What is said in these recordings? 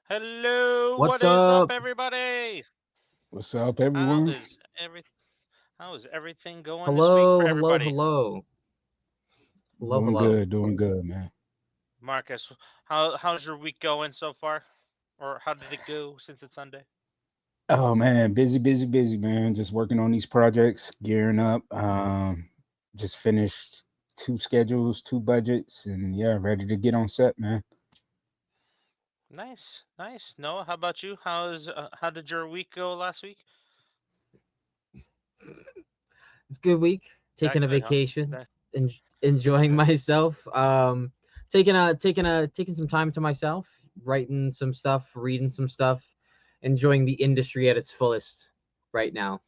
Hello, What's what is up, up? everybody? What's up, How everyone? is every How is everything going this week for Hello, hello, everybody? hello. Hello, hello. Doing good, man. Marcus, how's your week going so far? Or how did it go since it's Sunday? Oh man, busy, man. Just working on these projects, gearing up. Just finished two schedules, two budgets, and yeah, ready to get on set, man. Nice, nice. Noah, how about you? How did your week go last week? It's a good week. That Taking a good, huh? vacation, That enjoying okay. myself. Taking some time to myself, writing some stuff, reading some stuff, enjoying the industry at its fullest right now.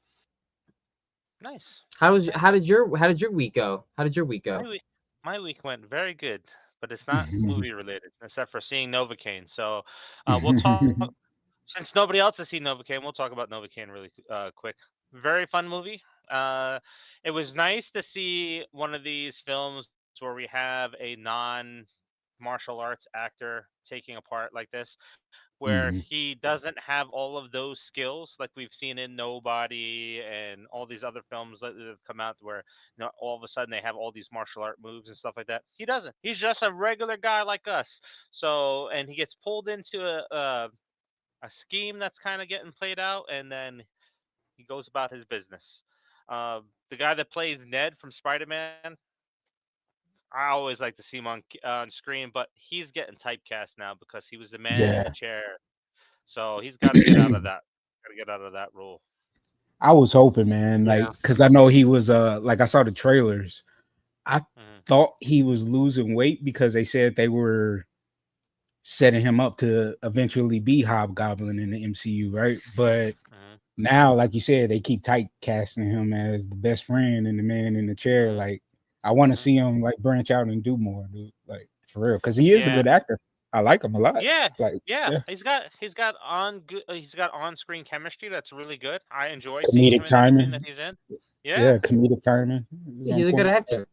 Nice. How was Okay. how did your week go? How did your week My go? week my week went very good, but it's not movie related, except for seeing Novocaine. So, we'll talk. Since nobody else has seen Novocaine, we'll talk about Novocaine really quick. Very fun movie. Uh, it was nice to see one of these films where we have a non martial arts actor taking a part like this, where Mhm. he doesn't have all of those skills like we've seen in Nobody and all these other films that have come out where all of a sudden they have all these martial art moves and stuff like that. He doesn't. He's just a regular guy like us. So and he gets pulled into a scheme that's kind of getting played out, and then he goes about his business. The guy that plays Ned from Spider-Man, I always like to see him on screen, but he's getting typecast now because he was the man in the Yeah, chair. So he's got to get out of that. Got to get out of that role. I was hoping, man, Yeah. like, cause I know he was like I saw the trailers. I Hmm. thought he was losing weight because they said they were setting him up to eventually be Hobgoblin in the MCU, right? But Hmm. now, like you said, they keep typecasting him as the best friend and the man in the chair. Hmm. Like, I want to Hmm. see him like branch out and do more, dude. Like for real, because he is a Yeah, good actor. I like him a lot. yeah, Like, yeah. yeah, He's got on screen chemistry that's really good. I enjoy seeing him comedic in anything that timing. he's in. Yeah. Yeah, comedic timing is on He's a good point. actor.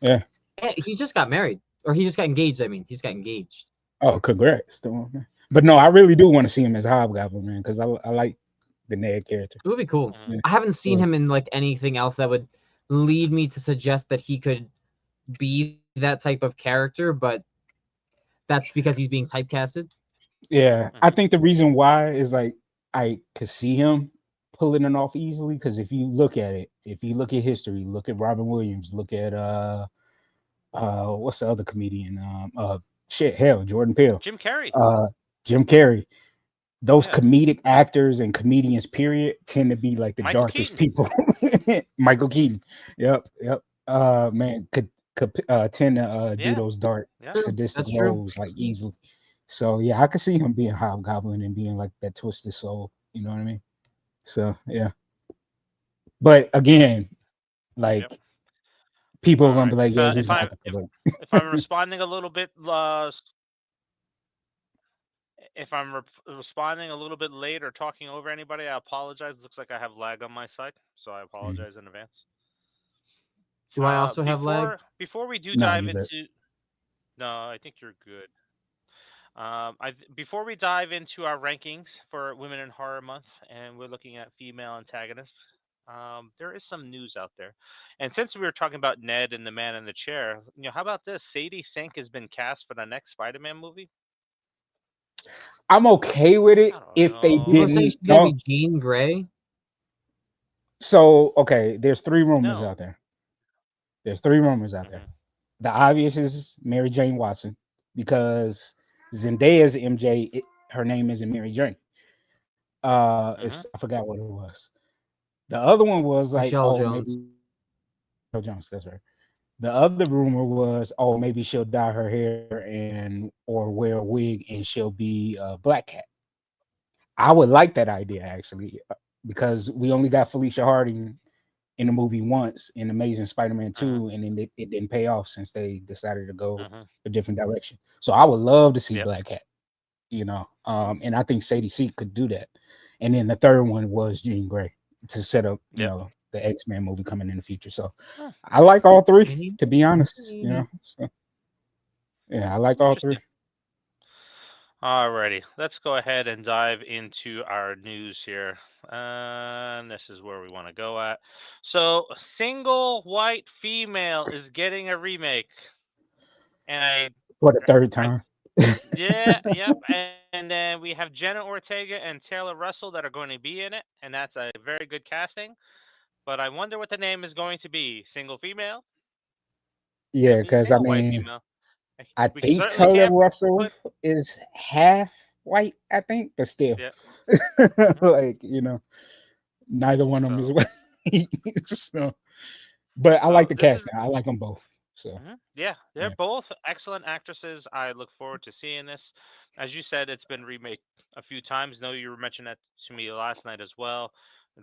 Yeah. And he just got married. Or he just got engaged, I mean. He's got engaged. Oh, congrats to him, man. But no, I really do want to see him as Hobgoblin, man, because I like the Ned character. It would be cool. Hmm. Yeah. I haven't seen Yeah. him in like anything else that would lead me to suggest that he could be that type of character, but that's because he's being typecasted. Yeah, I Hmm. think the reason why is like I could see him pulling it off easily because if you look at it, if you look at history, look at Robin Williams, look at what's the other comedian? Shit, hell, Jordan Peele, Jim Carrey. uh Jim Carrey. Those Yeah. comedic actors and comedians, period, tend to be like the Michael darkest Keaton. people. Michael Keaton. Yep, yep. Hmm. Man, could tend to do Yeah. those dark, Yeah. True. sadistic That's true. roles like easily. So yeah, I could see him being Hobgoblin and being like that twisted soul. You know what I mean? So yeah. But again, Yep. like people All are gonna right. be like, "Yo, he's about to kill If I'm responding a little bit if responding a little bit late or talking over anybody, I apologize. Looks like I have lag on my side, so I it." apologize in advance. Do I also have lag? Before we do No, dive you good. into no, I think you're good. Before we dive into our rankings for Women in Horror Month, and we're looking at female antagonists, there is some news out there. And since we were talking about Ned and the Man in the Chair, how about this? Sadie Sink has been cast for the next Spider-Man movie. I'm okay with it I don't if they People are know. saying didn't she's gonna be don't. Jean Grey. So okay, there's three rumors No. out there. There's three rumors out there. Hmm. The obvious is Mary Jane Watson because Zendaya's MJ, her name isn't Mary Jane. Hmm. It's I forgot what it was. The other one was like, Michelle oh, Jones. maybe Michelle Jones. That's right. The other rumor was, oh, maybe she'll dye her hair and or wear a wig and she'll be a Black Cat. I would like that idea actually because we only got Felicia Harding in the movie once in Amazing Spider-Man Hmm. 2, and then it didn't pay off since they decided to go Hmm. a different direction. So I would love to see Yep. Black Cat, and I think Sadie Sink could do that. And then the third one was Jean Grey to set up, Yep. the X-Men movie coming in the future. So Huh. I like all three, Any, to be honest. Hmm. So yeah, Hmm. I like all three. Interesting. Alrighty, let's go ahead and dive into our news here. And this is where we want to go at. So, Single White Female is getting a remake, and for the third I, time. yeah, yep. And then we have Jenna Ortega and Taylor Russell that are going to be in it, and that's a very good casting. But I wonder what the name is going to be. Single female? Yeah, Can't be because I single white mean, female. I We think certainly Taylor can't Russell put. is half white, I think, but still, Yeah. Hmm. like neither one of them is So, white. So, but I like so the this is. casting. I like them both. So Yeah, they're yeah, both excellent actresses. I look forward to seeing this. As you said, it's been remade a few times. No, you were mentioning that to me last night as well.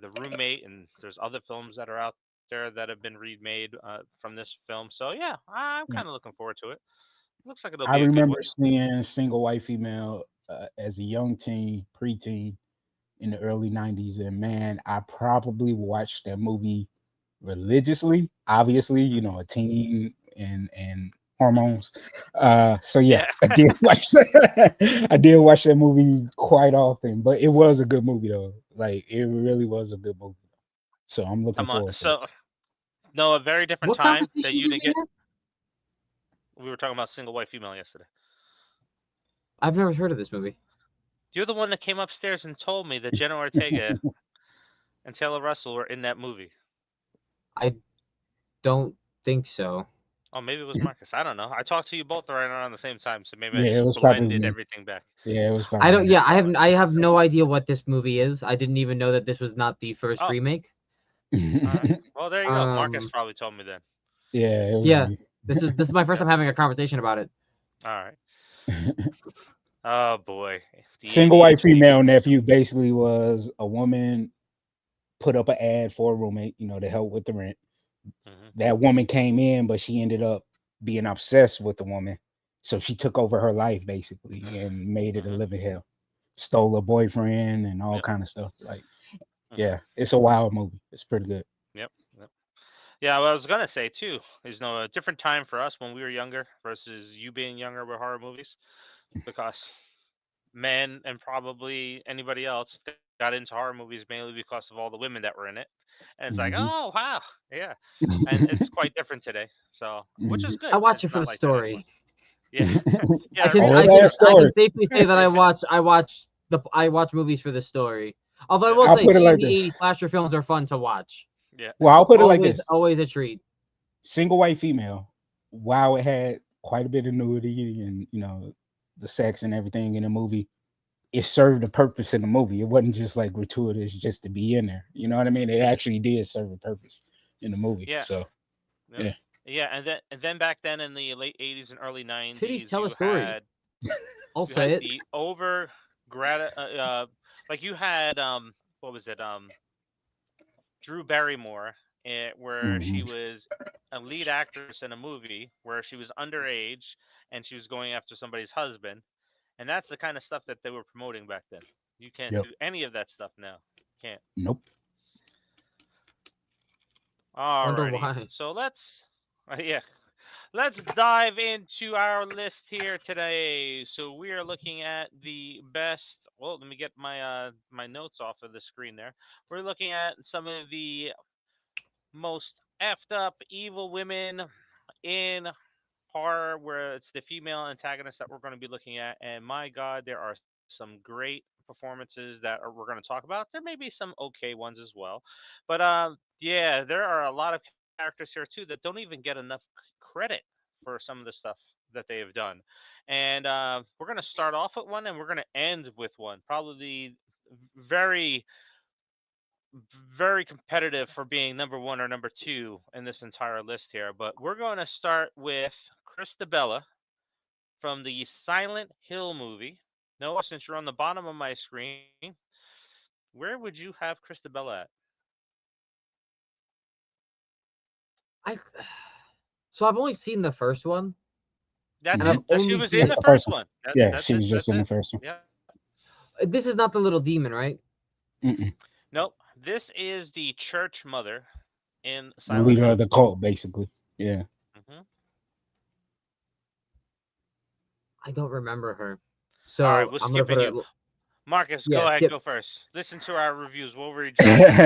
The Roommate, and there's other films that are out there that have been remade from this film. So yeah, I'm kind of yeah. looking forward to it. Looks like it'll be I a good one. remember seeing Single White Female as a young teen, preteen in the early '90s, and man, I probably watched that movie religiously. Obviously, Hmm. a teen and Hmm. hormones. So yeah, Yeah. I did watch that. I did watch that movie quite often, but it was a good movie though. Like it really was a good movie. So I'm looking Come on. forward to So this. no, a very different What time that conversation you did didn't we get. have? We were talking about single white female yesterday. I've never heard of this movie. You're the one that came upstairs and told me that Jenna Ortega and Taylor Russell were in that movie. I don't think so. Oh, maybe it was Marcus. I don't know. I talked to you both right around the same time, so maybe I Yeah, it just was probably blended me. everything back. Yeah, it was I probably don't. me. Yeah, I Oh, have no idea what this movie is. I didn't even know that this was not the first oh, remake. all right. Well, there you go. Marcus Um, probably told me then. Yeah, it was yeah, me. this is my first Yeah. time having a conversation about it. All right. Oh boy, the Single white ADHD female kicking in. nephew basically was a woman put up an ad for a roommate, to help with the rent. Hmm. That woman came in, but she ended up being obsessed with the woman. So she took over her life basically and made it a Hmm. living hell. Stole her boyfriend and all Yep. kind of stuff. Like, Hmm. yeah, it's a wild movie. It's pretty good. Yep. Yep. Yeah. What I was gonna say too is no a different time for us when we were younger versus you being younger with horror movies because men and probably anybody else got into horror movies mainly because of all the women that were in it. And it's like, Hmm. oh wow, yeah. And it's quite different today. So, which is Hmm. good. I watch It's it for not the like that anymore. story. Yeah. Yeah, I I can really Oh, I like can that that. I can story. safely say that I watch movies for the story. Although I Yeah. will I'll say put it like cheesy this. 80s slasher films are fun to watch. Yeah. Well, I'll put it like Always this. always a treat. Single white female, while it had quite a bit of nudity and the sex and everything in the movie, it served a purpose in the movie. It wasn't just like gratuitous just to be in there. You know what I mean? It actually did serve a purpose in the movie. Yeah. So Yep. yeah. Yeah, and then back then in the late 80s and early Titties 90s, tell a story. I'll you had say it. the over like you had what was it? Drew Barrymore, where she Hmm. was a lead actress in a movie where she was underage and she was going after somebody's husband, and that's the kind of stuff that they were promoting back then. You can't Yep. do any of that stuff now. Can't. Nope. Wonder Alrighty. why. So yeah, let's dive into our list here today. So we are looking at the best. Well, let me get my notes off of the screen there. We're looking at some of the most effed up evil women in horror, where it's the female antagonists that we're going to be looking at. And my God, there are some great performances that we're going to talk about. There may be some okay ones as well, but yeah, there are a lot of characters here too that don't even get enough credit for some of the stuff that they have done. And we're going to start off with one, and we're going to end with one. Probably very very competitive for being number one or number two in this entire list here. But we're going to start with Christabella from the Silent Hill movie. Noah, since you're on the bottom of my screen, where would you have Christabella at? I so I've only seen the first one, That's and Hmm. it. I've She only was seen in That's the the first first one. one. Yeah, That's she it. was just That's in the it. first one. Yeah. this is not the little demon, right? Mm-mm. Nope. This is the church mother in The Silent leader of Hill. the cult, basically. Yeah. Hmm. I don't remember her. All right, So we're I'm gonna put skipping her. you. Marcus, go Yeah, ahead, skip. go first. Listen to our reviews. What were you judging?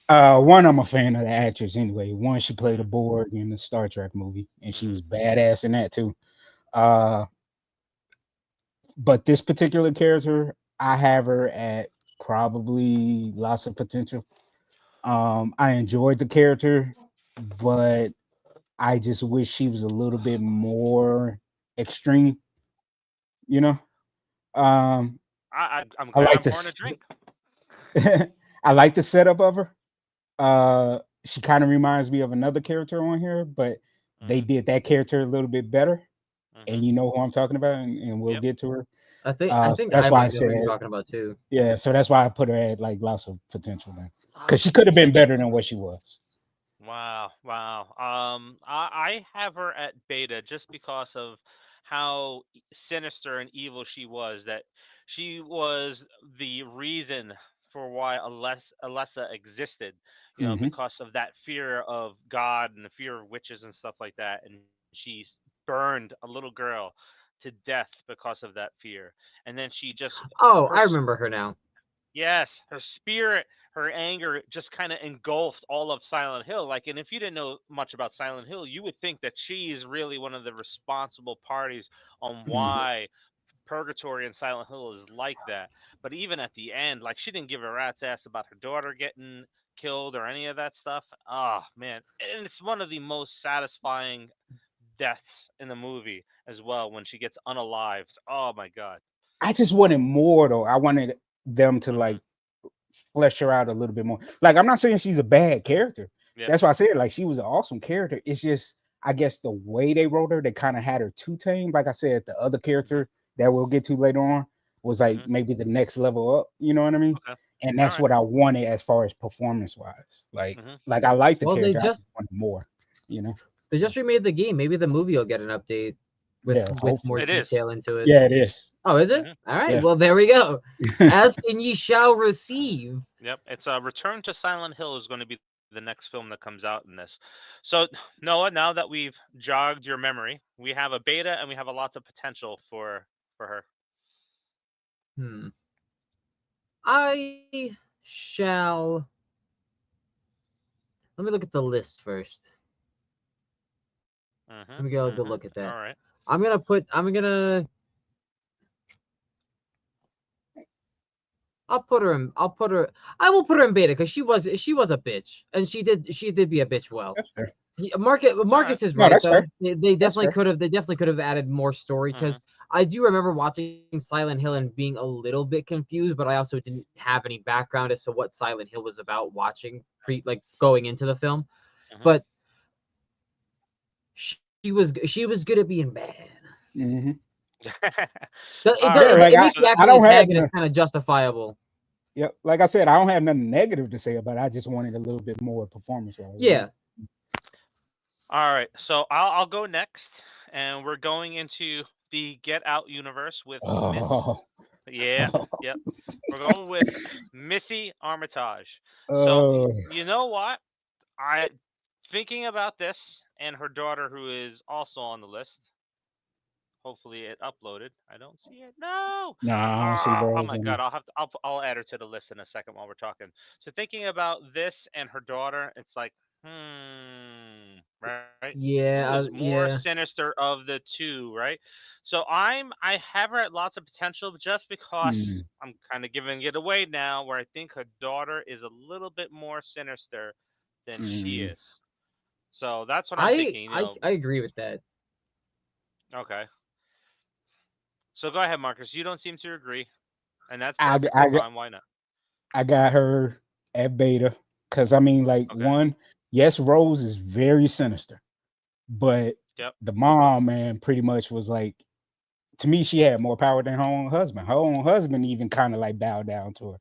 One, I'm a fan of the actress anyway. One, she played a Mhm, Borg in the Star Trek movie, and she mhm, was badass in that too. Uh, but this particular character, I have her at probably lots of potential. I enjoyed the character, but I just wish she was a little bit more extreme. You know, um, I'm I glad like I'm pouring a this. drink. I like the setup of her. She kind of reminds me of another character on here, but they Mhm, did that character a little bit better. And mhm. you know who I'm talking about, and we'll Yep. get to her. I So think that's I why I might know said, who you're talking about too. yeah. So that's why I put her at like lots of potential then, Um, because she could have been thinking better than what she was. Wow, wow. I have her at beta just because of how sinister and evil she was. That she was the reason for why Alessa existed. You know, Hmm. because of that fear of God and the fear of witches and stuff like that. And she burned a little girl to death because of that fear. And then she just Oh, her I remember her now. Yes, her spirit, her anger just kind of engulfed all of Silent Hill. Like, and if you didn't know much about Silent Hill, you would think that she is really one of the responsible parties on Hmm. why Purgatory and Silent Hill is like that. But even at the end, like, she didn't give a rat's ass about her daughter getting killed or any of that stuff. Oh, man. And it's one of the most satisfying deaths in the movie as well when she gets unalived. Oh, my God. I just wanted more though. I wanted them to Hmm. like flesh her out a little bit more. Like I'm not saying she's a bad character. Yep. That's why I said like she was an awesome character. It's just I guess the way they wrote her, they kind of had her too tame. Like I said, the other Hmm. character that we'll get to later on was like Hmm. maybe the next level up. You know what I mean? Okay. And All that's right. what I wanted as far as performance wise. Hmm. Like I like the Well, character. I just wanted more. You know? they So just remade the game. Maybe the movie will get an update yeah, with more hopefully. It is. detail into it. Yeah, it is. Oh, is it? Hmm. All right. Yeah. Well, there we go. Ask and ye shall receive. Yep. It's Return to Silent Hill is going to be the next film that comes out in this. So Noah, now that we've jogged your memory, we have a beta and we have a lot of potential for her. Hmm. I shall. Let me look at the list first. Hmm. Let me go Hmm. look at All that. right. I'm gonna put. I'm gonna. I'll put her in. I'll put her. I will put her in beta because she was a bitch and she did be a bitch well. That's fair. All right. Marcus is No, right that's though. fair. That's fair. They definitely could have added more story Hmm. because I do remember watching Silent Hill and being a little bit confused, but I also didn't have any background as to what Silent Hill was about watching like going into the film. Hmm. But she was good at being bad. Hmm. All Yeah, right. It like makes So the that, I actual don't have antagonist kind of justifiable. yeah, like I said, I don't have nothing negative to say about it. I just wanted a little bit more performance wise, you know. Yeah. all right. So I'll go next, and we're going into the Get Out universe with Miss. Oh, Yeah. Yep. We're going with Missy Armitage. So uh, you know what? I thinking about this and her daughter who is also on the list. Hopefully it uploaded. I don't see it. No. nah, I don't see Oh those my in god. I'll add her to the list in a second while we're talking. So thinking about this and her daughter, it's like, right? Who is Yeah. more Yeah. sinister of the two, right? So I have her at lots of potential just because there. I'm kind of giving it away now where I think her daughter is a little bit more sinister than she Mm. is. So that's what I'm thinking, I agree with that. Okay. So go ahead, Marcus. You don't seem to agree, and that's I, g- perfectly I, g- fine. Why not? I got her at beta because I mean, like, Okay. one, yes, Rose is very sinister, but Yep. the mom, man, pretty much was like, to me, she had more power than her own husband. Her own husband even kind of like bowed down to her.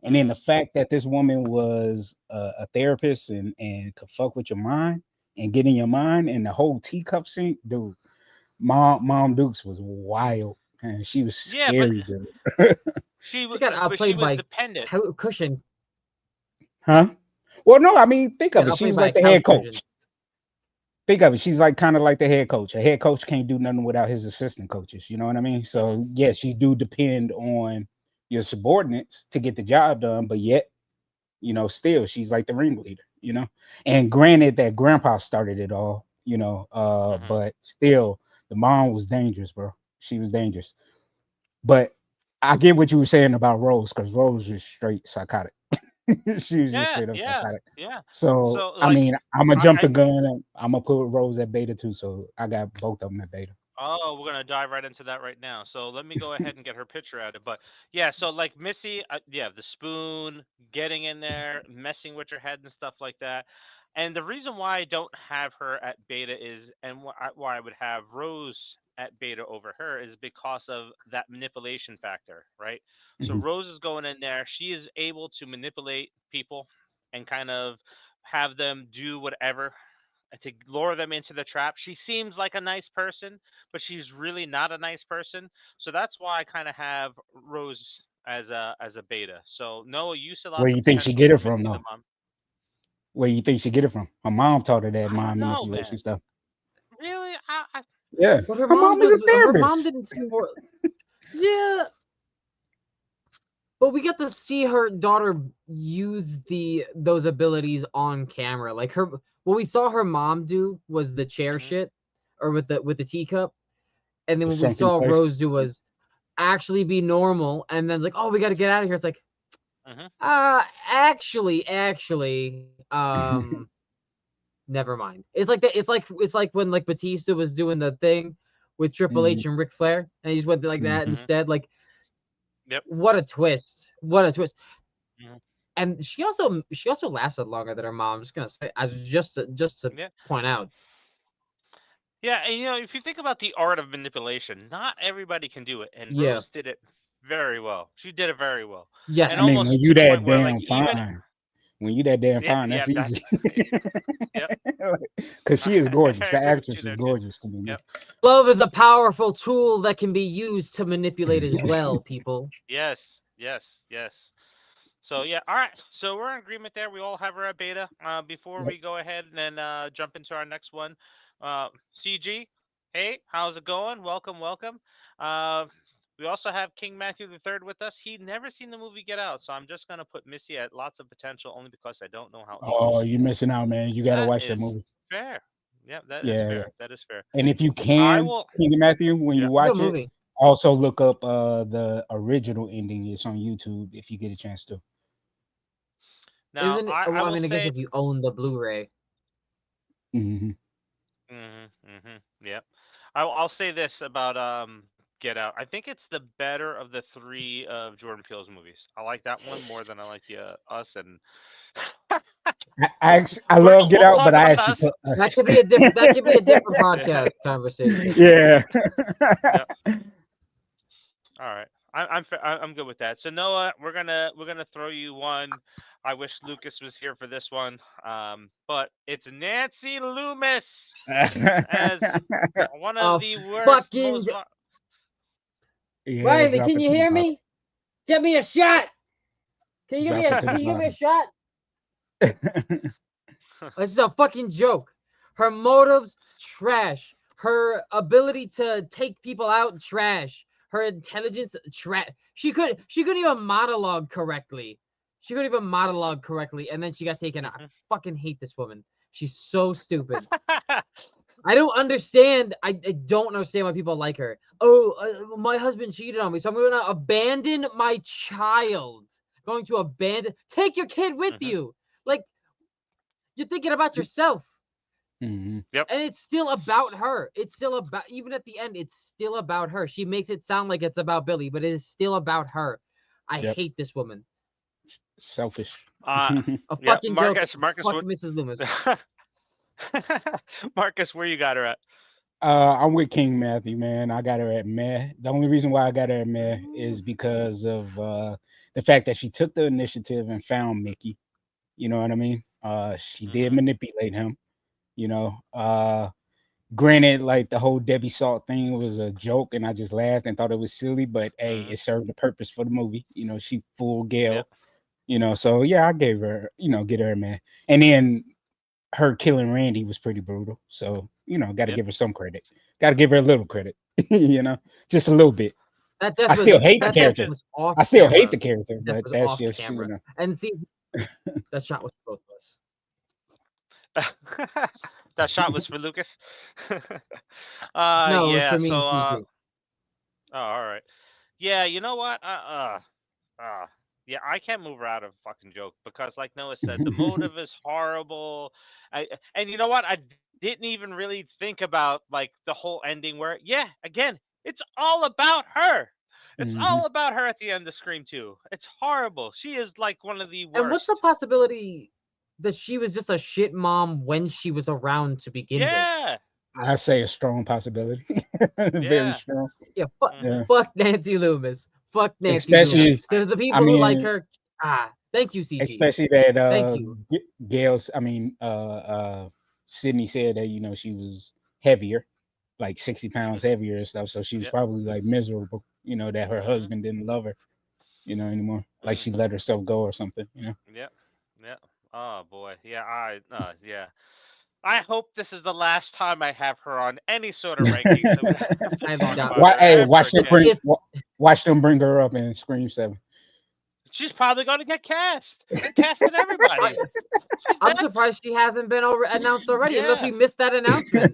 And then Mhm. the fact that this woman was a therapist and could fuck with your mind and get in your mind and the whole teacup scene, dude, Mom Dukes was wild and she was Yeah, but scary, dude. She got she outplayed was by dependent. Cushion. Huh? Well, no, I mean, think She of got it. She outplayed was by a like the couch head cushion. coach. think of it. She's like kind of like the head coach. A head coach can't do nothing without his assistant coaches. You know what I mean? Hmm. So yes, you do depend on your subordinates to get the job done, but yet, still she's like the ringleader. And granted that grandpa started it all. Hmm. But still, the mom was dangerous, bro. She was dangerous. But I get what you were saying about Rose, because Rose was straight psychotic. She was just Yeah, straight up yeah, psychotic. yeah. So So I like, mean, I'm gonna jump I the gun and I'm gonna put Rose at beta too. So I got both of them at beta. Oh, we're gonna dive right into that right now. So let me go ahead and get her picture added. But yeah, so like Missy, yeah, the spoon, getting in there, messing with her head and stuff like that. And the reason why I don't have her at beta is, and why I would have Rose at beta over her is because of that manipulation factor, right? So Mhm. Rose is going in there. She is able to manipulate people and kind of have them do whatever to lure them into the trap. She seems like a nice person, but she's really not a nice person. So that's why I kind of have Rose as a beta. So Noah, you still Where have the you think she potential get for it from Missy the though? mom. Where you think she get it from? Her mom taught her that I don't mind know, manipulation man. stuff. Really, Yeah, But her mom is a her mom therapist. didn't seem more. Yeah, but we got to see her daughter use those abilities on camera. Like what we saw her mom do was the chair hmm shit, or with the teacup, and then The what we sunken saw place. Rose do was actually be normal, and then it's like, oh, we got to get out of here. It's like, hmm actually, never mind. It's like that. It's like when like Batista was doing the thing with Triple Mhm. H and Ric Flair, and he just went like that Mhm. hmm instead. Like, Yep. what a twist! What a twist! hmm And she also lasted longer than her mom. I'm just gonna say, as just to Yeah. point out. Yeah, and if you think about the art of manipulation, not everybody can do it, and Yeah. Rose did it very well. She did it very well, and I Yes. mean, almost when to you the point that where, like, damn even fine, when you that damn yeah, fine, yeah, that's easy. yep, Because she is gorgeous. I The agree with you actress is there too. gorgeous to me, man. Yep. Love is a powerful tool that can be used to manipulate as well, people. Yes, yes, yes. So yeah, all right. So we're in agreement there. We all have her at beta. Before Yep. we go ahead and then jump into our next one, CG, hey, how's it going? Welcome, welcome. Uh, we also have King Matthew the Third with us. He never seen the movie Get Out, so I'm just gonna put Missy at lots of potential only because I don't know how it Oh, ends. you're missing out, man. You got to That watch that is movie. fair. Yeah, that is Yeah. fair. That is fair. And if you I can, will. King and Matthew, when Yeah. you Good watch it, movie. also look up the original ending. It's on YouTube if you get a chance to. Now Isn't it? I Well, I will mean, I guess say. if you own the Blu-ray, Hmm. Yeah. I'll say this about Get Out. I think it's the better of the three of Jordan Peele's movies. I like that one more than I like the Us and I love Get we'll Out, but talk I about actually Us. put that us. could be a different. That could be a different Yeah. podcast conversation. Yeah. Yeah. All right. I'm good with that. So Noah, we're gonna throw you one. I wish Lucas was here for this one. But it's Nancy Loomis as one of Uh, the worst, fucking Yeah, Riley, drop can it you to the hear bottom. me? Get me a shot. Can you give me Drop a? it to Can the you give me a bottom. shot? This is a fucking joke. Her motives, trash. Her ability to take people out, trash. Her intelligence, trash. She couldn't even monologue correctly. She couldn't even monologue correctly, and then she got taken out. I Mhm. fucking hate this woman. She's so stupid. I don't understand. I don't understand why people like her. Oh, my husband cheated on me, so I'm going to abandon my child. Going to abandon. Take your kid with Mhm. you. Like, you're thinking about yourself. Hmm. Yep. And it's still about her. It's still about, even at the end, it's still about her. She makes it sound like it's about Billy, but it is still about her. I Yep. hate this woman. Selfish. Uh, A yeah, fucking joke. Marcus, Fuck what? Mrs. Loomis. Marcus, where you got her at? I'm with King Matthew, man. I got her at meh. The only reason why I got her at meh is because of the fact that she took the initiative and found Mickey. You know what I mean? She did Mhm. manipulate him. You know, granted, like the whole Debbie Salt thing was a joke, and I just laughed and thought it was silly. But hey, Mhm. it served a purpose for the movie. She fooled Yeah. Gail. So yeah, I gave her, get her, man. And then her killing Randy was pretty brutal. So, got to Yep. give her some credit. Got to give her a little credit, just a little bit. That death I was still hate the that death character. Gotcha. was off I still hate camera. the character, Death but was that's off just, camera. And see, that shot was both of us. That shot was for Lucas. No, it was Yeah. for me and So, CG. oh, all right. Yeah, you know what? Uh, yeah, I can't move her out of a fucking joke because, like Noah said, the motive is horrible. And you know what? I didn't even really think about like the whole ending where, yeah, again, it's all about her. It's hmm all about her at the end of Scream 2. It's horrible. She is like one of the And what's the worst. possibility that she was just a shit mom when she was around to begin with? Yeah, I say a strong possibility, very yeah. strong. Yeah, Mhm. fuck Nancy Loomis. Fuck Nancy Yeah. Especially, Loomis. To the I people who like mean, her, thank you, CG. especially that Thank you. Gail's. Sydney said that she was heavier, like 60 pounds Mhm. heavier and stuff. So she was Yep. probably like miserable, that her Mhm. husband didn't love her, anymore. Like Mm. she let herself go or something. Yep. Yep. Oh boy. Yeah. Yeah. I hope this is the last time I have her on any sort of ranking, so we don't have to I'm talk done. about Why? her Hey, ever watch them again. bring. If Watch them bring her up in Scream 7. She's probably going to get cast. They're casting I, everybody. She's I'm dead. surprised she hasn't been announced already, unless Yeah. we missed that announcement.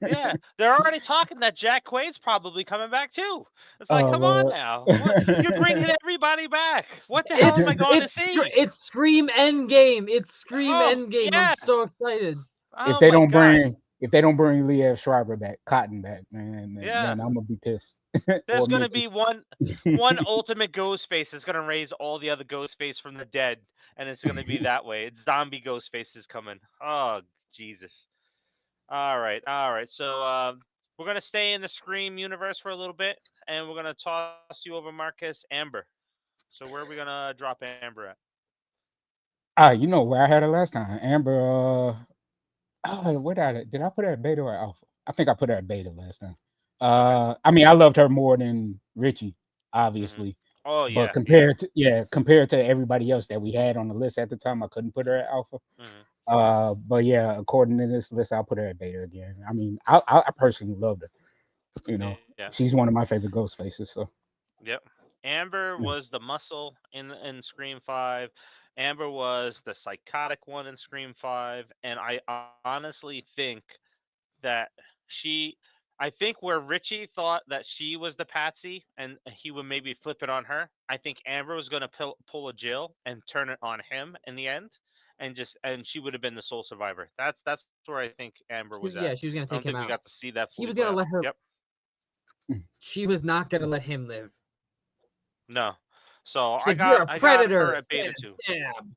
Yeah. They're already talking that Jack Quaid's probably coming back too. It's like, Oh come on Lord. now. What? You're bringing everybody back. What the hell am I going to see? It's Scream Endgame. It's Scream Oh, Endgame. I'm yeah. so excited. if Oh they my don't God. bring if they don't bring Liev Schreiber back, Cotton back, man, Yeah. then I'm gonna be pissed. There's Or gonna Minty. be one ultimate Ghostface that's gonna raise all the other Ghostface from the dead, and it's gonna be that way. It's zombie Ghostface is coming. Oh Jesus! All right. So we're gonna stay in the Scream universe for a little bit, and we're gonna toss you over Marcus Amber. So where are we gonna drop Amber at? You know where I had her last time. Amber. Where did I put her at beta or alpha? I think I put her at beta last time. Okay. I mean, I loved her more than Richie, Mhm. obviously, Oh but yeah, yeah. compared to everybody else that we had on the list at the time, I couldn't put her at alpha. Mhm. But yeah, according to this list, I'll put her at beta again. I mean, I personally loved her. Yeah. She's one of my favorite ghost faces. So Yep. Amber yeah. was the muscle in Scream 5. Amber was the psychotic one in Scream 5, and I honestly think that she I think where Richie thought that she was the patsy and he would maybe flip it on her, I think Amber was going to pull a Jill and turn it on him in the end, and she would have been the sole survivor. That's where I think Amber was at. She was I gonna don't take think him we got out. to see that fully He was play gonna out. let her. Yep. She was not gonna let him live. No. So She's like, "You're a I got predator." her at beta Stab, 2. stab.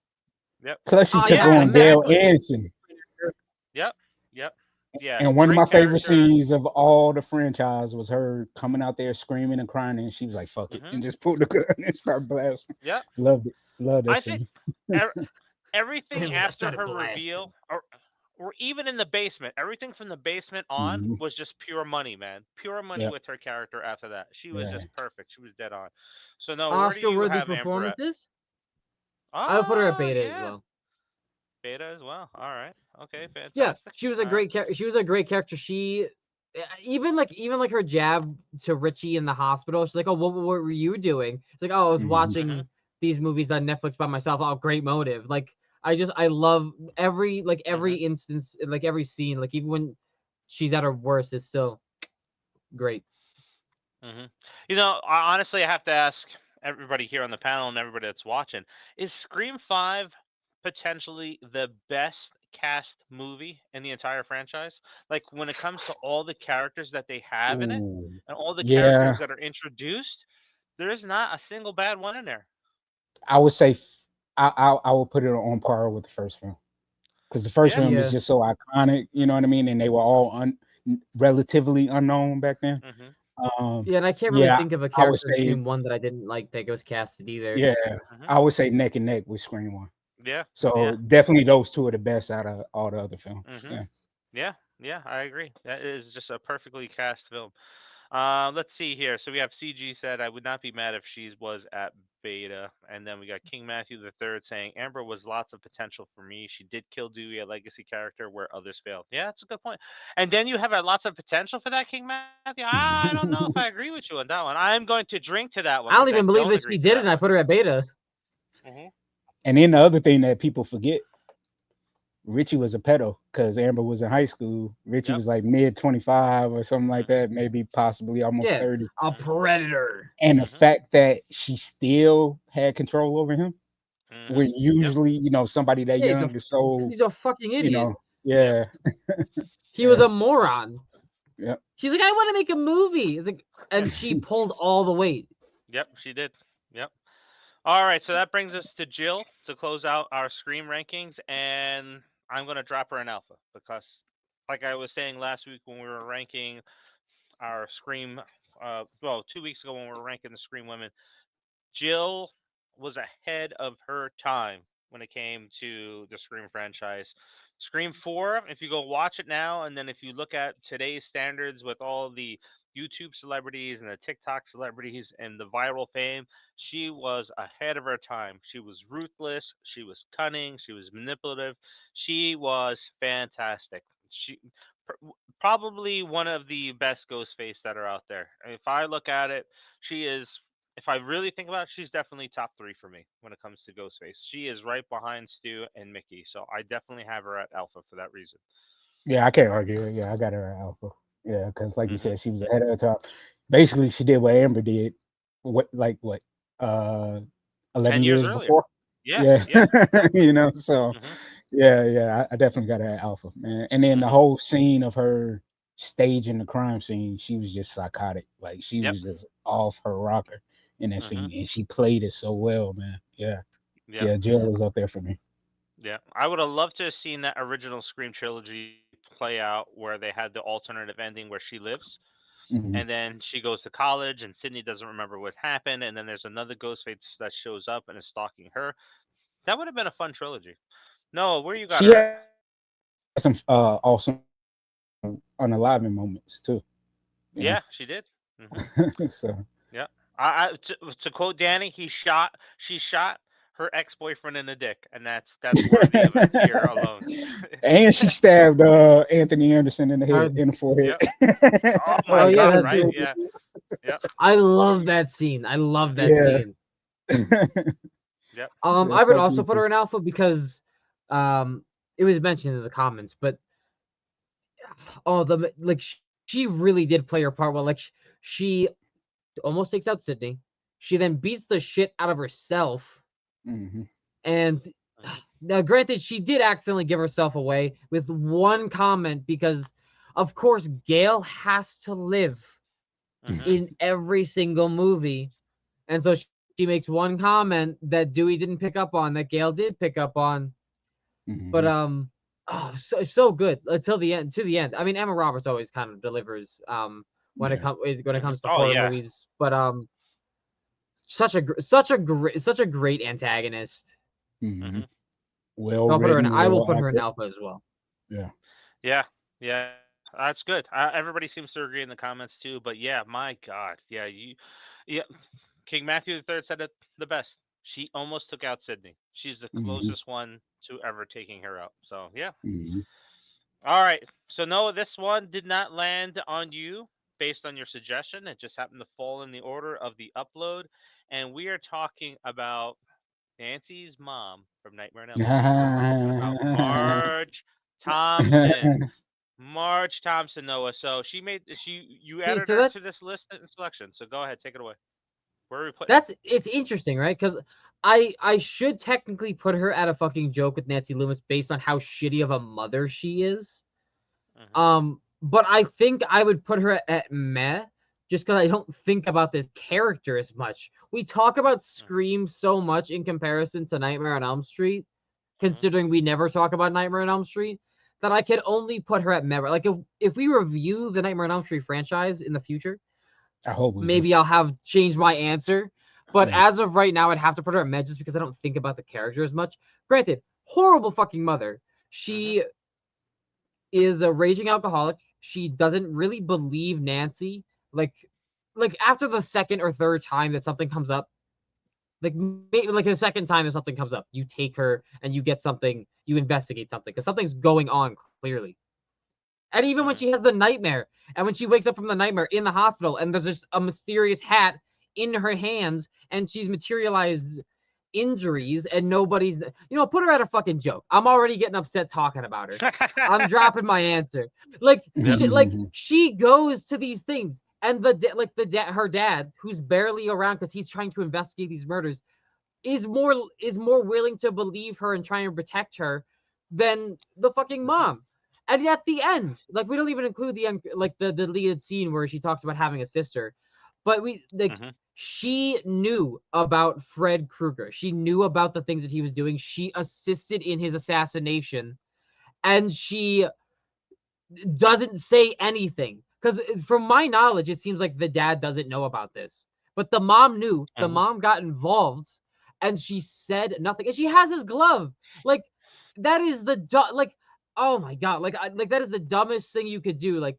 Yep. Plus, she Oh took yeah, Yeah. on Gail immaculate. Anson. Yep. Yep. Yeah. And one of Great my favorite character. scenes of all the franchise was her coming out there screaming and crying, and she was like, "Fuck it," Mhm. and just pulled the gun and start blasting. Yep. Loved it. Love that I think scene. er- everything And I after started her blasting. reveal, or even in the basement, everything from the basement on Mhm. was just pure money, man. Pure money Yeah, with her character after that. She was yeah. just perfect. She was dead on. So no, where do you Oscar-worthy have Amber at? performances. I would put her at Oh beta as yeah, well. beta as well. All right. Okay, Yeah, fantastic. she was a All right. great character. She was a great character. Even like her jab to Richie in the hospital. She's like, "Oh, what were you doing?" It's like, "Oh, I was Mhm. Mhm. watching these movies on Netflix by myself." Oh, great motive. Like I love every Mhm. instance, like every scene, like even when she's at her worst, is still great. Mhm. You know, honestly, I have to ask everybody here on the panel and everybody that's watching: is Scream 5 potentially the best cast movie in the entire franchise? Like when it comes to all the characters that they have in it Ooh, and all the yeah. characters that are introduced, there is not a single bad one in there. I would say I will put it on par with the first film because the first Yeah. film is Yeah, just so iconic. You know what I mean? And they were all relatively unknown back then. Mhm. yeah, and I can't really Yeah, think of a I would character in say Scream One that I didn't like that was casted either. yeah, Mhm. I would say neck and neck with Scream One. Yeah. So Yeah. definitely those two are the best out of all the other films. Mhm. Yeah. Yeah. Yeah. I agree. That is just a perfectly cast film. Let's see here. So we have CG said I would not be mad if she was at Beta, and then we got King Matthew the Third saying Amber was lots of potential for me. She did kill Dewey, a legacy character where others failed. Yeah, that's a good point. And then you have lots of potential for that King Matthew. I don't know if I agree with you on that one. I'm going to drink to that one I because don't I even believe don't that agree she to did it, that and I one. put her at beta. Hmm. And then the other thing that people forget, Richie was a pedo because Amber was in high school. Richie Yep. was like mid 25 or something like Hmm. that, maybe possibly almost Yeah, 30. a Hmm. predator. And the Hmm. fact that she still had control over him, Hmm. when Yep. usually, somebody that Yeah, young is so, he's a fucking you idiot. know, Yep. yeah, He was yeah, a moron. yeah. She's like, I want to make a movie. It's like, and she pulled all the weight. Yep. She did. Yep. All right, so that brings us to Jill to close out our Scream rankings, and I'm going to drop her an alpha because, like I was saying last week when we were ranking our Scream, well, 2 weeks ago when we were ranking the Scream women, Jill was ahead of her time when it came to the Scream franchise. Scream 4, if you go watch it now, and then if you look at today's standards with all the YouTube celebrities and the TikTok celebrities and the viral fame, she was ahead of her time. She was ruthless, she was cunning, she was manipulative, she was fantastic. She probably one of the best Ghostface that are out there. If I look at it, she is, if I really think about it, she's definitely top three for me when it comes to Ghostface. She is right behind Stu and Mickey, so I definitely have her at Alpha for that reason. Yeah, I can't argue it. Yeah, I got her at alpha. Yeah, because like you Hmm. said, she was Yep. ahead of her time. Basically, she did what Amber did. What, uh, 10 11 years years earlier. before? Yeah. Yeah, Yeah. Exactly. So Hmm. yeah, I definitely got her at alpha, man. And then the Hmm. whole scene of her staging the crime scene, she was just psychotic. Like she Yep. was just off her rocker in that Hmm. scene, and she played it so well, man. Yeah, Yep. yeah, Jill is up there for me. Yeah. I would have loved to have seen that original Scream trilogy play out where they had the alternative ending where she lives. Hmm. And then she goes to college, and Sydney doesn't remember what happened. And then there's another Ghostface that shows up and is stalking her. That would have been a fun trilogy. No, where you got She her at? had some awesome unaliving moments too. You know, Yeah, she did. Hmm. so Yeah. To quote Danny, she shot her ex boyfriend in the dick, and that's worthy of a tear alone. and she stabbed Anthony Anderson in the Uh, head, in the forehead. Yep. Oh my oh Like yeah, that God! was that's Right? real Yeah. Yep. I love that scene. I love Hmm. that yeah. scene. Yep. So I would fuck also you put her in alpha because it was mentioned in the comments, but oh the like she really did play her part well. Like she almost takes out Sydney. She then beats the shit out of herself. hmm And Hmm. now, granted, she did accidentally give herself away with one comment because, of course, Gail has to live Hmm. in every single movie. And so she makes one comment that Dewey didn't pick up on, that Gail did pick up on. But hmm oh, so good until the end. To the end. I mean, Emma Roberts always kind of delivers Yeah. when it Hmm. comes to Oh horror yeah. movies. But such a great antagonist. hmm Hmm. Well So I'll put her in. written, I will well put her in acted. alpha as well. Yeah. Yeah. Yeah. That's good. Everybody seems to agree in the comments too. But yeah, my God. Yeah. Yeah. King Matthew the Third said it the best. She almost took out Sydney. She's the hmm closest one to ever taking her out. So yeah. hmm All right. So Noah, this one did not land on you based on your suggestion. It just happened to fall in the order of the upload, and we are talking about Nancy's mom from Nightmare on Elm Street. We're talking about Marge Thompson. Marge Thompson, Noah. So you See, added so her to that's this list and selection. So go ahead, take it away. Where are we putting her? that's it's interesting, right? Because I should technically put her at a fucking joke with Nancy Loomis based on how shitty of a mother she is. Hmm. But I think I would put her at meh, just because I don't think about this character as much. We talk about Hmm. Scream so much in comparison to Nightmare on Elm Street, Hmm. considering we never talk about Nightmare on Elm Street, that I could only put her at meh. Like if we review the Nightmare on Elm Street franchise in the future, I hope we do. maybe I'll have changed my answer. But Yeah. as of right now, I'd have to put her at med just because I don't think about the character as much. Granted, horrible fucking mother. Hmm. She is a raging alcoholic. She doesn't really believe Nancy. Like after the second or third time that something comes up, Like maybe like the second time if something comes up, you take her and you get something, you investigate something because something's going on clearly. And even when she Hmm. has the nightmare, and when she wakes up from the nightmare in the hospital, and there's just a mysterious hat in her hands, and she's materialized injuries, and nobody's, put her at a fucking joke. I'm already getting upset talking about her. I'm dropping my answer. Like Yep. she goes to these things, and her dad, who's barely around because he's trying to investigate these murders, is more willing to believe her and try and protect her than the fucking mom. And at the end, like we don't even include the lead scene where she talks about having a sister, but Hmm. she knew about Fred Krueger. She knew about the things that he was doing. She assisted in his assassination, and she doesn't say anything because from my knowledge it seems like the dad doesn't know about this, but the mom knew. The Hmm. mom got involved, and she said nothing, and she has his glove. Like that is like, oh my god, like that is the dumbest thing you could do. Like,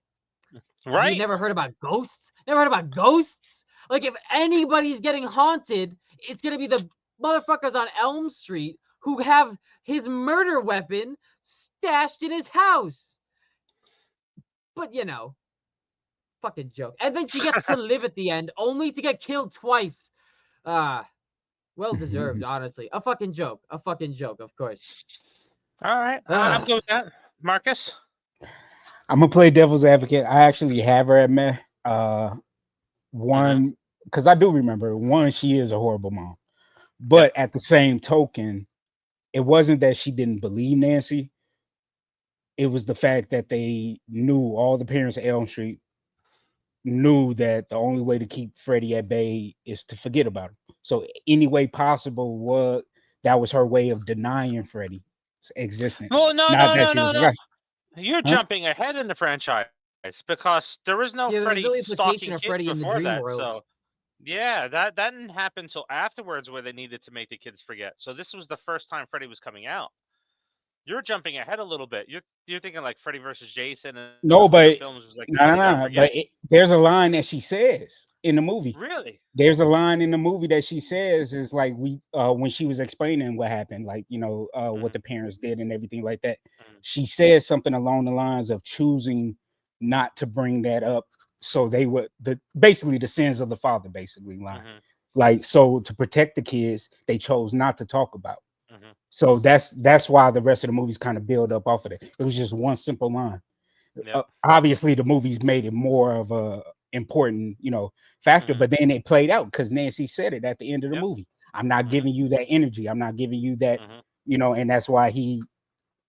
you Right. never heard about ghosts? Never heard about ghosts? Like, if anybody's getting haunted, it's gonna be the motherfuckers on Elm Street who have his murder weapon stashed in his house. But fucking joke. And then she gets to live at the end, only to get killed twice. Ah, well deserved, honestly. A fucking joke. A fucking joke, of course. All right. I'm Ah, good with that. Marcus. I'm gonna play devil's advocate. I actually have her at meh. Hmm. One, because I do remember one, she is a horrible mom. Yep. But at the same token, it wasn't that she didn't believe Nancy. It was the fact that they knew, all the parents at Elm Street knew that the only way to keep Freddie at bay is to forget about him. So any way possible was that was her way of denying Freddie's existence. Well, no, Not no, that no, she no, was no. alive. You're Huh? jumping ahead in the franchise because there was no yeah, there's Freddy no stalking implication of kids Freddy in the before dream that. world. So yeah, that didn't happen until afterwards where they needed to make the kids forget. So this was the first time Freddy was coming out. You're jumping ahead a little bit. You're thinking like Freddy versus Jason and those type No, of but films was like Freddy no, got no, no. forget. But there's a line that she says in the movie. Really? There's a line in the movie that she says is like, we when she was explaining what happened, like, what Hmm. the parents did and everything like that. Hmm. She says something along the lines of choosing not to bring that up, so they would, the basically the sins of the father, basically line. Hmm. Like, so to protect the kids, they chose not to talk about. Hmm. So that's why the rest of the movies kind of build up off of it. It was just one simple line. Yep. Obviously the movies made it more of a important, factor, Hmm. but then it played out because Nancy said it at the end of the Yep. movie. I'm not Hmm. giving you that energy. I'm not giving you that, Hmm. and that's why he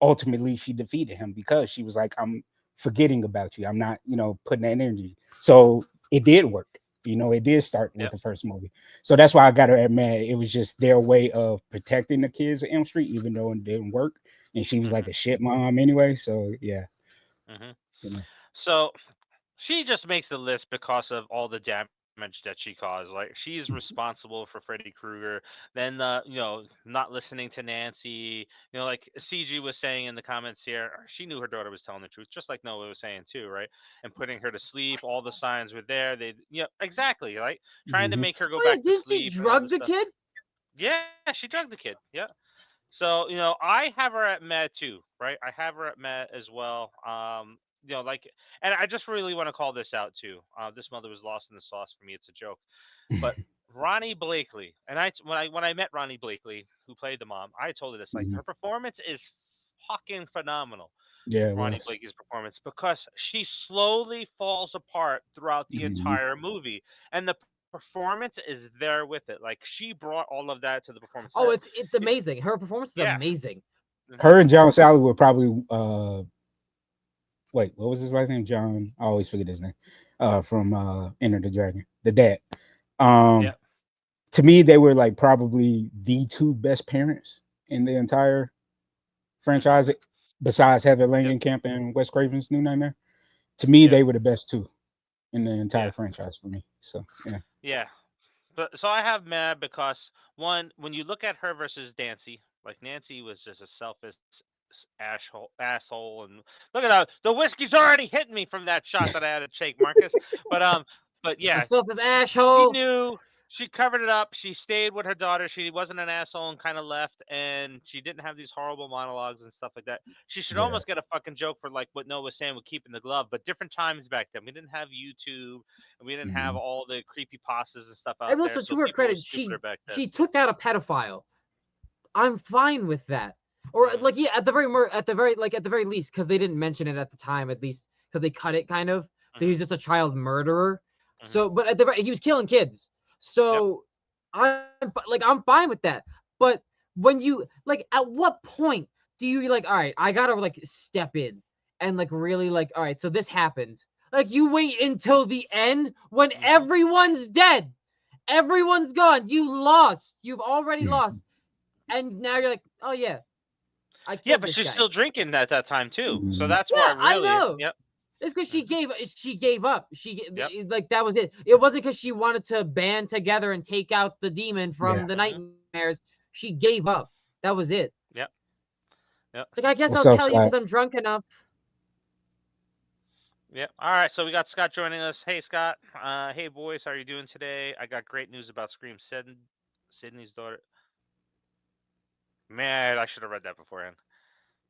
ultimately she defeated him, because she was like, I'm forgetting about you. I'm not, putting that energy. So it did work. It did start with Yep. the first movie. So that's why I got her at mad. It was just their way of protecting the kids at Elm Street, even though it didn't work. And she was like Hmm. a shit mom anyway. So yeah, Hmm. you know. So she just makes the list because of all the damage that she caused. Like she's responsible for Freddy Krueger. Then not listening to Nancy. Like CG was saying in the comments here, she knew her daughter was telling the truth, just like Noah was saying too, right? And putting her to sleep. All the signs were there. They, exactly, right? Trying to Mhm. make her go Oh yeah, back to didn't she sleep and all drug this the stuff. kid? Yeah, she drugged the kid. Yeah. So, I have her at med too, right? I have her at med as well. Like, and I just really want to call this out too. This mother was lost in the sauce for me. It's a joke, but Ronnie Blakely, and when I met Ronnie Blakely, who played the mom, I told her this, like, Mhm. her performance is fucking phenomenal. Yeah, it Ronnie was. Blakely's performance, because she slowly falls apart throughout the Mhm. entire movie, and the performance is there with it. Like, she brought all of that to the performance. That Oh, it's it, amazing. Her performance is yeah. amazing. Hmm. Her and John Sally were probably wait, what was his last name? John. I always forget his name. From Enter the Dragon, the dad. Yeah. Um, to me, they were like probably the two best parents in the entire Hmm. franchise, besides Heather Yep. Langenkamp and Wes Craven's New Nightmare. To me, Yep. they were the best two in the entire Yeah. franchise for me. So yeah. Yeah. But so I have mad because, one, when you look at her versus Nancy, like, Nancy was just a selfish asshole, and look at that, the whiskey's already hitting me from that shot that I had to take, Marcus. But A yeah, selfish she asshole. knew she covered it up. She stayed with her daughter. She wasn't an asshole and kind of left, and she didn't have these horrible monologues and stuff like that. She should Yeah. almost get a fucking joke for like what Noah was saying with keeping the glove. But different times back then, we didn't have YouTube and we didn't have Mhm. all the creepy pastas and stuff And out there, also so to her people were credit, stupider back then. she took out a pedophile. I'm fine with that. Or Mhm. like, yeah, at the very least, because they didn't mention it at the time, at least because they cut it kind of. So Mhm. he's just a child murderer. Mhm. So, but at the he was killing kids. Yep. So I'm fine with that. But when you like, at what point do you like, all right, I gotta like step in and like really like, all right, so this happened. Like you wait until the end when Mhm. everyone's dead. Everyone's gone. You lost. You've already lost. And now you're like, oh yeah, I Yeah, killed but this she's guy. still drinking at that time too. So Mhm. that's why Yeah, I really. know. Yep. It's because Mhm. she gave up. Yep. Like that was it. It wasn't because she wanted to band together and take out the demon Yeah. from the Mhm. nightmares. She gave up. That was it. Yep. Yep. It's like I guess What's I'll up, tell you Scott? because I'm drunk enough. Yep. All right. So we got Scott joining us. Hey, Scott. Hey, boys. How are you doing today? I got great news about Scream. Sydney's daughter. Man, I should have read that beforehand.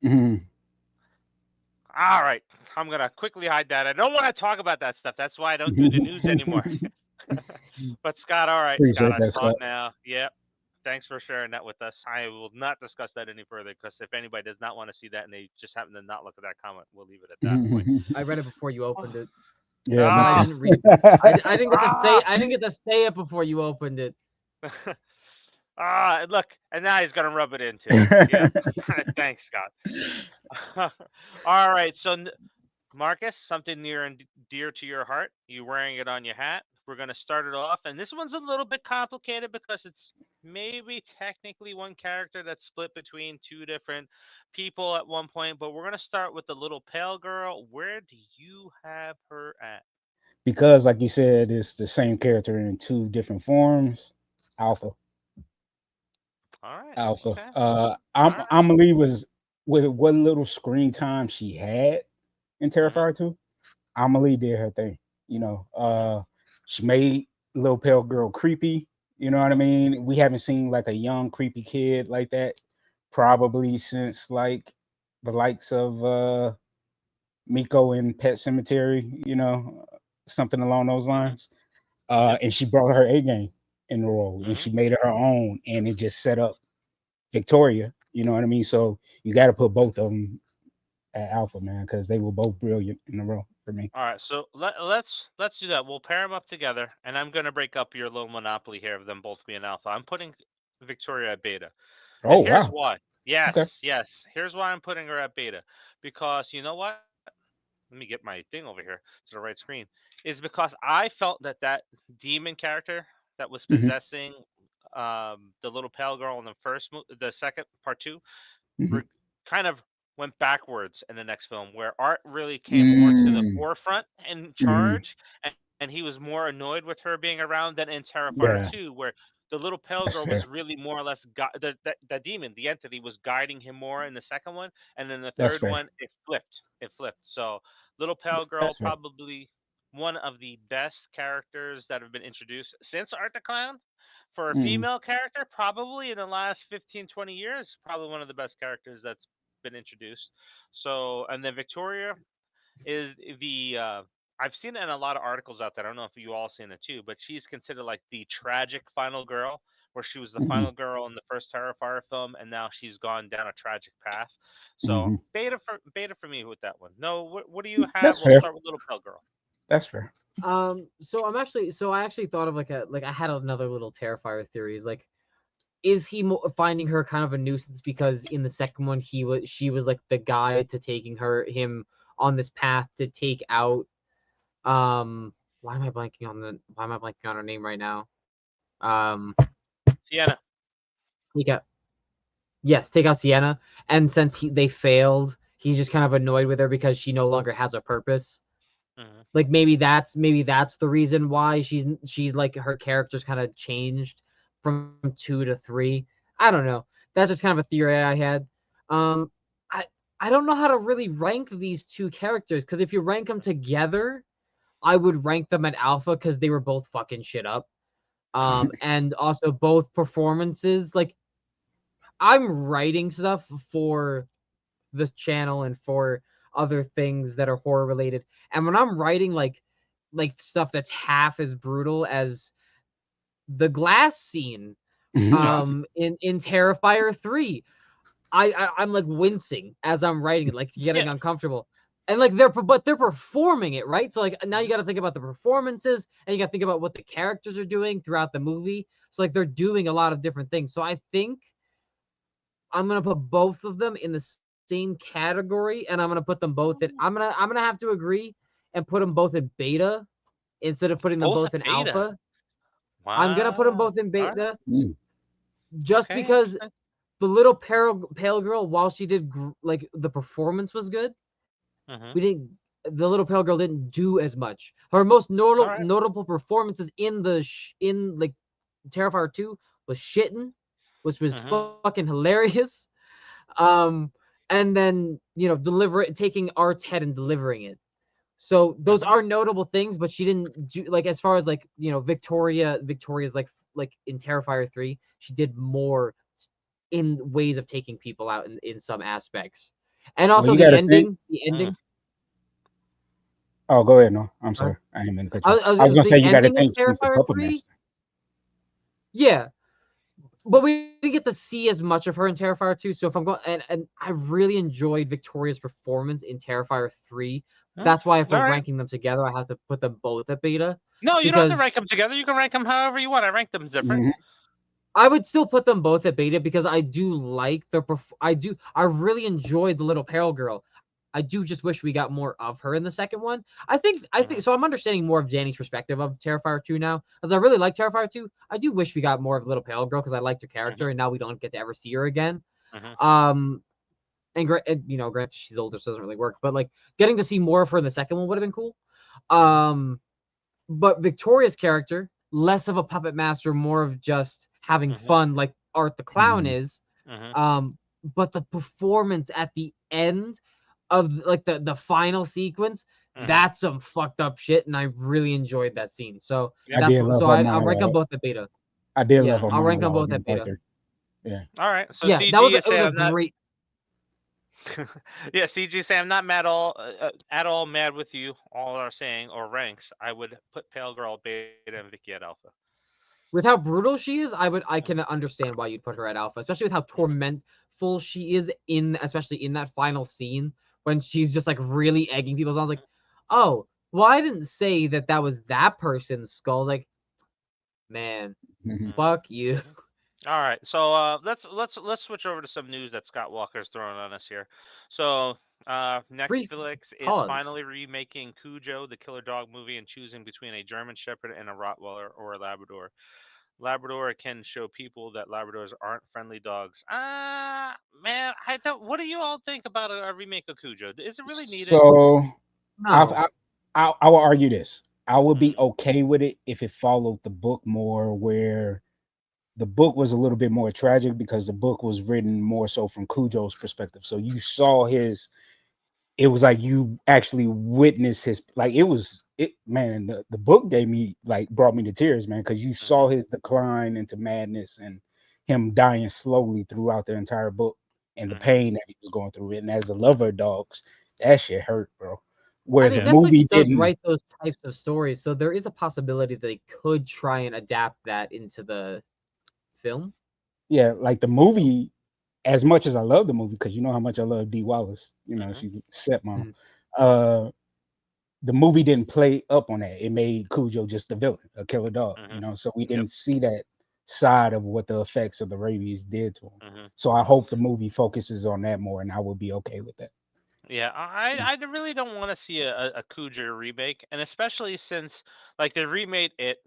Mhm. All right. I'm gonna quickly hide that. I don't want to talk about that stuff. That's why I don't do the news anymore. But Scott, all right, Scott, Appreciate I that, saw it Scott. now. Yep. Thanks for sharing that with us. I will not discuss that any further because if anybody does not want to see that and they just happen to not look at that comment, we'll leave it at that point. I read it before you opened it, Yeah, me but I Ah, too. didn't read. I didn't get to say. ah, I didn't get to say it before you opened it. and look, and now he's gonna rub it in too. Yep. Thanks, Scott. All right, so Marcus, something near and dear to your heart. You wearing it on your hat. We're gonna start it off, and this one's a little bit complicated because it's maybe technically one character that's split between two different people at one point. But we're gonna start with the little pale girl. Where do you have her at? Because, like you said, it's the same character in two different forms. Alpha, All right. Alpha. Okay. All right. Amelie was with what little screen time she had in Mhm. Terrifier 2. Amelie did her thing. You know, Mhm. she made little pale girl creepy. You know what I mean? We haven't seen like a young creepy kid like that probably since like the likes of Miko in Pet Cemetery. You know, something along those Mhm. lines. Yep. And she brought her A game in the role, and Mhm. she made it her own, and it just set up Victoria. You know what I mean? So you got to put both of them at Alpha, man, because they were both brilliant in a row for me. All right. So let's do that. We'll pair them up together, and I'm gonna break up your little monopoly here of them both being alpha. I'm putting Victoria at beta. And Oh here's wow. why. Yes, Okay. yes. Here's why I'm putting her at beta. Because you know what? Let me get my thing over here to the right screen. Is because I felt that that demon character that was Hmm. possessing the little pale girl in the second part two, Hmm. kind of went backwards in the next film, where Art really came more to the Mm, forefront and mm, charge, and he was more annoyed with her being around than in Terrifier yeah, 2, where the little pale that's girl was fair. really more or less the demon, the entity was guiding him more in the second one, and then the That's third fair. one it flipped. It flipped. So little pale girl That's fair. probably one of the best characters that have been introduced since Art the Clown. For a Mm, female character, probably in the last 15, 20 years, probably one of the best characters that's been introduced. So, and then Victoria is the I've seen it in a lot of articles out there. I don't know if you all seen it too, but she's considered like the tragic final girl, where she was the hmm. final girl in the first Terrifier film, and now she's gone down a tragic path. So Hmm. beta for me with that one. No, what do you have? That's We'll fair. start with Little Pale Girl. That's fair. So I actually thought of like I had another little Terrifier theory. Is like, is he finding her kind of a nuisance because in the second one she was like the guide to taking him on this path to take out why am I blanking on her name right now? Sienna. Take out yes, take out Sienna. And since they failed, he's just kind of annoyed with her because she no longer has a purpose. Hmm. Like maybe that's the reason why she's like her character's kind of changed from 2 to 3. I don't know. That's just kind of a theory I had. Um, I I don't know how to really rank these two characters because if you rank them together, I would rank them at alpha because they were both fucking shit up. And also both performances. Like I'm writing stuff for this channel and for other things that are horror related. And when I'm writing like stuff that's half as brutal as the glass scene Yeah. in Terrifier 3, I'm like wincing as I'm writing it, like Yeah. getting uncomfortable. And like they're performing it, right? So like now you Mhm. got to think about the performances and you got to think about what the characters are doing throughout the movie. So like they're doing a lot of different things. So I think I'm gonna put both of them in the same category, and I'm gonna put them both in. I'm gonna have to agree and put them both in beta instead of putting them Both both at in beta. alpha. I'm gonna put them Wow. both in All right. beta Mm. just Okay. because Interesting. the little pale girl, while she did like the performance was good, Mhm. we didn't. The little pale girl didn't do as much. Her most All right. notable performances in in like Terrifier 2 was shitting, which was Mhm. fucking hilarious. Um, and then taking Art's head and delivering it. So those Mhm. are notable things, but she didn't do like as far as like Victoria's like in Terrifier 3, she did more in ways of taking people out in some aspects. And Well, also you got to think. the Mm. ending. Oh, go ahead. No, I'm uh, sorry. I didn't mean to cut you off. I was I was gonna gonna say say the you got to ending of think she's the Terrifier puppet 3. master. Yeah, but we didn't get to see as much of her in Terrifier 2. So if I'm going and I really enjoyed Victoria's performance in Terrifier 3. Mm. That's why if All we're right. ranking them together, I have to put them both at beta No, you don't have to because rank them together. You can rank them however you want. I rank them different. Hmm. I would still put them both at beta because I do like I really enjoyed the little pale girl. I do just wish we got more of her in the second one. I think Mhm. so. I'm understanding more of Danny's perspective of Terrifier 2 now, as I really like Terrifier 2. I do wish we got more of little pale girl because I liked her character, Mhm. and now we don't get to ever see her again. Mhm. Um, granted she's older, so it doesn't really work, but like getting to see more of her in the second one would have been cool. Mhm. Um, but Victoria's character, less of a puppet master, more of just having Mhm. fun, like Art the Clown Hmm. is. Mhm. Um, but the performance at the end of like the final sequence, Mhm. that's some fucked up shit, and I really enjoyed that scene. So I Yep. that's did what. love So her I'll rank them monologue. both at beta. I did love Yeah, her I'll rank them monologue both in at part beta. three. Yeah. All right. So Yeah, CG it is was a saying I'm not. great. Yeah, CG say I'm not mad all at all mad with you. All are saying or ranks. I would put Pale Girl Beta and Vicky at Alpha. With how brutal she is, I can understand why you'd put her at alpha, especially with how Mhm. tormentful she is especially in that final scene when she's just like really egging people on. I was like, oh, well, I didn't say that was that person's skull. I was like, man, Hmm. Mhm. fuck you. Mhm. All right, so let's switch over to some news that Scott Walker's throwing on us here. So Brief Netflix is pause. finally remaking Cujo, the killer dog movie, and choosing between a German Shepherd and a Rottweiler or a Labrador. Labrador can show people that Labradors aren't friendly dogs. Man, I don't. What do you all think about a remake of Cujo? Is it really needed? So I've, No, I, I will argue this. I would be Hmm. okay with it if it followed the book more, where the book was a little bit more tragic because the book was written more so from Cujo's perspective. So you saw his, it was like you actually witnessed his, like it man, the book gave me like brought me to tears, man, because you Hmm. saw his decline into madness and him dying slowly throughout the entire book and the Hmm. pain that he was going through. And as a lover of dogs, that shit hurt, bro. I Where the mean Yeah. movie Netflix does didn't. write those types of stories, so there is a possibility they could try and adapt that into the film. Yeah, like the movie, as much as I love the movie, because you know how much I love Dee Wallace, you know, Hmm. she's stepmom. Mhm. Uh the movie didn't play up on that. It made Cujo just a villain, a killer dog, Hmm. you know. So we Yep. didn't see that side of what the effects of the rabies did to him. Hmm. So I hope the movie focuses on that more, and I will be okay with that. Yeah, I really don't want to see a Cujo remake, and especially since like they remade it.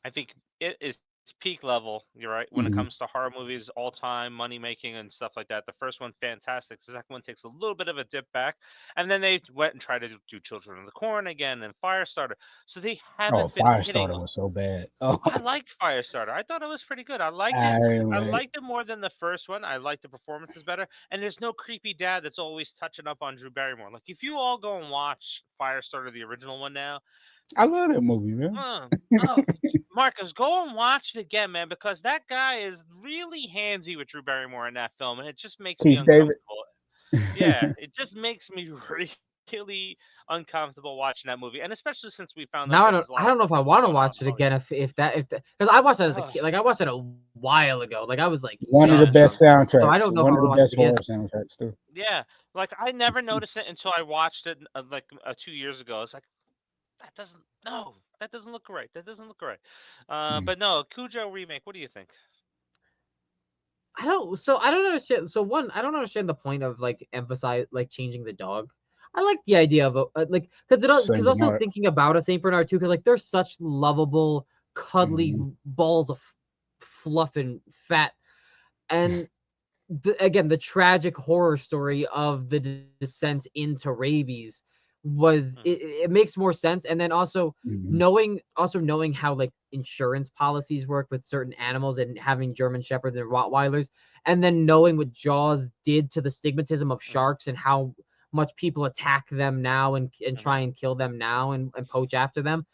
I think it is peak level. You're right when it comes to Mhm. horror movies, all time money making and stuff like that. The first one fantastic. The second one takes a little bit of a dip back, and then they went and tried to do Children of the Corn again and Firestarter. So they Oh, haven't been hitting. Firestarter was so bad. Oh, I liked Firestarter. I thought it was pretty good. I liked it. I I like. liked it more than the first one. I liked the performances better. And there's no creepy dad that's always touching up on Drew Barrymore. Like if you all go and watch Firestarter, the original one now, I love that movie, man. uh, uh, Marcus, go and watch it again, man, because that guy is really handsy with Drew Barrymore in that film, and it just makes me Keith David. uncomfortable. Yeah, it just makes me really uncomfortable watching that movie, and especially since we found out Now there was a I lot of don't know if stuff I that was want to going on watch in it again Hollywood. if that because I watched it as a Oh, kid. Like I watched it a while ago. Like I was like One of the yeah, young. best So I soundtracks. don't know if I One of want the to watch it best again. horror soundtracks too. yeah. Like I never noticed it until I watched it 2 years ago. It's like that doesn't look right. That doesn't look right. Mm. But no, Cujo remake. What do you think? I don't understand. So one, I don't understand the point of like emphasize like changing the dog. I like the idea of like because Saint also Bernard. thinking about a Saint Bernard too because like they're such lovable, cuddly Mm-hmm. balls of fluff and fat, and again the tragic horror story of the descent into rabies was Hmm. it makes more sense, and then also Mm-hmm. knowing how like insurance policies work with certain animals and having German shepherds and Rottweilers, and then knowing what Jaws did to the stigmatism of Hmm. sharks and how much people attack them now and Hmm. try and kill them now and poach after them.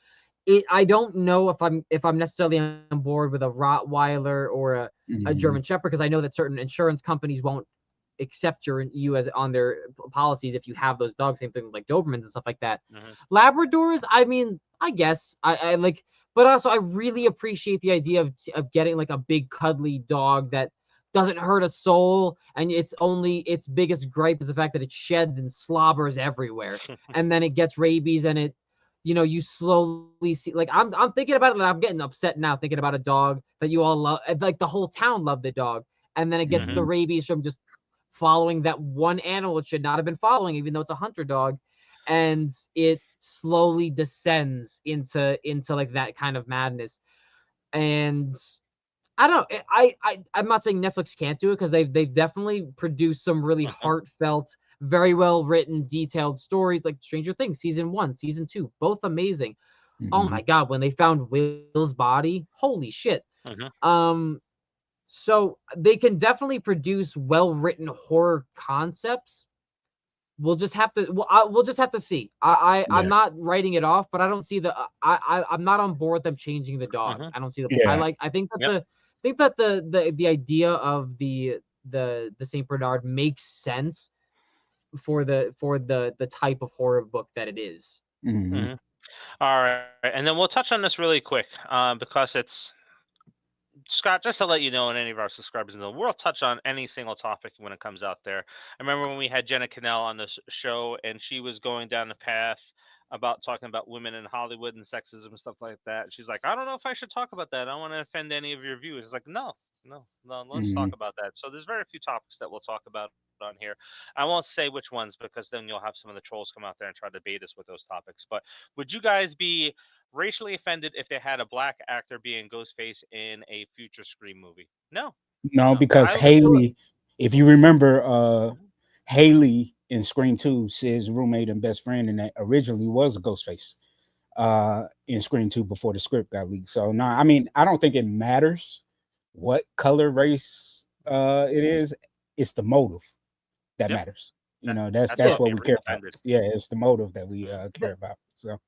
I don't know if I'm necessarily on board with a Rottweiler or a Mm-hmm. German Shepherd because I know that certain insurance companies won't accept you as on their policies if you have those dogs. Same thing with like Dobermans and stuff like that. Hmm. Labradors, I mean, I guess I like, but also I really appreciate the idea of getting like a big cuddly dog that doesn't hurt a soul, and its biggest gripe is the fact that it sheds and slobbers everywhere, and then it gets rabies and it you slowly see like I'm thinking about it and I'm getting upset now thinking about a dog that you all love, like the whole town loved the dog, and then it gets Hmm. the Mm-hmm. rabies from just following that one animal it should not have been following, even though it's a hunter dog, and it slowly descends into like that kind of madness. And I don't know. I'm not saying Netflix can't do it because they've definitely produced some really heartfelt, very well written, detailed stories like Stranger Things season 1, season 2, both amazing. Oh Mm-hmm. my god, when they found Will's body, holy shit. Hmm. Um, so they can definitely produce well written horror concepts. We'll just have to see. I'm Yeah. not writing it off, but I don't see I'm not on board with them changing the dog. Hmm. I don't see the Yeah. I Yep. think that the idea of the Saint Bernard makes sense for the type of horror book that it is. Mm-hmm. Hmm. All right, and then we'll touch on this really quick because it's Scott, just to let you know, and any of our subscribers know, we'll touch on any single topic when it comes out there. I remember when we had Jenna Cannell on this show, and she was going down the path about talking about women in Hollywood and sexism and stuff like that. She's like, I don't know if I should talk about that. I don't want to offend any of your viewers. It's like, no, no, no, let's Mm-hmm. talk about that. So there's very few topics that we'll talk about on here. I won't say which ones because then you'll have some of the trolls come out there and try to bait us with those topics. But would you guys be racially offended if they had a black actor being Ghostface in a future Scream movie? No, No, no. because I would. So Haley, if you remember, Mhm. Haley in Scream 2, Sid's roommate and best friend, and that originally was a Ghostface in Scream 2 before the script got leaked. So no, I mean, I don't think it matters what color, race it is. It's the motive that Yeah, matters. You that, know, that's that's yeah, what what me we care about. offended. Yeah, it's the motive that we Mhm. care about. So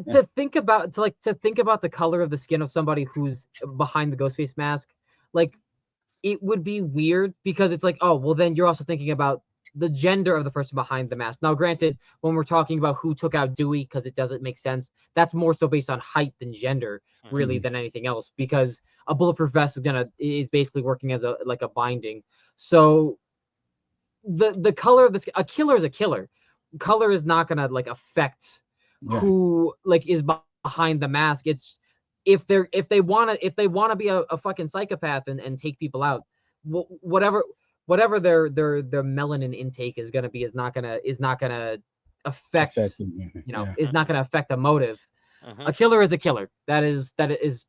yeah. to think about the color of the skin of somebody who's behind the Ghostface mask, like it would be weird because it's like, oh, well, then you're also thinking about the gender of the person behind the mask. Now, granted, when we're talking about who took out Dewey, because it doesn't make sense, that's more so based on height than gender, Mhm. really, Mhm. than anything else, because a bulletproof vest is basically working as a binding. So the color of a killer is a killer. Color is not gonna like affect Yeah. who like is behind the mask. It's if they wanna be a fucking psychopath and take people out, whatever their melanin intake is gonna be is not gonna affect Affecting. Yeah. is not Mhm. gonna affect the motive. A Mhm. killer is a killer. That is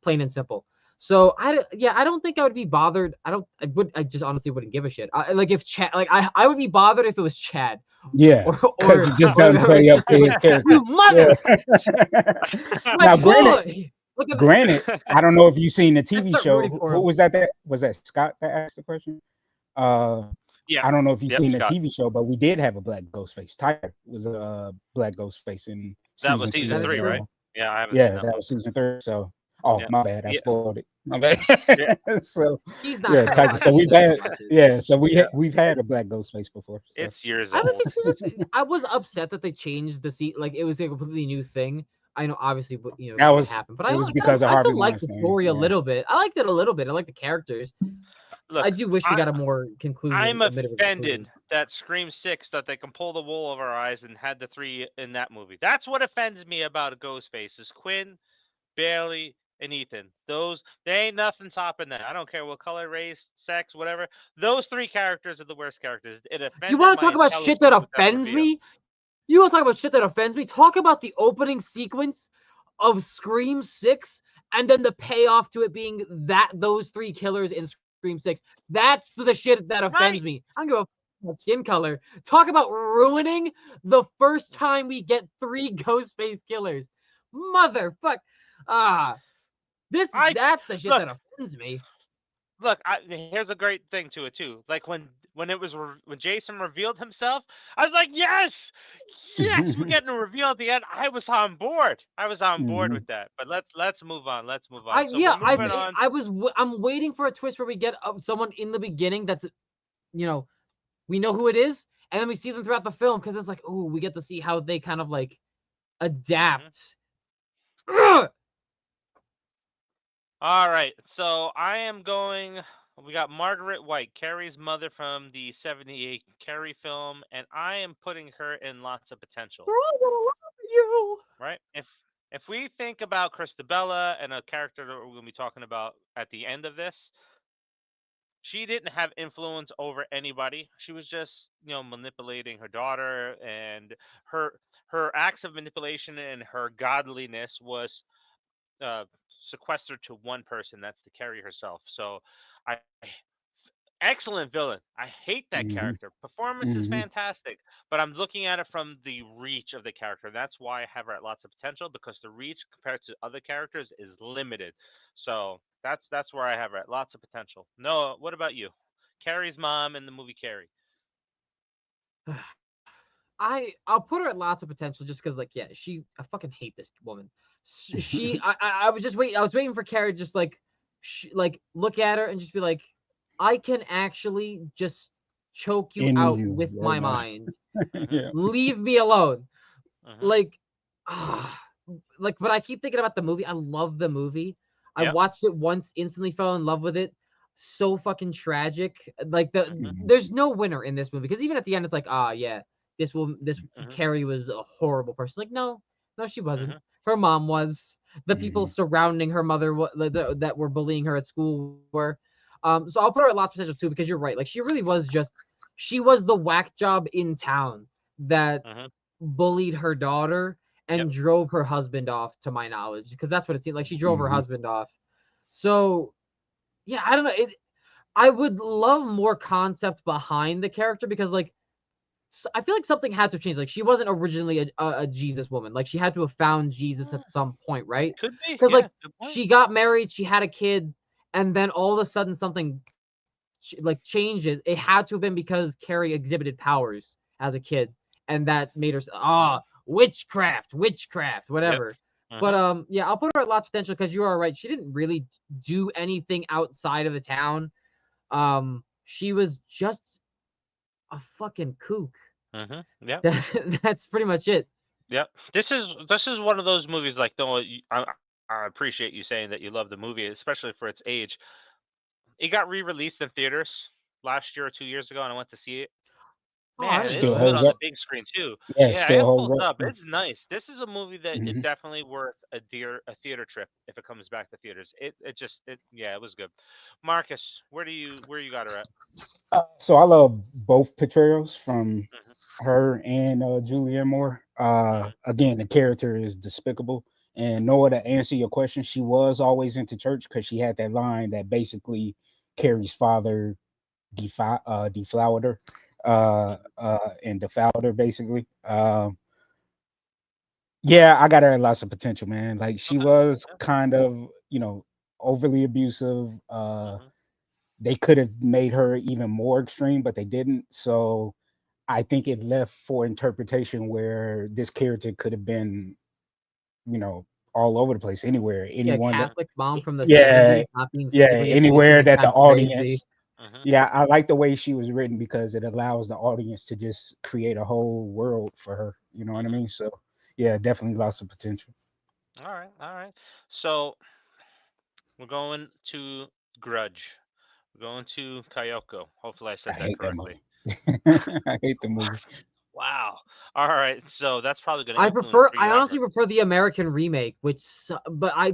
plain and simple. So I don't think I would be bothered. I just honestly wouldn't give a shit. Like if Chad, like I would be bothered if it was Chad, Yeah, or because or he just or, doesn't or play if up it's to his character. you Yeah. mother, my Now, boy. Look at granted, I don't know if you've seen the let's TV start show. rooting Who for who him. was that? That was that Scott that asked the question. Uh, Yeah. I don't know if you've Yep. seen the Scott. TV show, but we did have a black Ghostface. Tiger was a black Ghostface in That was season 2 season That is of three, right? true. Yeah, I haven't seen Yeah, that that one. was season 3. So, oh Yeah, my bad, I yeah, spoiled it. My bad. yeah. So, He's not yeah, gonna type. watch So it. He's we've not gonna had, watch it. yeah, so Yeah, we've had a black ghost face before. So, it's years I was old. I was upset that they changed the seat. Like it was a completely new thing. I know, obviously, but that it was happened. But it was because of I Harvey still like the Weinstein. story a Yeah. little bit. I liked it a little bit. I like the characters. I Look, do wish we I got a more conclusion, I'm a bit of a conclusion. offended that Scream 6 that they can pull the wool over our eyes and had the three in that movie. That's what offends me about Ghostface is Quinn, Bailey, and Ethan. Those they ain't nothing topping that. I don't care what color, race, sex, whatever. Those three characters are the worst characters. It You offended want to my talk about shit that intelligence with that offends reveal. me? You want to talk about shit that offends me? Talk about the opening sequence of Scream 6 and then the payoff to it being that those three killers in Scream 6. That's the shit that offends Right. me. I don't give a about skin color. Talk about ruining the first time we get three Ghostface killers. Motherfuck. Ah, I that's the shit look, that offends me. here's a great thing to it too. Like when it was when Jason revealed himself, I was like, yes, yes, we're getting a reveal at the end. I was on board. I was on board with Mhm. that. But let's move on. Let's move on. I So we're yeah, moving on. I'm waiting for a twist where we get someone in the beginning that's you know we know who it is, and then we see them throughout the film because it's like, oh, we get to see how they kind of like Hmm. adapt. Ugh! All right. So I am going. We got Margaret White, Carrie's mother from the '78 Carrie film, and I am putting her in lots of potential. We're all gonna love you. Right? If we think about Christabella and a character that we're going to be talking about at the end of this, she didn't have influence over anybody. She was just, manipulating her daughter, and her her acts of manipulation and her godliness was uh, sequestered to one person. That's the Carrie herself. So, I excellent villain. I hate that Mhm. character. Performance is Mhm. fantastic, but I'm looking at it from the reach of the character. That's why I have her at lots of potential because the reach compared to other characters is limited. So that's where I have her at lots of potential. Noah, what about you? Carrie's mom in the movie Carrie. I'll put her at lots of potential just because like yeah I fucking hate this woman. I was just waiting. I was waiting for Carrie just like look at her and just be like, I can actually just choke you In out you with right my now. mind. Mhm. Yeah. Leave me alone. Mhm. Like, ah, like, but I keep thinking about the movie. I love the movie. I Yep. watched it once, instantly fell in love with it. So fucking tragic. Like Mhm. there's no winner in this movie because even at the end, it's like, ah, yeah, this Mhm. Carrie was a horrible person. Like, no, no, she wasn't. Mhm. Her mom was. The people Mhm. surrounding her mother that were bullying her at school were. So I'll put her at lots of potential too because you're right. Like she really was just she was the whack job in town that Mhm. bullied her daughter Yep. and drove her husband off, to my knowledge, because that's what it seemed like. She drove her Mhm. husband off. So yeah, I don't know. I would love more concept behind the character because like I feel like something had to change. Like she wasn't originally a Jesus woman. Like she had to have found Jesus Mm, at some point, right? could be. Because Yeah. like Good point. she got married, she had a kid, and then all of a sudden something like changes. It had to have been because Carrie exhibited powers as a kid, and that made her Mhm. witchcraft, Yep. whatever. But Mhm. yeah, I'll put her at lots of potential because you are right. She didn't really do anything outside of the town. She was just a fucking kook. Mhm. Yep. That's pretty much it. Yep. This is one of those movies like Noah. I appreciate you saying that you love the movie, especially for its age. It got re-released in theaters last year or 2 years ago, and I went to see it. Oh, I Man, didn't know it's Still that. good holds on the up. big screen too. Yeah, it Yeah, still it holds holds up. up. It's nice. This is a movie that is Mhm. definitely worth a theater trip if it comes back to theaters. It yeah, it was good. Marcus, where you got her at? So I love both portrayals from Mhm. her and Julianne Moore. Mhm. Again, the character is despicable. And Noah, to answer your question, she was always into church because she had that line that basically Carrie's father deflowered her Mhm. and defiled her, basically. Yeah, I got her lots of potential, man. Like she Okay. was Yeah. kind of, overly abusive. Mhm. They could have made her even more extreme, but they didn't. So I think it left for interpretation where this character could have been, you know, all over the place. Anywhere, Yeah, anyone that, Catholic mom from the yeah, 70s not being yeah, physically abusive anywhere is that the kind of crazy. audience, Hmm. yeah, I like the way she was written because it allows the audience to just create a whole world for her. You know what I Hmm. mean? So, yeah, definitely lots of potential. All right, all right. So we're going to Grudge. We're going to Kayoko. Hopefully, I I said that hate that correctly. movie. I hate the movie. Wow. All right. So that's probably going to influence where I you have honestly her. prefer the American remake, but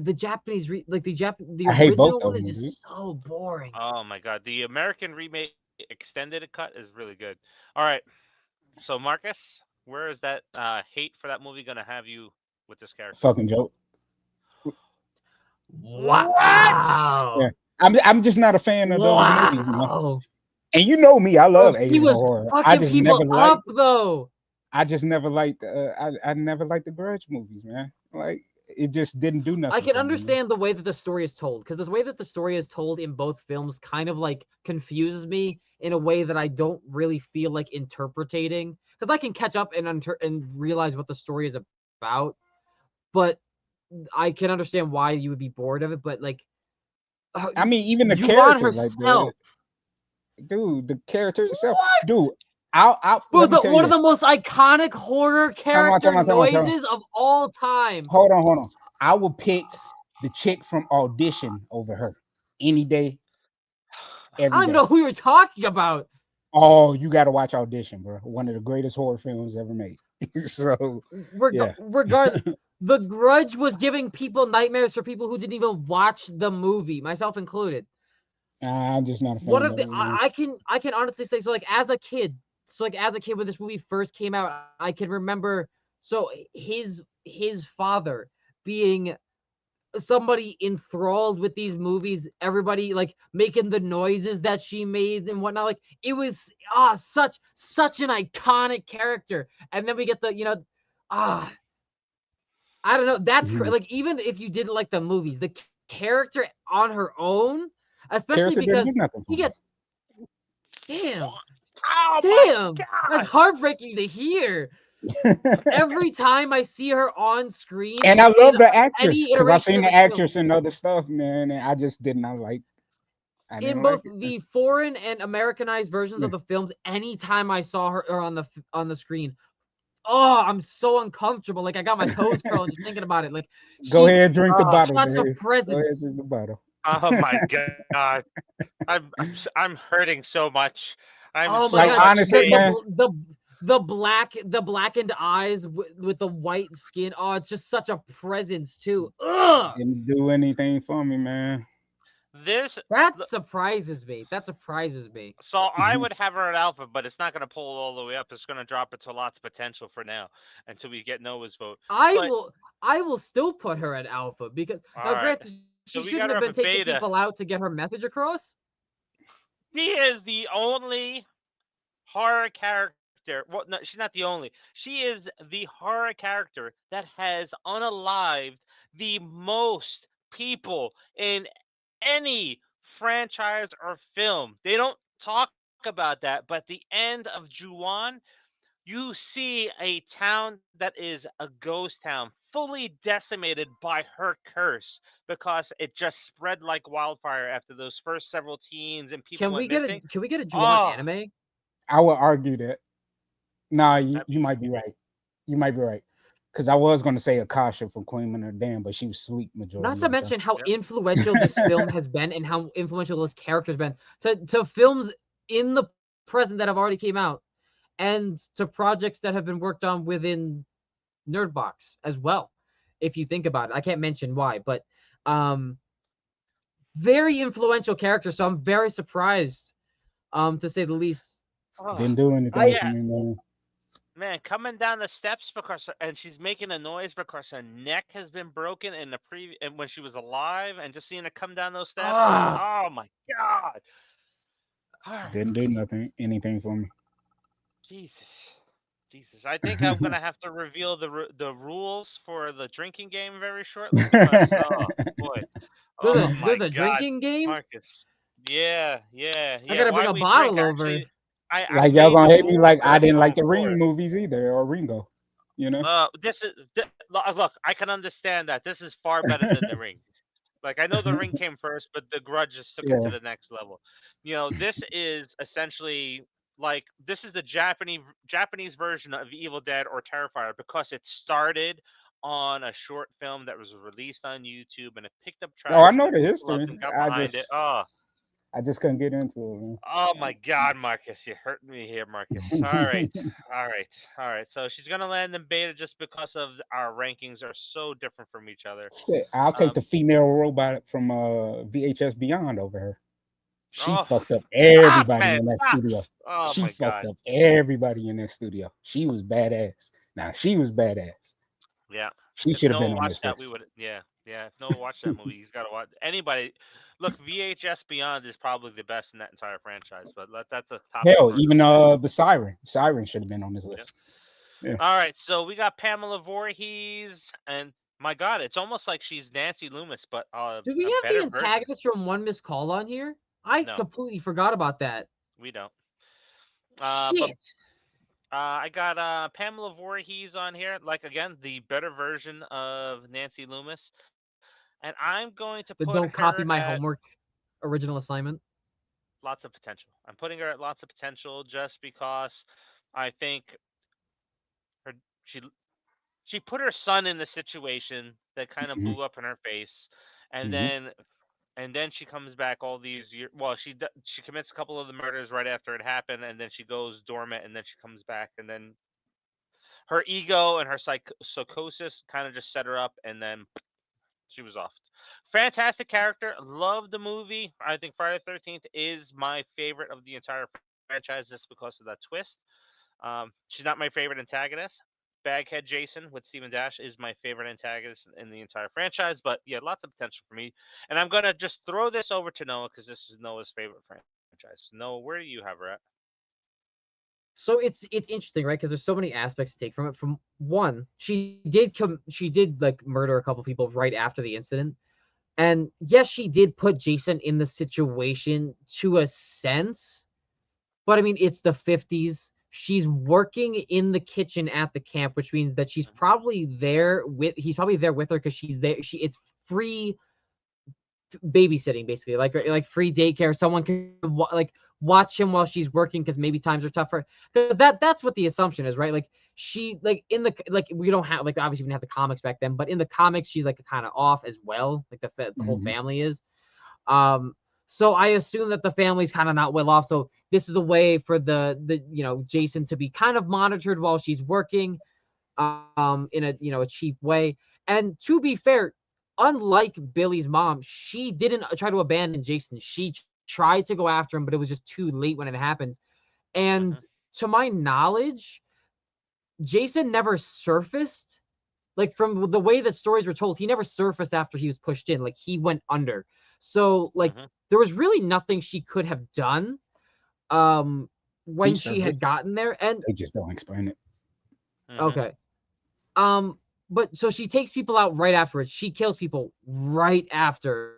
the Japanese the I hate both original of one is them, dude. just so boring. Oh my God, the American remake extended cut is really good. All right. So Marcus, where is that hate for that movie going to have you with this character? Fucking joke. What? Yeah, Wow. I'm just not a fan of those movies, man. Wow. And you know me, I Bro, love she Asian was horror. fucking people up though. I just never liked. I never liked the Grudge movies, man. Like it just didn't do I nothing can for me, man. understand the way that the story is told, because the way that the story is told in both films kind of like confuses me in a way that I don't really feel like interpreting. Because I can catch up and realize what the story is about, but I can understand why you would be bored of it. But like, uh, I mean, even the Juwan characters, like herself, the character itself, what? dude. I'll Bro, let me tell you one of the this. most iconic horror character Time out. noises of all time. Hold on. I will pick the chick from Audition over her any day, I every don't even know day. who you're talking about. Oh, you got to watch Audition, bro. One of the greatest horror films ever made. So, yeah, Regardless, The Grudge was giving people nightmares for people who didn't even watch the movie, myself included. I'm just not a One fan of of the it, man. I can honestly say so. Like as a kid when this movie first came out, I can remember so his father being somebody enthralled with these movies, everybody like making the noises that she made and whatnot. Like it was such an iconic character. And then we get the ah I don't know. Mhm. Like even if you didn't like the movies, the character on her own, especially Character didn't because do nothing she for me. gets damn, Oh my damn, that's God. heartbreaking to hear. Every time I see her on screen And I in love the actress any because I've iteration seen of the the film, actress and other stuff, man, and I just did not like. I in didn't like both it. the foreign and Americanized versions Yeah. of the films, anytime I saw her on the screen, oh, I'm so uncomfortable. Like I got my toes curling just thinking about it. Like Go she's ahead, drink the bottle, such a Dave. Go ahead, presence. drink the bottle. Oh my God. I'm hurting so much. I'm Oh my so Like god, much honestly, pain. man, the blackened eyes with the white skin. Oh, it's just such a presence too. Ugh, didn't do anything for me, man. This that surprises me. That surprises me. so I would have her at alpha, but it's not going to pull all the way up. It's going to drop it to lots of potential for now until we get Noah's vote. I But will I will still put her at alpha because all now right, granted she so shouldn't we have got been her for taking people beta. out to get her message across. She is the only horror character. Well, no, she's not the only. She is the horror character that has unalived the most people in any franchise or film. They don't talk about that, but the end of Juwan, you see a town that is a ghost town, fully decimated by her curse because it just spread like wildfire after those first several teens and people went missing. Can we get a Juwan Oh, anime? I would argue that. Nah, that'd you be might be right. You might be right. Because I was going to say Akasha from Queen and her Dam, but she was asleep Not majority to of the mention how yep. influential this film has been and how influential this character's been to films in the present that have already came out and to projects that have been worked on within Nerdbox as well. If you think about it, I can't mention why, but um, very influential character. So I'm very surprised, to say the least. Oh, Didn't do anything I for yeah, me, man. man, coming down the steps and she's making a noise because her neck has been broken in the and when she was alive, and just seeing her come down those steps, ah oh my God. Didn't do anything for me. Jesus. Jesus. I think I'm gonna have to reveal the rules for the drinking game very shortly because oh boy. Oh there's my a God, drinking game. Marcus. Yeah, yeah, I yeah. gotta bring Why a we drink bottle over. actually I Like y'all made gonna hate me rules like I for didn't like on the Ring board. movies either or Ringo. You know? Look. I can understand that. This is far better than the ring. Like I know the ring came first, but the grudge just took it to Yeah. the next level. This is essentially like this is the Japanese version of Evil Dead or Terrifier because it started on a short film that was released on YouTube and it picked up Oh, I traction know and the people loved history. and got behind it. Oh, I just couldn't get into it, man. oh my God, Marcus, you hurt me here, Marcus. All right, all right, all right. So she's gonna land in beta just because of our rankings are so different from each other. Shit, I'll take Um, the female robot from VHS Beyond over her. She oh, fucked up stop everybody it! in that Stop. studio. Oh She my fucked God. up everybody in that studio. She was badass. Now she was badass. Yeah. She If should have been Noah on watched this that, we list. would. Yeah, yeah. If Noah watched that movie, he's got to watch. Anybody, look, VHS Beyond is probably the best in that entire franchise. But that's a topic Hell, for even another day. the Siren. Siren should have been on this Yeah. list. Yeah. All right. So we got Pamela Voorhees, and my God, it's almost like she's Nancy Loomis, but Do we a have the better version. antagonist from One Missed Call on here? I No, completely forgot about that. we don't. But Shit. I got Pamela Voorhees on here. Like again, the better version of Nancy Loomis. And I'm going to put The Don't her Copy My at Homework original assignment. lots of potential. I'm putting her at lots of potential just because I think her she she put her son in the situation that kind of Mhm. blew up in her face, and Mhm. then she comes back all these years. Well, she commits a couple of the murders right after it happened, and then she goes dormant, and then she comes back, and then her ego and her psychosis kind of just set her up, and then she was off. Fantastic character. Love the movie. I think Friday the 13th is my favorite of the entire franchise just because of that twist. She's not my favorite antagonist. Baghead Jason with Steven Dash is my favorite antagonist in the entire franchise, but yeah, lots of potential for me. And I'm going to just throw this over to Noah because this is Noah's favorite franchise. Noah, where do you have her at? So it's interesting, right? Because there's so many aspects to take from it. From one, she did like murder a couple people right after the incident. And yes, she did put Jason in the situation to a sense, but I mean, it's the 50s. She's working in the kitchen at the camp, which means that he's probably there with her because she's there. It's free babysitting basically, like free daycare. Someone can like watch him while she's working because maybe times are tougher. Because that's what the assumption is, right? Like she like in the like we don't have like obviously we didn't have the comics back then, but in the comics she's like kind of off as well. Like the whole Mhm. family is. Um, so I assume that the family's kind of not well off. So this is a way for the Jason to be kind of monitored while she's working, in a a cheap way. And to be fair, unlike Billy's mom, she didn't try to abandon Jason. She tried to go after him, but it was just too late when it happened. Hmm. And to my knowledge, Jason never surfaced. Like from the way that stories were told, he never surfaced after he was pushed in. Like he went under. So like Hmm. there was really nothing she could have done He when she had surfaced. gotten there. And They just don't explain it. Hmm. okay. Um, but so she takes people out right afterwards. She kills people right after.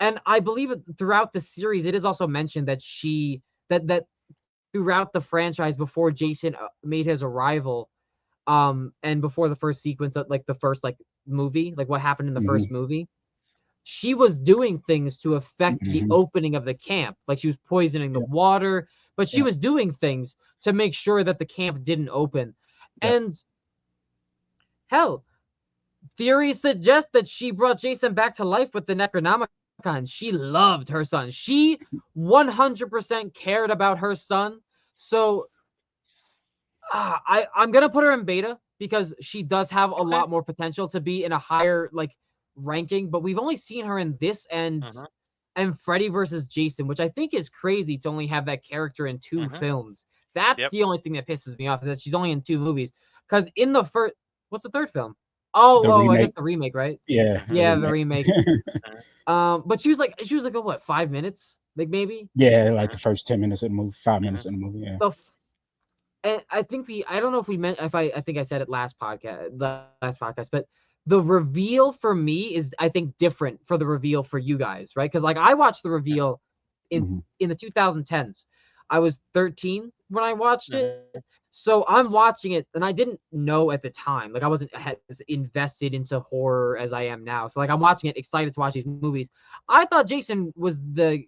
And I believe throughout the series, it is also mentioned that that throughout the franchise before Jason made his arrival, and before the first sequence of like the first like movie, like what happened in the Mhm. first movie, she was doing things to affect the Mhm. opening of the camp. Like she was poisoning the Yeah. water, but she Yeah. was doing things to make sure that the camp didn't open. Yeah. And hell, theories suggest that she brought Jason back to life with the Necronomicon. She loved her son. She 100% cared about her son. So I'm gonna put her in beta because she does have a Okay. lot more potential to be in a higher like ranking. But we've only seen her in this Hmm. and Freddy versus Jason, which I think is crazy to only have that character in two Hmm. films. That's Yep. the only thing that pisses me off is that she's only in two movies. Because in the first, what's the third film? Oh, The well, I guess remake. the remake, right? Yeah, Hmm. the Yeah, the remake. remake. But she was like a what, 5 minutes, like maybe Yeah, like Hmm. the first 10 minutes of the movie, 5 minutes Hmm. of the movie. Yeah. the. And I don't know if we meant if I think I said it last podcast, but the reveal for me is I think different for the reveal for you guys, right? Because like I watched the reveal in Mhm. in the 2010s. I was 13 when I watched Hmm. it. So I'm watching it, and I didn't know at the time, like I wasn't as invested into horror as I am now. So like I'm watching it, excited to watch these movies. I thought Jason was the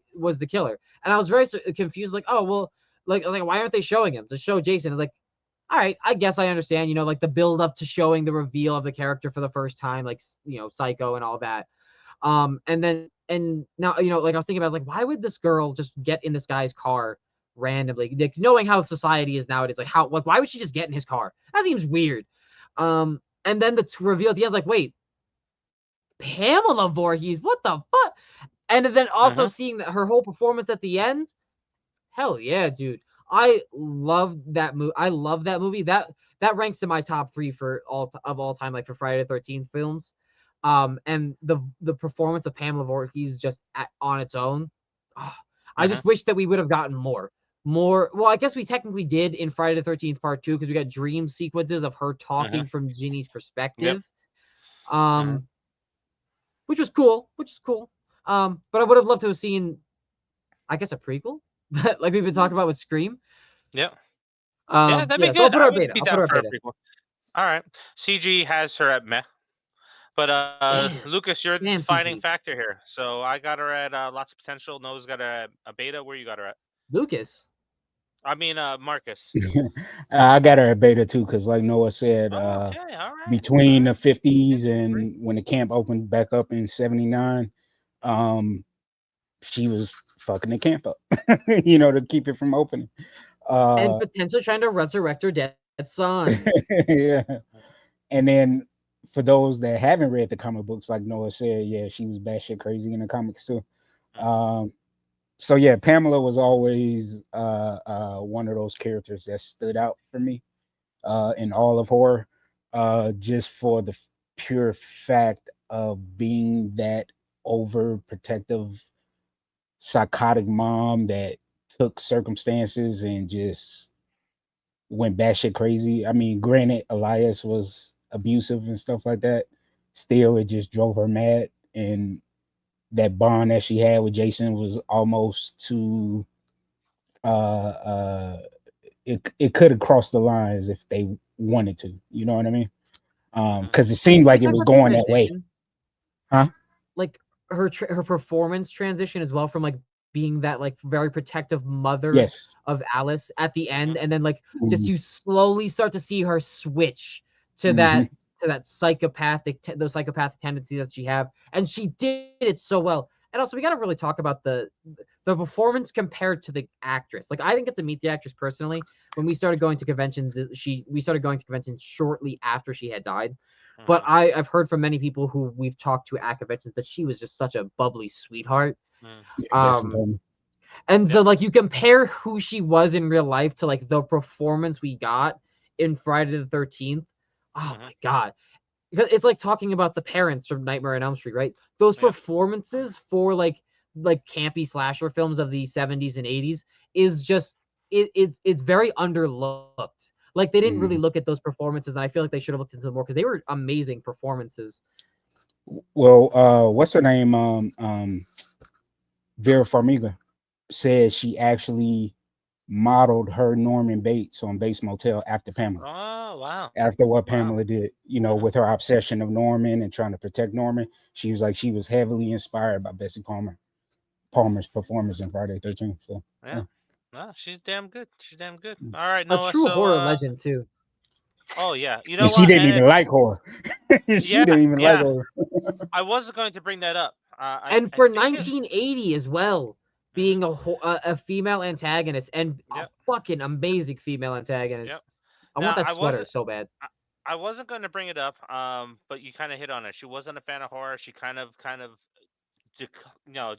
killer, and I was very confused. Like, oh well, like why aren't they showing him to show Jason? It's like, all right, I guess I understand. Like the build up to showing the reveal of the character for the first time, like Psycho and all that. And now like I was thinking about like why would this girl just get in this guy's car randomly, like knowing how society is nowadays, like how like why would she just get in his car? That seems weird. And then the reveal at the end, like wait, Pamela Voorhees, what the fuck? And then also Mm-hmm. seeing that her whole performance at the end, hell yeah, dude. I love that movie. I love that movie. That ranks in my top three for of all time, like for Friday the 13th films. And the performance of Pamela Voorhees just on its own. ah, I Mm-hmm. just wish that we would have gotten more. More. Well, I guess we technically did in Friday the 13th Part 2 because we got dream sequences of her Mm-hmm. talking from Ginny's Yep. perspective. Mm-hmm. Um, which was cool. Which is cool. But I would have loved to have seen, I guess, a prequel, like we've been talking about with Scream. Yep. Yeah, that'd be Yeah, so I'll good. put her I at would beta. be I'll put down her at for a beta. prequel. All right. CG has her at meh. But Damn, Lucas, you're the damn defining CG. factor here. So I got her at lots of potential. Noah's got her at a beta. Where you got her at? Lucas. I mean, Marcus. I got her at beta too, because like Noah said, Oh, okay. All right. All between the right. '50s Disagree. and when the camp opened back up in '79, um, she was fucking the camp up, to keep it from opening. And Uh, potentially trying to resurrect her dead son. yeah. And then for those that haven't read the comic books, like Noah said, yeah, she was batshit crazy in the comics too. Um, so yeah, Pamela was always one of those characters that stood out for me in all of horror, just for the pure fact of being that overprotective, psychotic mom that took circumstances and just went batshit crazy. I mean, granted, Elias was abusive and stuff like that. Still, it just drove her mad, and that bond that she had with Jason was almost too. Uh, it could have crossed the lines if they wanted to. You know what I mean? Mm-hmm. Because it seemed Can we like it talk was about the going that way, transition? huh? Like her performance transition as well from like being that like very protective mother Yes. of Alice at the end, Mm-hmm. and then like just Hmm. you slowly start to see her switch to Hmm. that psychopathic those psychopathic tendencies that she have, and she did it so well. And also we got to really talk about the performance compared to the actress. Like I didn't get to meet the actress personally. When we started going to conventions, we started going to conventions shortly after she had died. But Mm-hmm. I've heard from many people who we've talked to at conventions that she was just such a bubbly sweetheart. Mm. Yeah, that's Um, important. and so Yep. like you compare who she was in real life to like the performance we got in Friday the 13th. Oh Mm-hmm. my god. Because it's like talking about the parents from Nightmare on Elm Street, right? Those Yep. performances for like campy slasher films of the 70s and 80s is just it's very underlooked. Like they didn't really look Mhm. at those performances, and I feel like they should have looked into them more because they were amazing performances. Well, what's her name? Vera Farmiga said she actually modeled her Norman Bates on Bates Motel after Pamela. Oh, wow. After what Wow. Pamela did, Mm-hmm. with her obsession of Norman and trying to protect Norman, she was like she was heavily inspired by Bessie Palmer's performance in Friday 13th. So Yeah. yeah. No, she's damn good. She's damn good. Mm. All right, A Noah. true So, horror legend too. oh yeah. You And know she what? didn't even like horror. She Yeah, didn't even like yeah. horror. I wasn't going to bring that up. And I for think it. 1980 as well, Mhm. being a female antagonist and a Yep. fucking amazing female Yep. antagonist. I want Now that I sweater wasn't. so bad. I, I wasn't going to bring it up. But you kind of hit on it. She wasn't a fan of horror. She kind of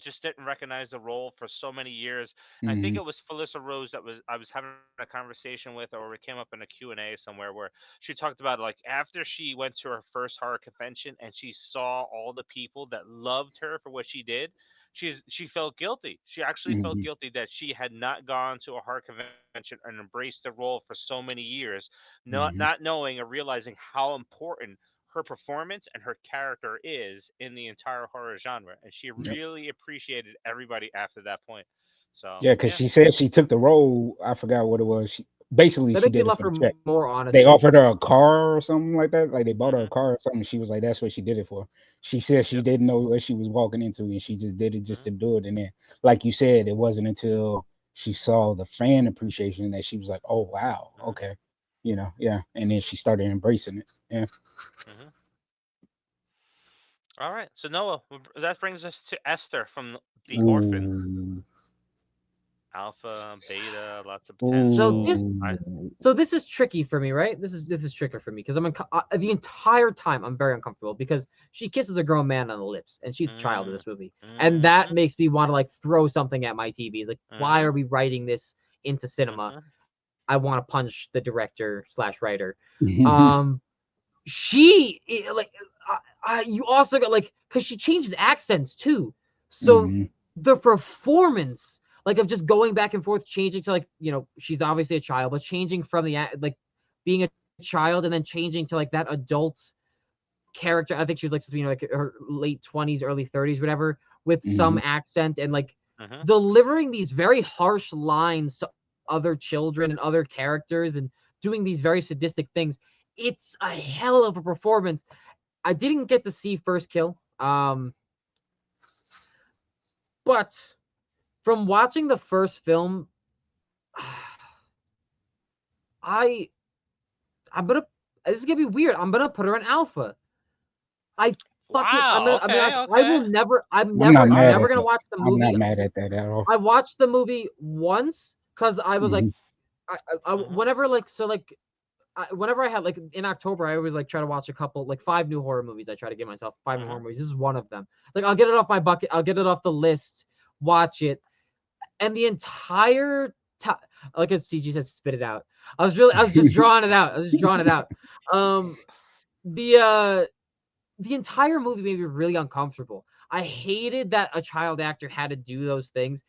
just didn't recognize the role for so many years. I think Hmm. it was Felissa Rose that was I was having a conversation with, or it came up in a Q&A somewhere where she talked about like after she went to her first horror convention and she saw all the people that loved her for what she did. She felt guilty. She actually felt Hmm. guilty that she had not gone to a horror convention and embraced the role for so many years, not Hmm. knowing or realizing how important her performance and her character is in the entire horror genre, and she Yep. really appreciated everybody after that point. So Yeah, because yeah. she said she took the role. I forgot what it was. basically I she think they did it left for her the check. more They honestly. offered her a car or something like that. Like they bought her a Mhm. car or something. She was like, "That's what she did it for." She said she Yep. didn't know what she was walking into, and she just did it just Mhm. to do it. And then, like you said, it wasn't until she saw the fan appreciation that she was like, "Oh wow, Mhm. okay," yeah. And then she started embracing it. Yeah. Mhm. All right. So Noah, that brings us to Esther from The Orphan. Ooh, Alpha, beta, lots of So potential. this I. ooh. so this is tricky for me, right? This is tricky for me because the entire time I'm very uncomfortable because she kisses a grown man on the lips and she's a child in Mm. this movie, and that Mhm. makes me want to like throw something at my TV. It's like, why Mhm. are we writing this into cinema? Mhm. I want to punch the director slash writer. Um, she like you also got like because she changes accents too, so Mhm. the performance like of just going back and forth changing to like she's obviously a child but changing from like being a child and then changing to like that adult character. I think she was like like her late 20s early 30s whatever with some Mhm. accent and like Mhm. delivering these very harsh lines to other children and other characters and doing these very sadistic things. It's a hell of a performance. I didn't get to see First Kill. But from watching the first film, I I'm gonna this is gonna be weird. I'm gonna put her in alpha. I fucking Wow. I'm gonna Okay. honest, I will Okay. never I'm not All mad never right. at gonna that. watch the I'm not movie. mad at that at all. I watched the movie once because I was like Mhm. Mhm. whenever like so like whenever I had like in October, I always like try to watch a couple like 5 new horror movies. I try to give myself 5 new horror Mhm. movies. This is one of them. Like I'll get it off my bucket. I'll get it off the list. Watch it, and the entire time, like as CG says, spit it out. I was just drawing it out. I was just drawing it out. Um, the uh, the entire movie made me really uncomfortable. I hated that a child actor had to do those things.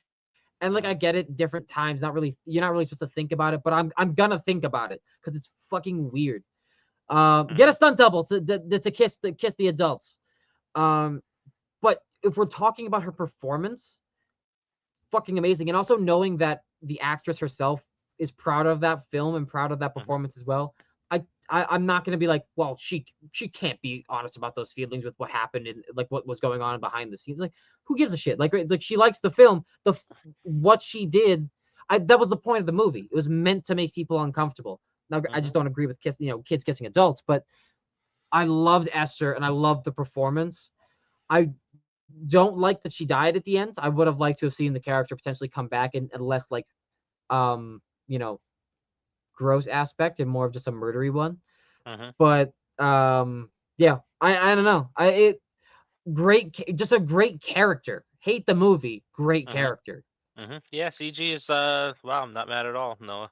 And like I get Mhm. it, different times. Not really, you're not really supposed to think about it, but I'm gonna think about it because it's fucking weird. Get a Mhm. stunt double to kiss the adults. Um, but if we're talking about her performance, fucking amazing. And also knowing that the actress herself is proud of that film and proud of that Mhm. performance as well. I'm not gonna be like, well, she can't be honest about those feelings with what happened and like what was going on behind the scenes. Like, who gives a shit? Like she likes the film. What she did, that was the point of the movie. It was meant to make people uncomfortable. Now I just Mhm. don't agree with kids kissing adults, but I loved Esther and I loved the performance. I don't like that she died at the end. I would have liked to have seen the character potentially come back and less like um, you know, gross aspect and more of just a murdery one. Mhm. But yeah, I don't know. Just a great character. Hate the movie, great Mhm. character. Mhm. Yeah. CG is wow. I'm not mad at all, Noah.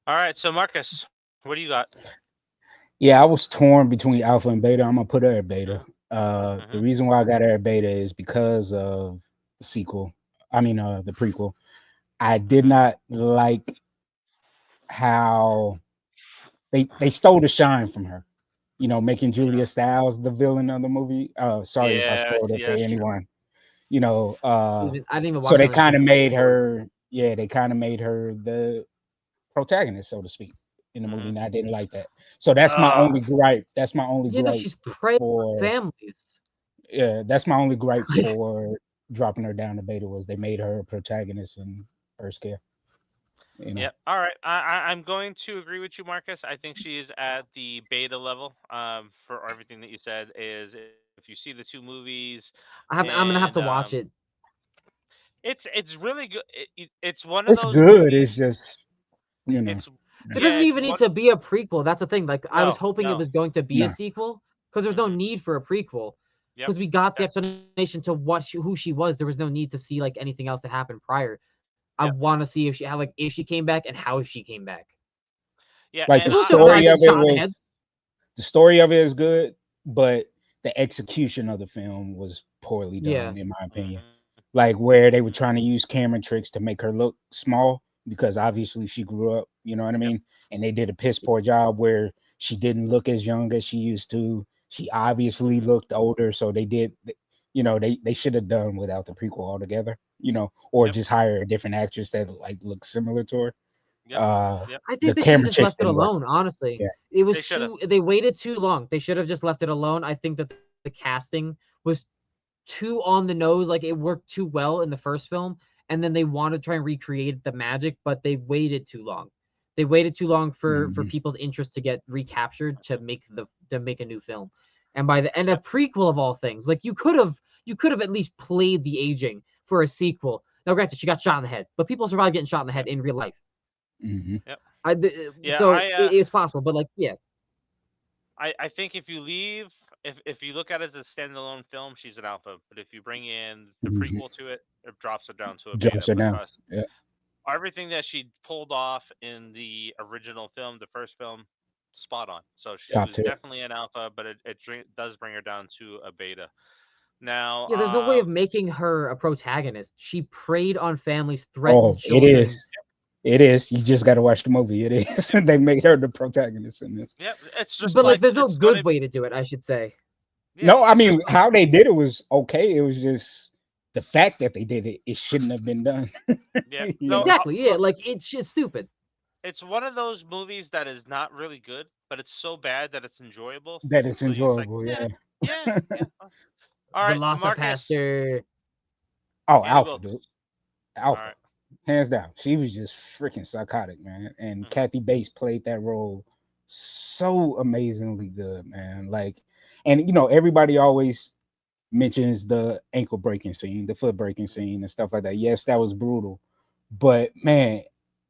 All right. So Marcus, what do you got? Yeah, I was torn between alpha and beta. I'm gonna put her at beta. Mhm. The Mhm. reason why I got her at beta is because of the sequel. I mean, the prequel. I did Mhm. not like how they stole the shine from her. Making Julia Mhm. Stiles the villain of the movie. Sorry if I Yeah. spoiled it for Yes. anyone. You know, uh, I didn't even so watch it they on the kind of TV. made her, yeah, they kind of made her the protagonist, so to speak, in the movie, Mhm. and I didn't like that. So that's my Ah. only gripe. That's my only Yeah, no, gripe she's preying on for families. yeah, that's my only gripe for dropping her down to beta was they made her a protagonist in first care. You know, Yep. All right. I'm going to agree with you, Marcus. I think she is at the beta level. For everything that you said is if you see the two movies, I'm and gonna have to watch it. it's really good. It's one of it's those good. It's movies. just you know, It's It yeah. doesn't It's even need one. to be a prequel. That's the thing. Like I was No. hoping it No. was going to be a no. sequel because there's no Hmm. need for a prequel Yep. because we got the That. explanation to who she was. There was no need to see like anything else that happened prior. I want to Yep. see if she came back and how she came back. Yeah. Like And the People should have I'm. died story getting of it shot in the was head. the story of it is good, but the execution of the film was poorly Yeah, done, in my opinion. Hmm. Like where they were trying to use camera tricks to make her look small because obviously she grew up, you know what I Yep. mean? And they did a piss poor job where she didn't look as young as she used to. She obviously Hmm. looked older, so they should have done without the prequel altogether, or Yep. just hire a different actress that like looks similar to her. Yep. Yep. I The think they should have camera just chase left it didn't work. alone. Honestly, Yeah. it was They should have. too. They waited too long. They should have just left it alone. I think that the casting was too on the nose. Like it worked too well in the first film, and then they wanted to try and recreate the magic, but they waited too long. They waited too long for Mhm. people's interest to get recaptured to make a new film. And by the and a Yep. prequel of all things, like you could have at least played the aging for a sequel. Now, granted, she got shot in the head, but people survive getting shot in the head Yep. in real life. Mhm. Yep. Yeah. So it's possible, but like, yeah, I think if you leave, if you look at it as a standalone film, she's an alpha. But if you bring in the Mhm. prequel to it, it drops her down to a beta Drops her down. because Yeah. everything that she pulled off in the original film, the first film, spot on. So she Top was tier. definitely an alpha, but does bring her down to a beta. Now, yeah. There's no way of making her a protagonist. She preyed on families, threatened Oh, it children. is. It is. You just got to watch the movie. It is. yep, They made her the protagonist in this. yep, it's just But like, like there's no it's funny. good way to do it, I should say. Yeah, No, I it's just mean how they did it was okay. It was just the fact that they did it. It shouldn't have been done. yeah. You No, know? Exactly. Yeah. look, Like it's just stupid. it's one of those movies that is not really good, but it's so bad that it's enjoyable. That is So it's like, enjoyable. yeah, Yeah. yeah, yeah. All right, Marcus, Velocipaster. Oh, Andy Alpha, Wilkes. dude. All Alpha. right. Hands down. She was just freaking psychotic, man. And Mm-hmm. Kathy Bates played that role so amazingly good, man. Like, and everybody always mentions the ankle breaking scene, the foot breaking scene, and stuff like that. Yes, that was brutal. But man,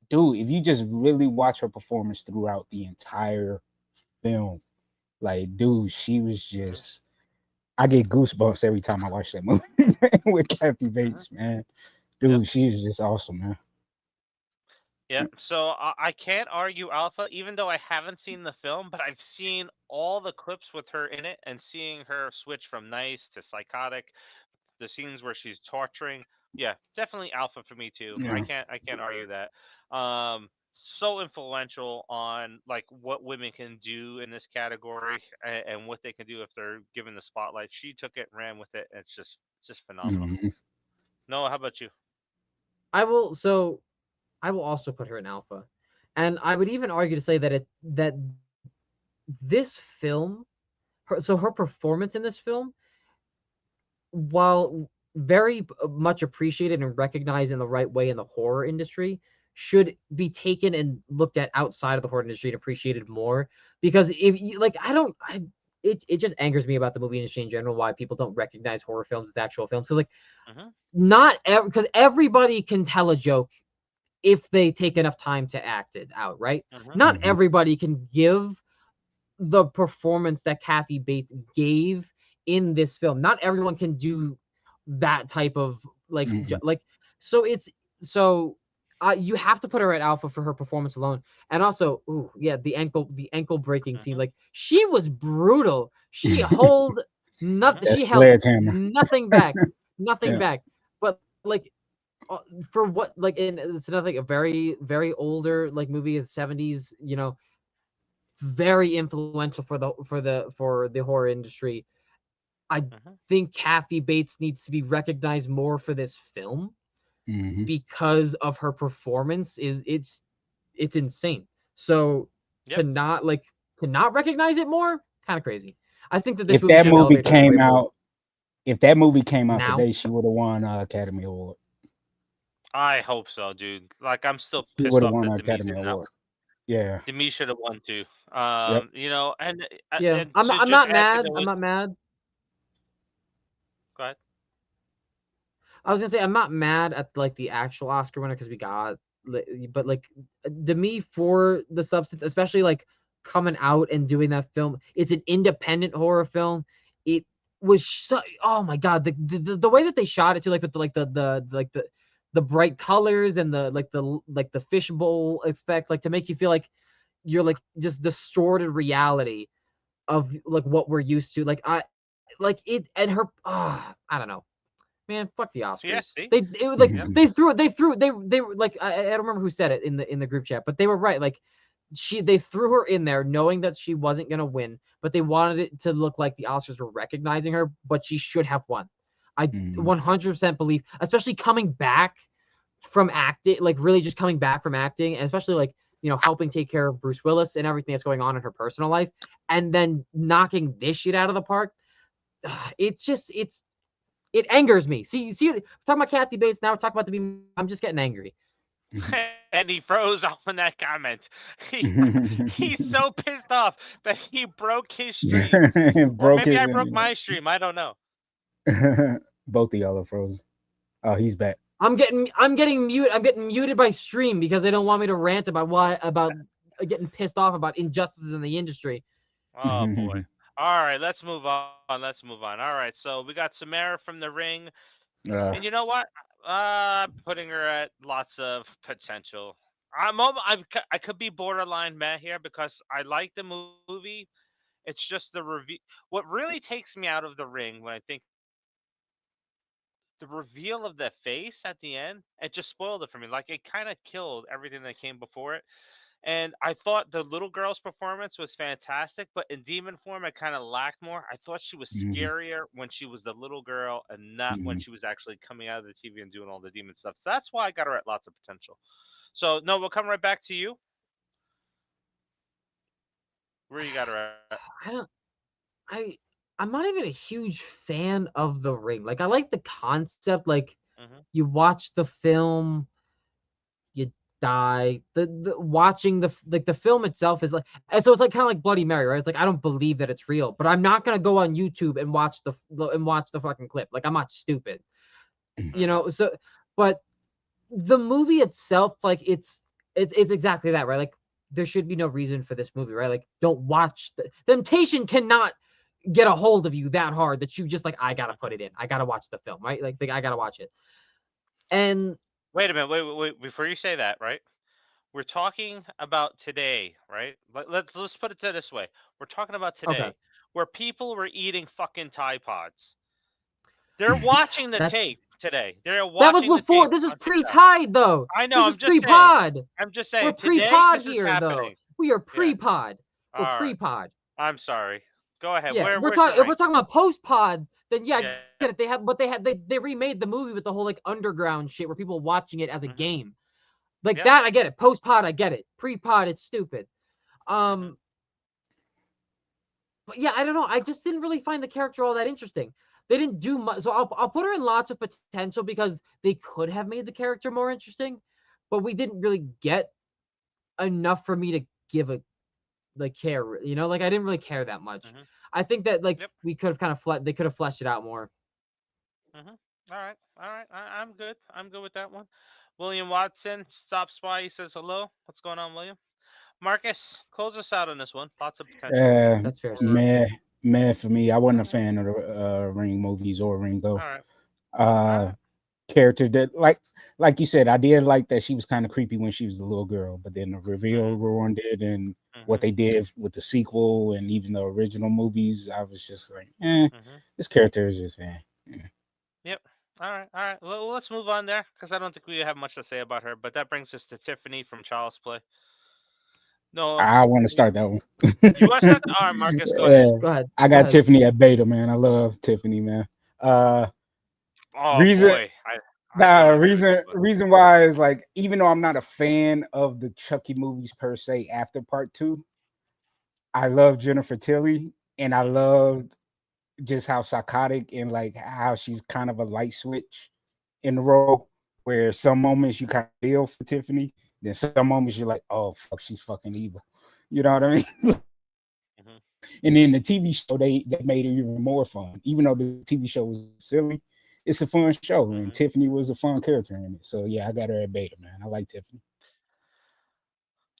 dude, if you just really watch her performance throughout the entire film, like, dude, she was Mm-hmm. just I get goosebumps every time I watch that movie with Kathy Mm-hmm. Bates, man. Yep. Dude, she is just awesome, man. Yeah. So I can't argue Alpha, even though I haven't seen the film, but I've seen all the clips with her in it, and seeing her switch from nice to psychotic, the scenes where she's torturing. Yeah, definitely Alpha for me too. Yeah. I can't argue that. Um, so influential on like what women can do in this category, and what they can do if they're given the spotlight. She took it, ran with it. And it's just phenomenal. Mhm. Noah, how about you? I will. So I will also put her in alpha, and I would even argue to say that this film, her performance in this film, while very much appreciated and recognized in the right way in the horror industry, should be taken and looked at outside of the horror industry and appreciated more. Because if you like, I don't, I it just angers me about the movie industry in general why people don't recognize horror films as actual films. Because like, Mm-hmm. not because everybody can tell a joke if they take enough time to act it out, right? Mm-hmm. Not Mhm. everybody can give the performance that Kathy Bates gave in this film. Not everyone can do that type of like Mhm. like so it's so you have to put her at alpha for her performance alone. And also, ooh, yeah, the ankle breaking scene. Mm-hmm. Like she was brutal. She hold Mm-hmm. nothing. That She held sledgehammer. nothing back. Nothing Yeah. back. But like for what like in it's another thing, a very older like movie of the 70s, very influential for the horror industry. I Mm-hmm. think Kathy Bates needs to be recognized more for this film Mhm. because of her performance. It's insane. So Yep. to not recognize it more, kind of crazy. I think that this If movie that should have movie elevated her way came more. out, if that movie came out Now, today, she would have won an Academy Award. I hope so, dude. Like I'm still She pissed would have off won that an Demi Academy did not. Award. Yeah. Demi should have won too. Yep. yeah, And I'm to I'm just not add to mad. the I'm list. not mad. Go ahead. I was gonna say I'm not mad at like the actual Oscar winner because we got, but like to me for the substance, especially like coming out and doing that film, it's an independent horror film. It was so, oh my god, the way that they shot it too, like with the bright colors and the fishbowl effect, like to make you feel like you're like just distorted reality of like what we're used to. Like I like it and her I don't know. Man, fuck the Yeah. Oscars. See. It was like Yep. they were like I don't remember who said it in the group chat, but they were right. Like they threw her in there knowing that she wasn't gonna win, but they wanted it to look like the Oscars were recognizing her, but she should have won. I Mhm. 100% believe, especially coming back from acting, like really just coming back from acting, and especially like helping take care of Bruce Willis and everything that's going on in her personal life, and then knocking this shit out of the park. It's just it angers me. See, we're talking about Kathy Bates now. We're talking about the B. I'm just getting angry. And he froze off in that comment. He's so pissed off that he broke his stream, or Broke maybe his I broke internet. my stream. I don't know. Both of y'all are frozen. Oh, he's back. I'm getting muted by stream because they don't want me to rant about getting pissed off about injustices in the industry. Oh boy. All right, let's move on. Let's move on. All right, so we got Samara from the Ring, and Uh, you know what? I'm putting her at lots of potential. I could be borderline meh here because I like the movie. It's just the review. What really takes me out of the Ring when I think the reveal of the face at the end, it just spoiled it for me. Like it kind of killed everything that came before it. And I thought the little girl's performance was fantastic, but in demon form, it kind of lacked more. I thought she was mhm, scarier when she was the little girl and not when mhm. she was actually coming out of the TV and doing all the demon stuff. So that's why I got her at lots of potential. So no, we'll come right back to you. Where you got her at? I don't. I I'm not even a huge fan of The Ring. Like I like the concept. Like Hmm. you watch the film, you die. The watching like the film itself is like, and so it's like kind of like Bloody Mary, right? It's like I don't believe that it's real, but I'm not gonna go on YouTube and watch the fucking clip. Like I'm not stupid, Hmm. So, but the movie itself, like it's exactly that, right? Like there should be no reason for this movie, right? Like don't watch the temptation cannot get a hold of you that hard that you just like I gotta put Hmm. it in. I gotta watch the film, right? Like I gotta watch it. And Wait a minute. Wait. Before you say that, right? We're talking about today, right? Let's put it this way. We're talking about okay, today, where people were eating fucking Tide Pods. They're watching the that's tape today. They're that was watching the before. tape This is on TikTok. pre-Tide though. I know. This is pre-pod. I'm just We're saying. Today, pre-pod this is here though. happening. We are Yeah. pre-pod. We're All right. pre-pod. I'm sorry. Go ahead. Yeah, Where's the if we're ring? talking about post-pod, then yeah, I Yeah. get it. They remade the movie with the whole like underground shit where people watching it as a Mhm. game. Like Yep. that, I get it. Post-pod, I get it. Pre-pod, it's stupid. Mhm. Um, but yeah, I don't know. I just didn't really find the character all that interesting. They didn't do much, so I'll put her in lots of potential because they could have made the character more interesting, but we didn't really get enough for me to give a like care. Like I didn't really care that much. Mhm. I think that like Yep. we could have kind of they could have fleshed it out more. Mhm. All right. All right. I'm good. I'm good with that one. William Watson stops by. He says hello. What's going on, William? Marcus, close us out on this one. Lots of potential. uh, That's fair, sir. man, for me, I wasn't a Mhm. fan of the Ring movies or All Ringo. right. All Uh, right. character that like you said, I did like that she was kind of creepy when she was the little girl, but then the reveal Mhm. ruined it, and what Mhm. they did with the sequel and even the original movies, I was just like, Mhm. this character is just Yep. All right. All right. Well, let's move on there because I don't think we have much to say about her. But that brings us to Tiffany from Child's Play. No, I want to start that one. you want to start? All right, Marcus, go ahead. Yeah, Go ahead. I Go got ahead. Tiffany at beta, man. I love Tiffany, man. Uh, Oh reason boy, I Nah, don't agree with you, but reason why is like even though I'm not a fan of the Chucky movies per se after part two, I love Jennifer Tilly and I mhm. loved just how psychotic and like how she's kind of a light switch in the role where some moments you kind of feel for Tiffany, then some moments you're like, oh fuck, she's fucking evil. You know what I mean? Mhm. And then the TV show they made it even more fun. Even though the TV show was silly, it's a fun show and Mhm. Tiffany was a fun character in it. So yeah, I got her at beta, man. I like Tiffany.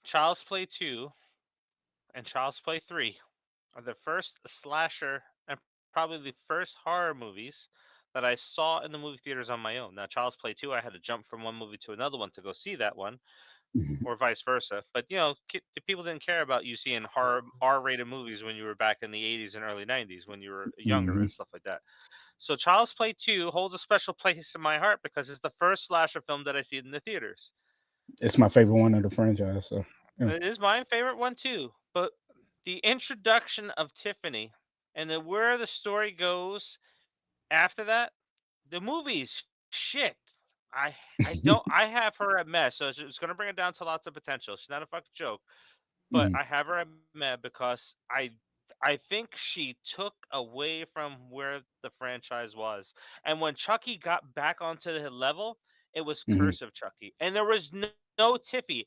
Child's Play 2 and Child's Play 3 are the first slasher and probably the first horror movies that I saw in the movie theaters on my own. Now, Child's Play 2, I had to jump from one movie to another one to go see that one, Mhm. or vice versa. But the people didn't care about you seeing horror R-rated movies when you were back in the 80s and early 90s when you were younger Mhm. and stuff like that. So Child's Play 2 holds a special place in my heart because it's the first slasher film that I see in the theaters. It's my favorite one of the franchise. So yeah. It is my favorite one too. But the introduction of Tiffany and where the story goes after that, the movie's shit. I I don't. I have her at meh, so it's gonna bring it down to lots of potential. She's not a fucking joke, but Mhm. I have her at meh because I think she took away from where the franchise was, and when Chucky got back onto the level, it was Mhm. Curse of Chucky, and there was no Tiffany.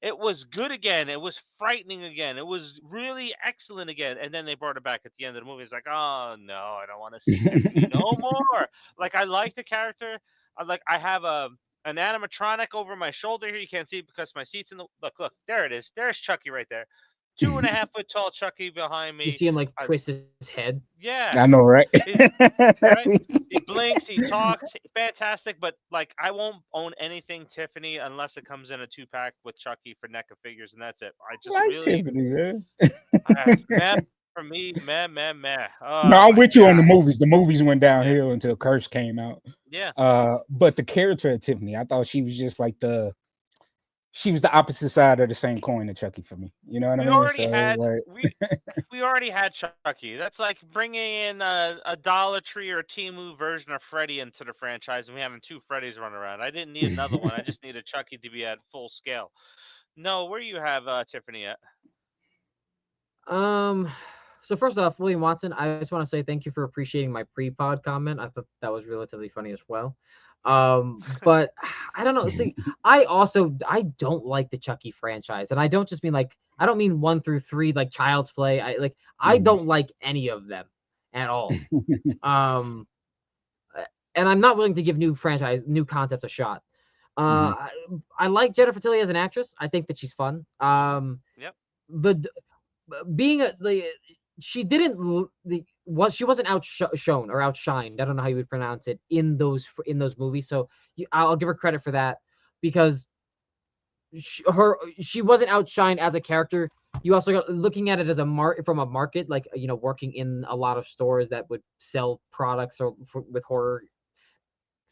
It was good again. It was frightening again. It was really excellent again. And then they brought it back at the end of the movie. It's like, oh no, I don't want to see Tiffany no more. Like I like the character. I have an animatronic over my shoulder here. You can't see it because my seat's in the look. There it is. There's Chucky right there. 2.5 foot tall Chucky behind You me. see him like I, twist his head. yeah, I know, right? he's right. He blinks, he talks, fantastic. But like, I won't own anything Tiffany unless it comes in a 2 pack with Chucky for NECA figures, and that's it. I just Like really, Tiffany, man. meh for me, meh. No, Oh I'm my with you on the god. movies. The movies went Yeah, downhill until Curse came out. yeah. But the character of Tiffany, I thought she was just like she was the opposite side of the same coin of Chucky for me. You know what I We mean? So already it was had like, we already had Chucky. That's like bringing in a Dollar Tree or Temu version of Freddy into the franchise, and we having two Freddys running around. I didn't need another one. I just needed Chucky to be at full scale. No, where you have Tiffany at? Um, so first off, William Watson, I just want to say thank you for appreciating my pre-pod comment. I thought that was relatively funny as well. But I don't know. See, I don't like the Chucky franchise, and I don't just mean like I don't mean 1 through 3 like Child's Play. I Mhm. don't like any of them at all. Um, and I'm not willing to give new concepts a shot. Mhm. I, I like Jennifer Tilly as an actress. I think that she's fun. Yep. The being a the she didn't she wasn't outshone or outshined. I don't know how you would pronounce it in those movies. So I'll give her credit for that because she wasn't outshined as a character. You also got looking at it as from a market, like working in a lot of stores that would sell products with horror.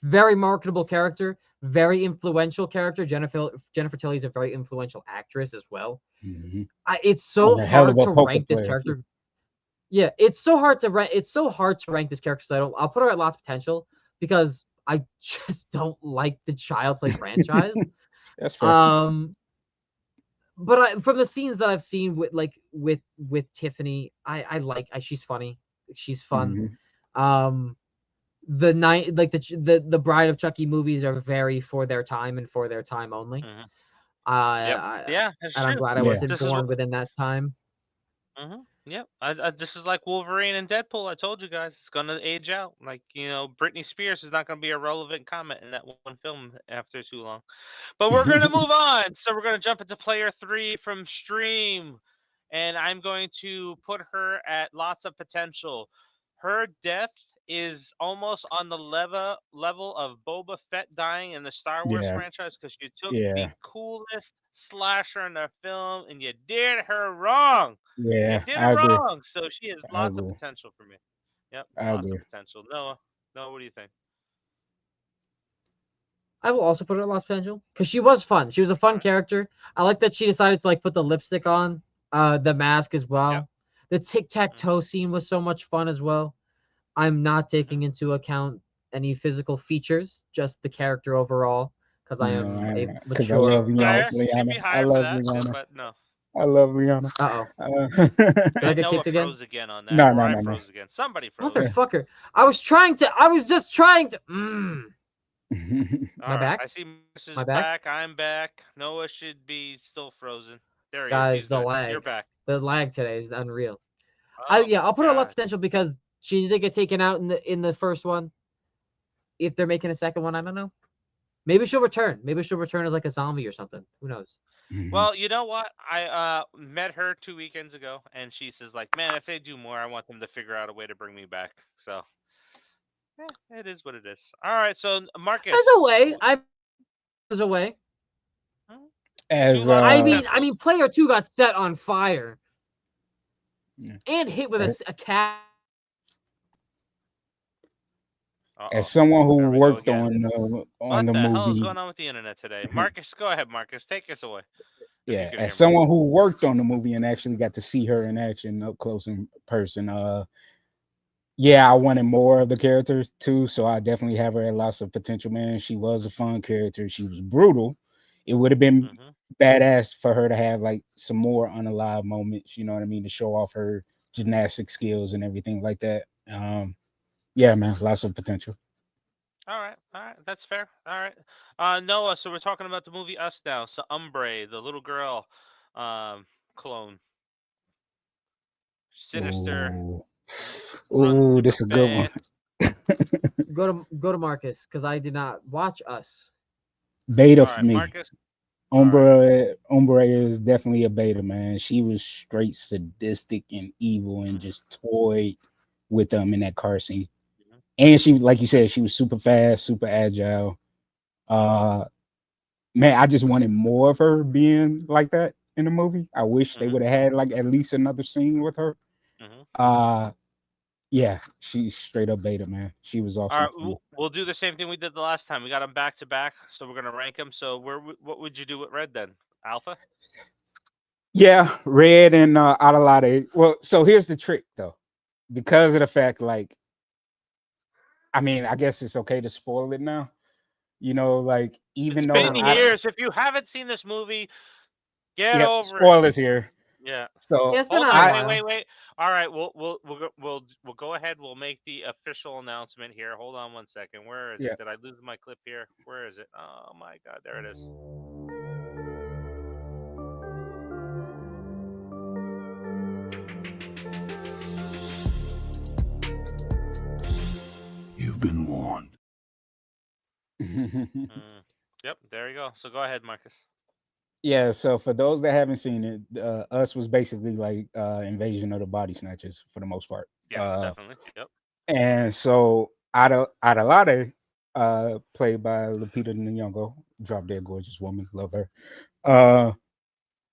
Very marketable character, very influential character. Jennifer Tilly is a very influential actress as well. Mhm. It's so And a hell hard of a to poker rank this player too. character. Yeah, it's so hard to rank. It's so hard to rank this character. So I'll put her at lots of potential because I just don't like the Child Play franchise. That's fair. Um, but from the scenes that I've seen with Tiffany, I like. She's funny. She's fun. Mhm. Um, the night like the Bride of Chucky movies are very for their time and for their time only. Hmm. Yep. I Yeah, that's and I'm true. glad I Yeah. wasn't This is what. born within that time. Yep. This is like Wolverine and Deadpool. I told you guys, it's gonna age out. Like Britney Spears is not gonna be a relevant comment in that one film after too long. But we're gonna move on. So we're gonna jump into player 3 from Stream, and I'm going to put her at lots of potential. Her death is almost on the level of Boba Fett dying in the Star Wars Yeah. franchise because you took the Yeah. coolest slasher in the film and you did her wrong. You Yeah. did I her agree. wrong. So she has I lots of agree. potential for me. Yep, I lots of agree. potential. Noah, what do you think? I will also put her at lost potential because she was fun. She was a All fun right. character. I like that she decided to like put the lipstick on, the mask as Yep. well. The tic tac Mhm. toe scene was so much fun as well. I'm not Mhm. taking into account any physical features, just the character overall, because I am a No, because I mature love adult. You'd be Liana. I higher for love that, Liana. but no. I love Liana. Uh oh, Uh, did I And get Noah kicked again? froze again on that, no, or no, I no, no. froze again. Somebody froze. Motherfucker! I was just trying to. My All right. back. I see Marcus is My back. back. I'm back. Noah should be still frozen. There he is. Guys, He's the good. You're lag. back. The lag today is unreal. Oh Yeah, my I'll put her a lot of god. potential because she did get taken out in the first one. If they're making a second one, I don't know. Maybe she'll return. Maybe she'll return as like a zombie or something. Who knows? Well, you know what? I met her 2 weekends ago, and she says like, "Man, if they do more, I want them to figure out a way to bring me back." So, it is what it is. All right. So, Marcus, As a way, as a way. hmm, too As lots of I potential. mean, player two got set on fire yeah. and hit with a cat. Uh As oh. someone who There we go worked again. on What the the hell is movie, going on with the internet today? Marcus, go ahead, Marcus. Take us away if you yeah, can as hear me. someone who worked on the movie and actually got to see her in action up close in person, Yeah, I wanted more of the characters too, so I definitely have her at lots of potential, man. She was a fun character. She was brutal. It would have been Hmm. badass for her to have like some more unalive moments, you know what I mean, to show off her gymnastic skills and everything like that. Yeah, man, lots of potential. All right, that's fair. All right, Noah. So we're talking about the movie Us now. So Umbre, the little girl, um, clone, sinister, Ooh. runs Ooh, super this is a good one. fast. Go to Marcus because I did not watch Us. Beta All for right, me. Marcus. All right. Umbre is definitely a beta, man. She was straight sadistic and evil and Hmm. just toyed with them in that car scene. Hmm. And she, like you said, she was super fast, super agile. Uh, man, I just wanted more of her being like that in the movie. I wish they Hmm. would have had like at least another scene with her. Hmm. Uh, yeah, she's straight up beta, man. She was All awesome right, for me. we'll do the same thing we did the last time. We got them back to back, so we're gonna rank them. So what would you do with Red then? Alpha. Yeah, Red and Adelade. Well, so here's the trick though, because of the fact, like, I mean, I guess it's okay to spoil it now. You know, like It's even We're though been not I, allowed. years. If you haven't seen this movie, get yep, over it. spoilers here. Yeah. So Yeah, it's been Hold out a on. I, Wait. while. Wait. Wait. All right. We'll go ahead. We'll make the official announcement here. Hold on one second. Where is it? yeah. Did I lose my clip here? Where is it? Oh my God. There it is. You've been warned. Mm. Yep. There you go. So go ahead, Marcus. Yeah, so for those that haven't seen it, Us was basically like Invasion of the Body Snatchers for the most part. Yes. Definitely. Yep. And so Adelade, played by Lupita Nyong'o, drop dead gorgeous woman, love her. Uh,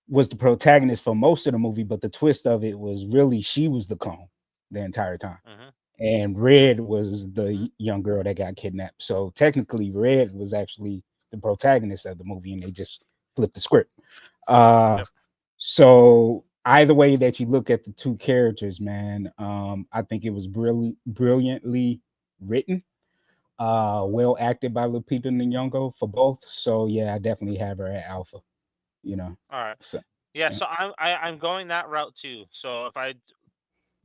was the protagonist for most of the movie, but the twist of it was really she was the clone the entire time. Mhm. And Red was Mhm. the young girl that got kidnapped. So technically, Red was actually the protagonist of the movie, and they just flipped the script. Uh, Yep. so either way that you look at the two characters, man, I think it was brilliantly written, well acted by Lupita Nyong'o for both. So yeah, I definitely have her at Alpha. You know, All right. so Yeah. yeah, So I'm going that route too. So if I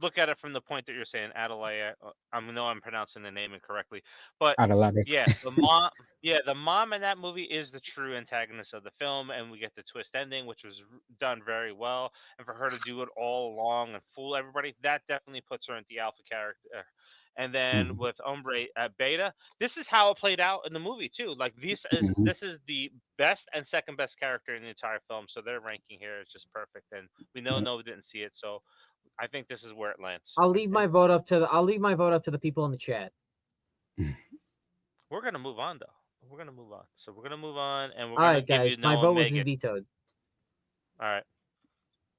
look at it from the point that you're saying, Adelaide. I know I'm pronouncing the name incorrectly, but Adelade. yeah, the mom, yeah, the mom in that movie is the true antagonist of the film, and we get the twist ending, which was done very well. And for her to do it all along and fool everybody, that definitely puts her in the alpha character. And then Mhm, with Umbre at beta, this is how it played out in the movie too. Like mhm, this is the best and second best character in the entire film, so their ranking here is just perfect. And we know yeah. Nova didn't see it, so I think this is where it lands. I'll leave my vote up to the people in the chat. We're gonna move on though. We're gonna move on. So we're gonna move on, and we're All gonna right, give you guys, my Noah vote and was been Megan. vetoed. All right,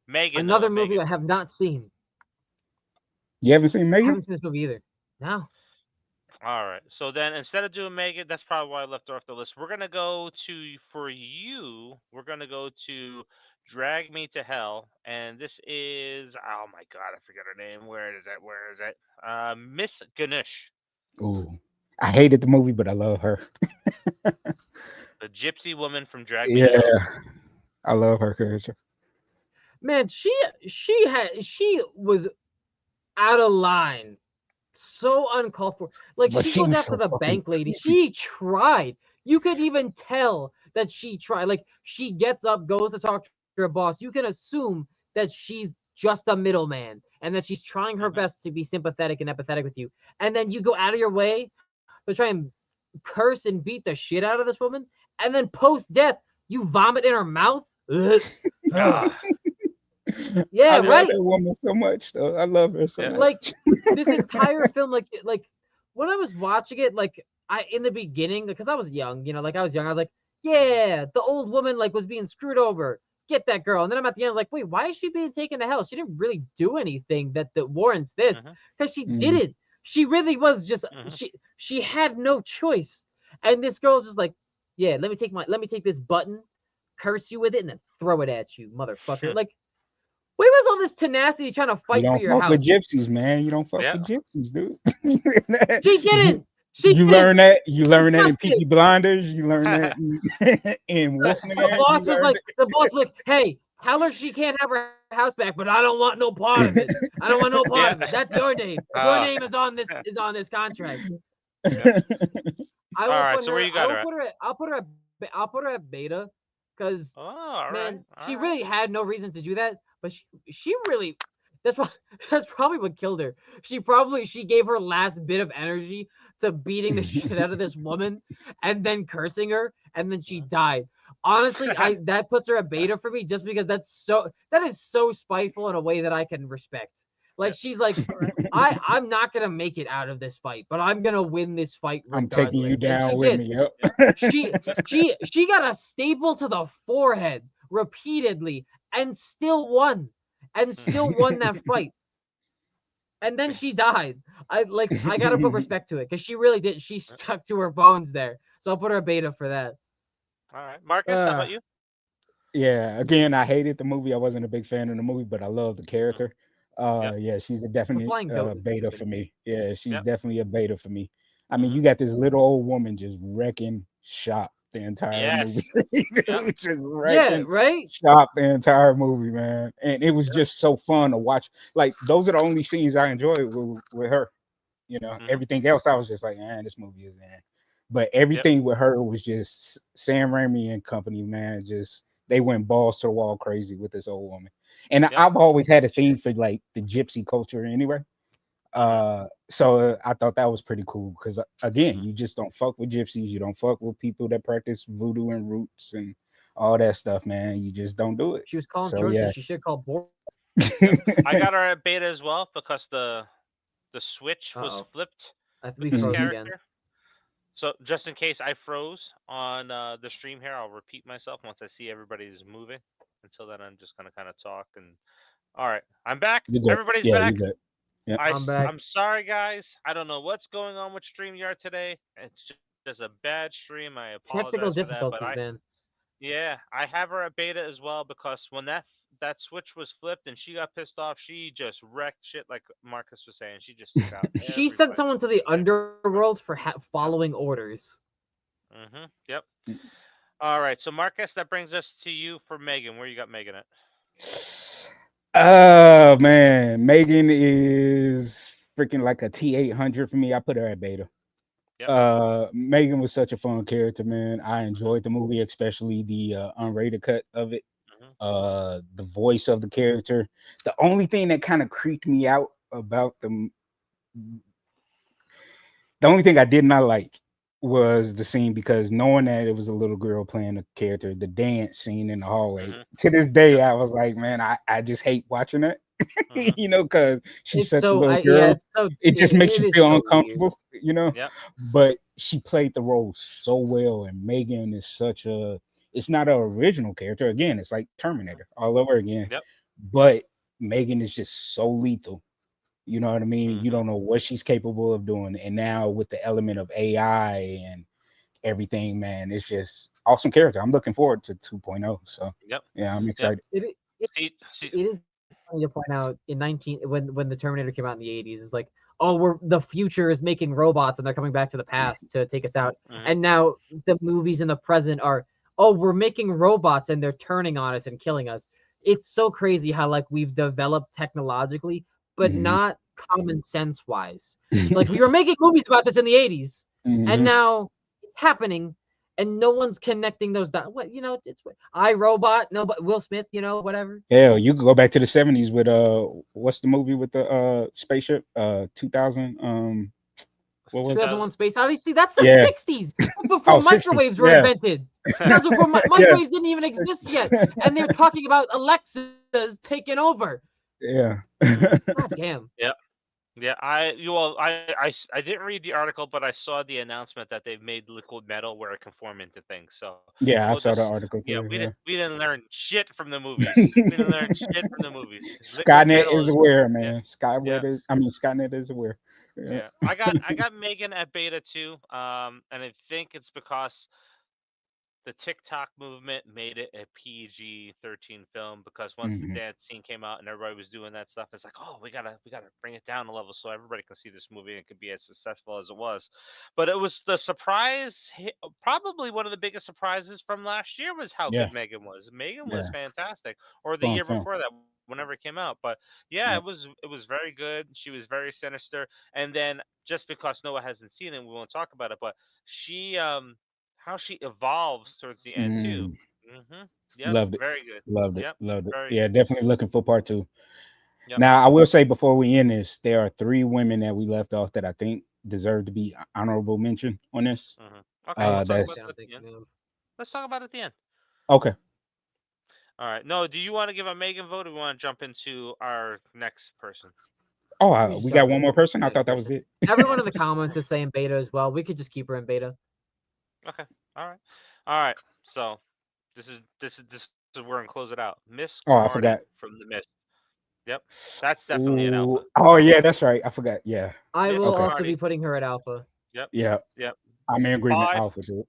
Megan, Another Noah, movie Megan. I have not seen. You haven't seen I Megan? haven't seen this movie either. No. All right. So then, instead of doing Megan, that's probably why I left her off the list. We're gonna go to for you. We're gonna go to Drag Me to Hell, and this is oh my God, I forget her name. Where is it? Where is it? Miss Ganush, Ooh, I hated the movie, but I love her. the gypsy woman from Drag Me to Hell. Yeah, I love her character. Man, she was out of line. So uncalled for. Like But she she goes was after so the fucking bank lady. creepy. She tried. You could even tell that she tried. Like she gets up, goes to talk to her boss. You can assume that she's just a middleman and that she's trying her Hmm. best to be sympathetic and empathetic with you. And then you go out of your way to try and curse and beat the shit out of this woman. And then post death, you vomit in her mouth. Ugh. Ugh. Ah, Yeah, I love right. that woman so much, though. I love her so yeah. Like much. this entire film, like when I was watching it, like I in the beginning, because I was young, like I was young, I was like, Hmm. yeah, the old woman like was being screwed over. Get that girl. And then I'm at the end, I was like, wait, why is she being taken to hell? She didn't really do anything that warrants this. Hmm. Because she Mhm. didn't. She really was just Hmm. she had no choice. And this girl's just like, yeah, let me take this button, curse you with it, and then throw it at you, motherfucker. Like, Where was all this tenacity trying to You fight for don't your fuck with house? gypsies, man. You don't fuck Yeah. with gypsies, dude. She you didn't. She you didn't. learn that. You learn that in Disgusting. Peaky Blinders. You learn that in Wolfman. The You boss was learned like, hey, tell her she can't have her house back, but I don't want no part of it. I don't want no part of Yeah. it. That's your name. Your Uh, name is on this contract. yep. it. I All will right. put So where her. you I got will her at? put her. I'll put her at beta, because Oh, all right. man, All she right. really had no reason to do that. But she really. That's why. That's probably what killed her. She gave her last bit of energy to beating the shit out of this woman, and then cursing her, and then she died. Honestly, I that puts her at beta for me, just because that is so spiteful in a way that I can respect. Like, Yep. she's like, All right. I'm not gonna make it out of this fight, but I'm gonna win this fight I'm taking you regardless. And she down with did. me. Yep. Yep. She she got a staple to the forehead repeatedly, and still won. And still won that fight. And then she died. I gotta put respect to it, because she really did. She stuck to her bones there. So I'll put her a beta for that. All right. Marcus, how uh, about you? yeah. Again, I hated the movie. I wasn't a big fan of the movie, but I love the Mm. character. Yep. Yeah, she's a The definite flying goat was beta for interesting. me. Yeah, she's Yep. definitely a beta for me. I mean, Hmm. you got this little old woman just wrecking shop the entire Yes. movie. Yep. Just Yeah, wrecking right? shop the entire movie, man. And it was Yep. just so fun to watch. Like, those are the only scenes I enjoyed with her. You know, Hmm. everything else I was just like, man, this movie is in. But Yep. everything with her was just Sam Raimi and company, man. Just they went balls to the wall crazy with this old woman. And Yep. I've always had a thing for like the gypsy culture anyway. Hmm. So I thought that was pretty cool because again, Hmm. you just don't fuck with gypsies, you don't fuck with people that practice voodoo and roots and all that stuff, man. You just don't do it. She was calling So churches. yeah. She should have called board. Yep. I got her at beta as well because the switch was Uh-oh. flipped I think with we this froze Mhm. again. character. So just in case I froze on the stream here, I'll repeat myself once I see everybody's moving. Until then, I'm just gonna kind of talk and. All right, I'm back. You good. Everybody's Yeah, you back. good. Yeah. I'm back. I'm sorry, guys. I don't know what's going on with StreamYard today. It's just a bad stream. I apologize for Technical that, but difficulties, man. yeah, I have her at beta as well because when that switch was flipped and she got pissed off, she just wrecked shit like Marcus was saying. She just took out She sent everybody. someone to the Everybody. underworld for Yep. following orders. Yep. All right. So Marcus, that brings us to you for Megan. Where you got Megan at? Oh man, Megan is freaking like a T800 for me. I put her at beta. Yep. Megan was such a fun character, man. I Hmm. enjoyed the movie, especially the unrated cut of it. Hmm. The voice of the character. The only thing that kind of creeped me out about the only thing I did not like was the scene, because knowing that it was a little girl playing a character, the dance scene in the hallway. Hmm. To this day, Yep. I was like, man, I just hate watching that. Hmm. Because she's It's such a so little I yeah, girl. it's so It just makes it you is feel so weird. uncomfortable. Yep. But she played the role so well, and Megan is such a. It's not an original character. Again, it's like Hmm. Terminator all over again. Yep. But Megan is just so lethal. You know what I mean? You Hmm. don't know what she's capable of doing. And now with the element of AI and everything, man, it's just awesome character. I'm looking forward to 2.0. So Yep. yeah, I'm Yep. excited. It See. See. it is funny to point out in 19 when the Terminator came out in the 80s. It's like, oh, we're the future is making robots and they're coming back to the past to take us out. Hmm. And now the movies in the present are, oh, we're making robots and they're turning on us and killing us. It's so crazy how like we've developed technologically, but Mhm. not common sense wise. Like we were making movies about this in the 80s, and Mhm. now it's happening and no one's connecting those dots. What it's iRobot, no, but Will Smith, whatever. Hell, you could go back to the 70s with what's the movie with the spaceship? 2000 what was it? 2001 Space Odyssey. That's the Yeah. 60s. That's before Oh, 60. microwaves were Yeah. invented. That's before Yeah. microwaves didn't even exist yet, and they're talking about Alexas taking over. Yeah. God damn. Yep. Yeah, I didn't read the article, but I saw the announcement that they've made liquid metal where it can form into things. So Yeah, I we'll saw just the article yeah, too. Yeah. we didn't learn shit from the movies. We didn't learn shit from the movies. Liquid Skynet metal is is aware, yeah, man. yeah, Skynet is aware. Yeah. yeah. I got Megan at beta too. And I think it's because the TikTok movement made it a PG-13 film because once the Hmm. dance scene came out and everybody was doing that stuff, it's like, oh, we gotta bring it down a level so everybody can see this movie and it could be as successful as it was. But it was the surprise, probably one of the biggest surprises from last year was how Yeah, good Megan was. Megan was yeah, fantastic, or the fun year film. before that, whenever it came out. But yeah, Yep. it was very good. She was very sinister, and then just because Noah hasn't seen it, we won't talk about it. But she how she evolves towards the end too. Mm, Yep, loved it, very good. loved it, Yep, loved it. very Yeah, good. definitely looking for part two. Yep. Now, I will say before we end this, there are three women that we left off that I think deserve to be honorable mention on this. Okay, we'll talk Which about one that I'm at the end. thinking of. Let's talk about it at the end. Okay. All right. No, do you want to give a Megan vote, or we want to jump into our next person? Oh, We just we got jump one in more person. I next thought that was person. it. Everyone in the comments is saying beta as well. We could just keep her in beta. Okay. All right. All right. So this is where I'm close it out. Miss Oh, I Cromartie forgot. from the Mist. Yep. That's definitely an alpha. Ooh. Oh, yeah, that's right. I forgot. Yeah. I Miss will Okay. also Cromartie. be putting her at alpha. Yep. Yeah. Yep. I'm in agreement. By Alpha, dude.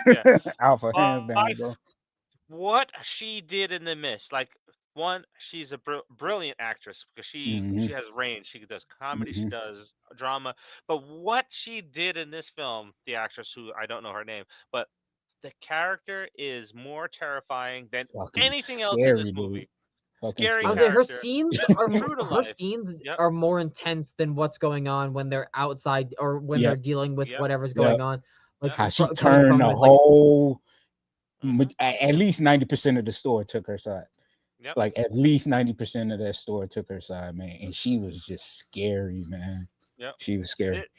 yeah. Alpha, hands By down, bro. what she did in the Mist, like one, she's a brilliant actress because Hmm. she has range. She does comedy, she Hmm. does drama, but what she did in this film, the actress who I don't know her name, but the character is more terrifying than Fucking anything else in this scary, dude. movie. Fucking I Scary would scary. say her character, scenes are true to her life. scenes Yep, are more intense than what's going on when they're outside or when they're Yep. dealing with yep, whatever's Yep. going on. Like yep. How she coming turned from the it, like whole, Mhm. at least 90% of the store took her side. Yep. Like at least 90% of that store took her side, man. And she was just scary, man. Yep. She was scary. It,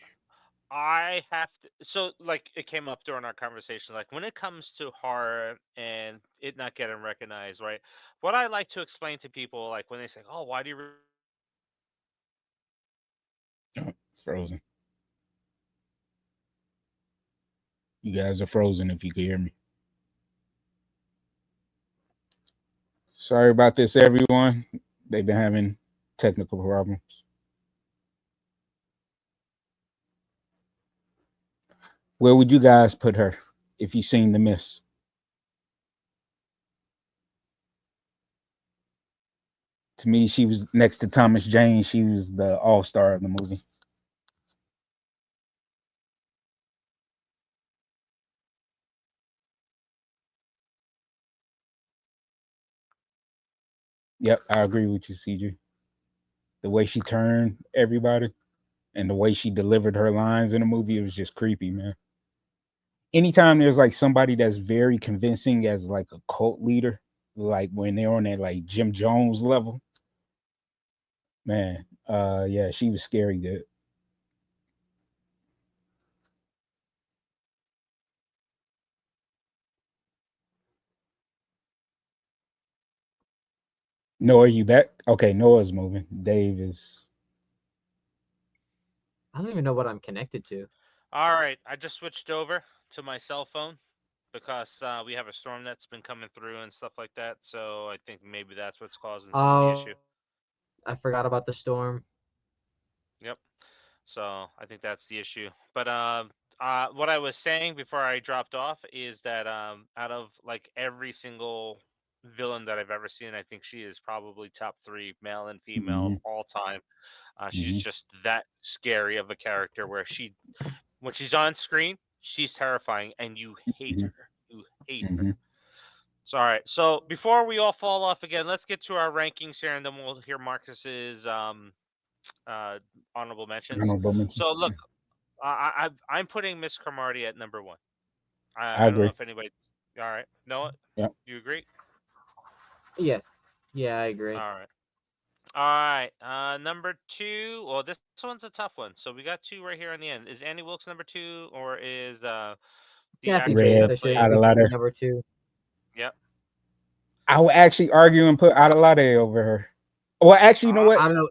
I have to. So, like, it came up during our conversation. Like, when it comes to horror and it not getting recognized, right? What I like to explain to people, like, when they say, "Oh, why do you recognize horror movies and stuff like that?" Oh, frozen. You guys are frozen if you can hear me. Sorry about this, everyone. They've been having technical problems. Where would you guys put her if you seen the miss? To me, she was next to Thomas Jane. She was the all star of the movie. Yep, I agree with you, CJ. The way she turned everybody and the way she delivered her lines in the movie, it was just creepy, man. Anytime there's like somebody that's very convincing as like a cult leader, like when they're on that like Jim Jones level, man, yeah, she was scary good. Noah, you back? Okay, Noah's moving. Dave is I don't even know what I'm connected to. All right, I just switched over to my cell phone because we have a storm that's been coming through and stuff like that. So I think maybe that's what's causing some of the issue. Oh, I forgot about the storm. Yep. So I think that's the issue. But what I was saying before I dropped off is that out of like every single villain that I've ever seen, I think she is probably top three, male and female of mm-hmm, all time. She's mm-hmm, just that scary of a character where when she's on screen, she's terrifying, and you hate mm-hmm, her. You hate her. mm-hmm. So all right. So before we all fall off again, let's get to our rankings here, and then we'll hear Marcus's uh, honorable mentions. Honorable So mentions. look, I'm putting Miss Cromartie at number one. I I don't know agree. if anybody. All right, Noah, Yeah. you agree? Yeah, yeah, I agree. All right. All right. Number two. Well, this one's a tough one. So we got two right here on the end. Is Annie Wilkes number two, or is the Kathy actress Bates, Red that I should played? be Adelante. putting number two. Yep. I would actually argue and put Adelante over her. Well, actually, you know what? I don't know.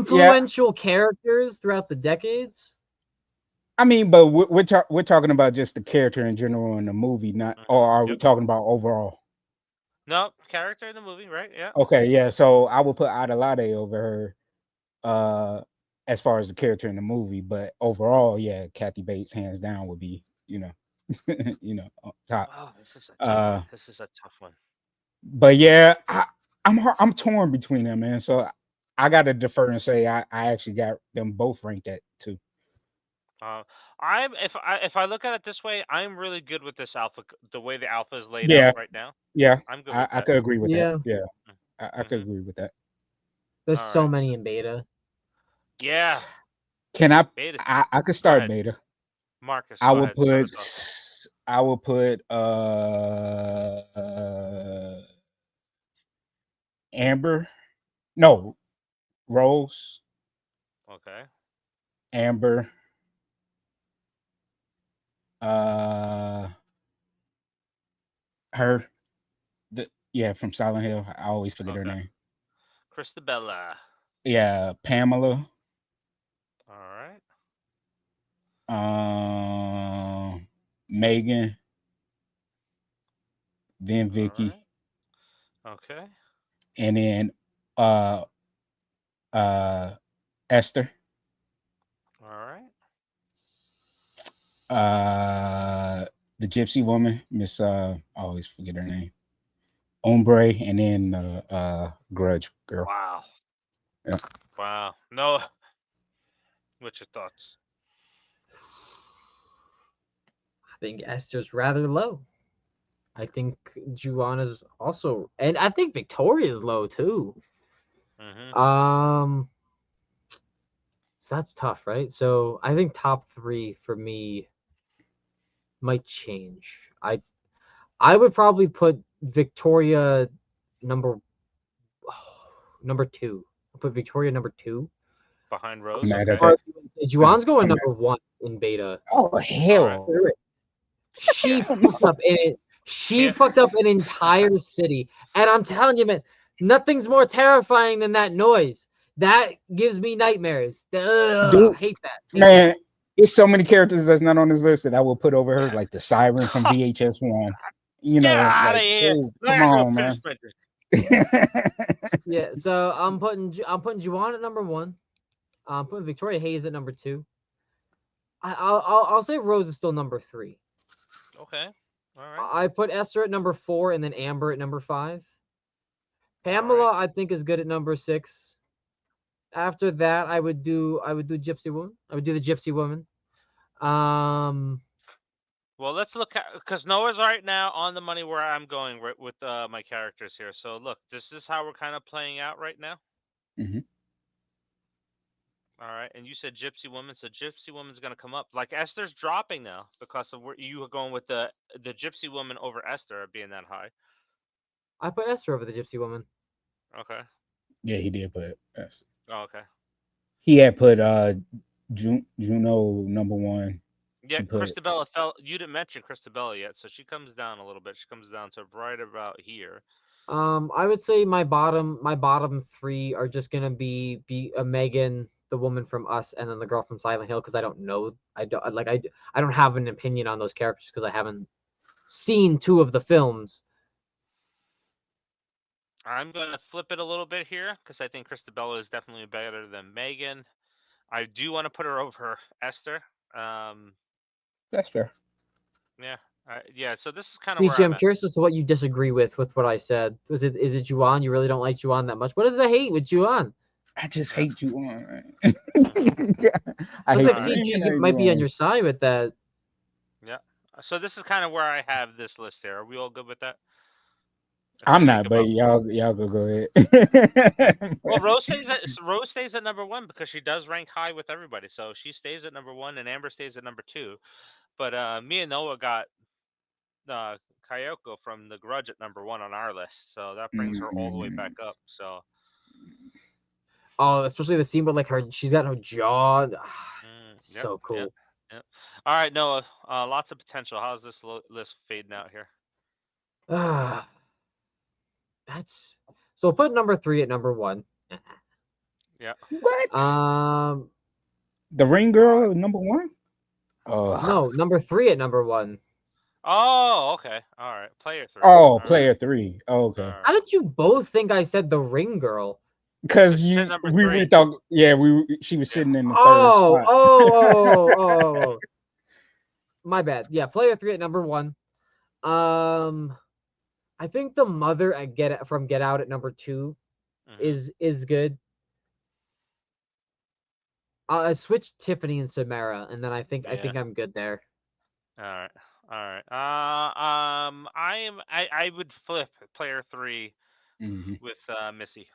Yeah, Influential characters throughout the decades. I mean, but we're talking about just the character in general in the movie, not, or are we Yep. talking about overall? No character in the movie, right? Yeah. Okay, yeah. So I would put Adelante over her, as far as the character in the movie, but overall, yeah, Kathy Bates hands down would be, you know. on top. Oh, this is a tough one. Uh, This is a tough one. but yeah, I'm torn between them, man. So I got to defer and say I actually got them both ranked at two. Uh, if I look at it this way, I'm really good with this alpha. The way the alpha is laid out Yeah, right now, yeah, I'm good with I that. could agree with that. Yeah, Yeah, I could Mm-hmm. agree with that. there's All so right. many in beta. Yeah. Can I? Beta. I could Go start ahead, beta. Marcus. I Go would ahead. Start put. us off. I would put Amber. No, Rose, Okay. Amber, uh, her. Yeah, from Silent Hill. I always forget her Okay. name. Christabella. Yeah, Pamela. All right. Megan, then All Vicky, right. Okay. and then uh uh Esther, All right. uh the Gypsy woman, Miss I always forget her name. Ombre, and then Grudge girl. Wow. Yeah. Wow. No. What's your thoughts? I think Esther's rather low. I think Juana's also, and I think Victoria's low too. Mm-hmm. Um, so that's tough, right? So I think top three for me might change. I would probably put Victoria number number two. I'll put Victoria number two. Behind I'm Rose. mad at Okay. Or that. Juan's going I'm mad. number one in beta. Oh All right. hell. She Yeah. fucked up in it. She Yeah. fucked up an entire city. And I'm telling you, man, nothing's more terrifying than that noise. That gives me nightmares. Ugh, Dude, hate that. Hate that. man, it's so many characters that's not on this list that I will put over her, Yeah. like the siren from VHS 1. Get out of Like, here. oh, Let come her go on, finish man. Sprinters. Yeah, so I'm putting Juwan at number one. I'm putting Victoria Hayes at number two. I'll say Rose is still number three. Okay. All right. I put Esther at number four and then Amber at number five. All right. Pamela I think is good at number six. After that, I would do Gypsy Woman. I would do the Gypsy Woman. Um, Well, let's look at because Noah's right now on the money where I'm going with my characters here. So look, this is how we're kind of playing out right now. Mhm. All right, and you said Gypsy Woman, so Gypsy Woman's gonna come up. Like Esther's dropping now because of where you were going with the Gypsy Woman over Esther being that high. I put Esther over the Gypsy Woman. Okay. Yeah, he did put. Yes. Oh, okay. He had put Juno number one. Yeah, He put Christabella fell. You didn't mention Christabella yet, so she comes down a little bit. She comes down to right about here. I would say my bottom three are just gonna be a Megan, the woman from Us, and then the girl from Silent Hill because I don't know. I don't have an opinion on those characters because I haven't seen two of the films. I'm gonna flip it a little bit here because I think Christabella is definitely better than Megan. I do want to put her over Esther. Um, that's fair. yeah, yeah. So this is kind of where CG, I'm I'm at. curious as to what you disagree with what I said. Is it Juan? You really don't like Juan that much? What is the hate with Juan? I just Yeah. hate you on, man. I I was hate like, All the right. CG man. I hate might you be on on. your side with that. Yeah. So this is kind of where I have this list here. Are we all good with that? If we I'm think not, but about y'all go ahead. well, Rose stays at number one because she does rank high with everybody. So she stays at number one, and Amber stays at number two. But me and Noah got uh, Kayoko from The Grudge at number one on our list, so that brings her all the way back Mm, up. So Oh, especially the scene with like she's got her jaw. yep, So yep, cool. yep. All right, Noah. Lots of potential. How's this list fading out here? Ah, that's so. We'll put number three at number one. Yeah. what? Um, The Ring All right. Girl number one? Oh, no, number three at number one. Oh, okay. All right. Player three. oh, All right. player three. Oh, All okay. How right. did you both think I said the ring girl? Because Because you said you number we three. thought, yeah, she was Yeah. sitting in the third Oh, spot. oh, oh, oh. My bad. Yeah, Player 3 at number 1. Um, I think the mother at Get Out at number 2 Mhm. is good. I switched Tiffany and Samara, and then I Yeah. think I'm good there. All right. All right. I would flip player 3 Hmm. with Missy.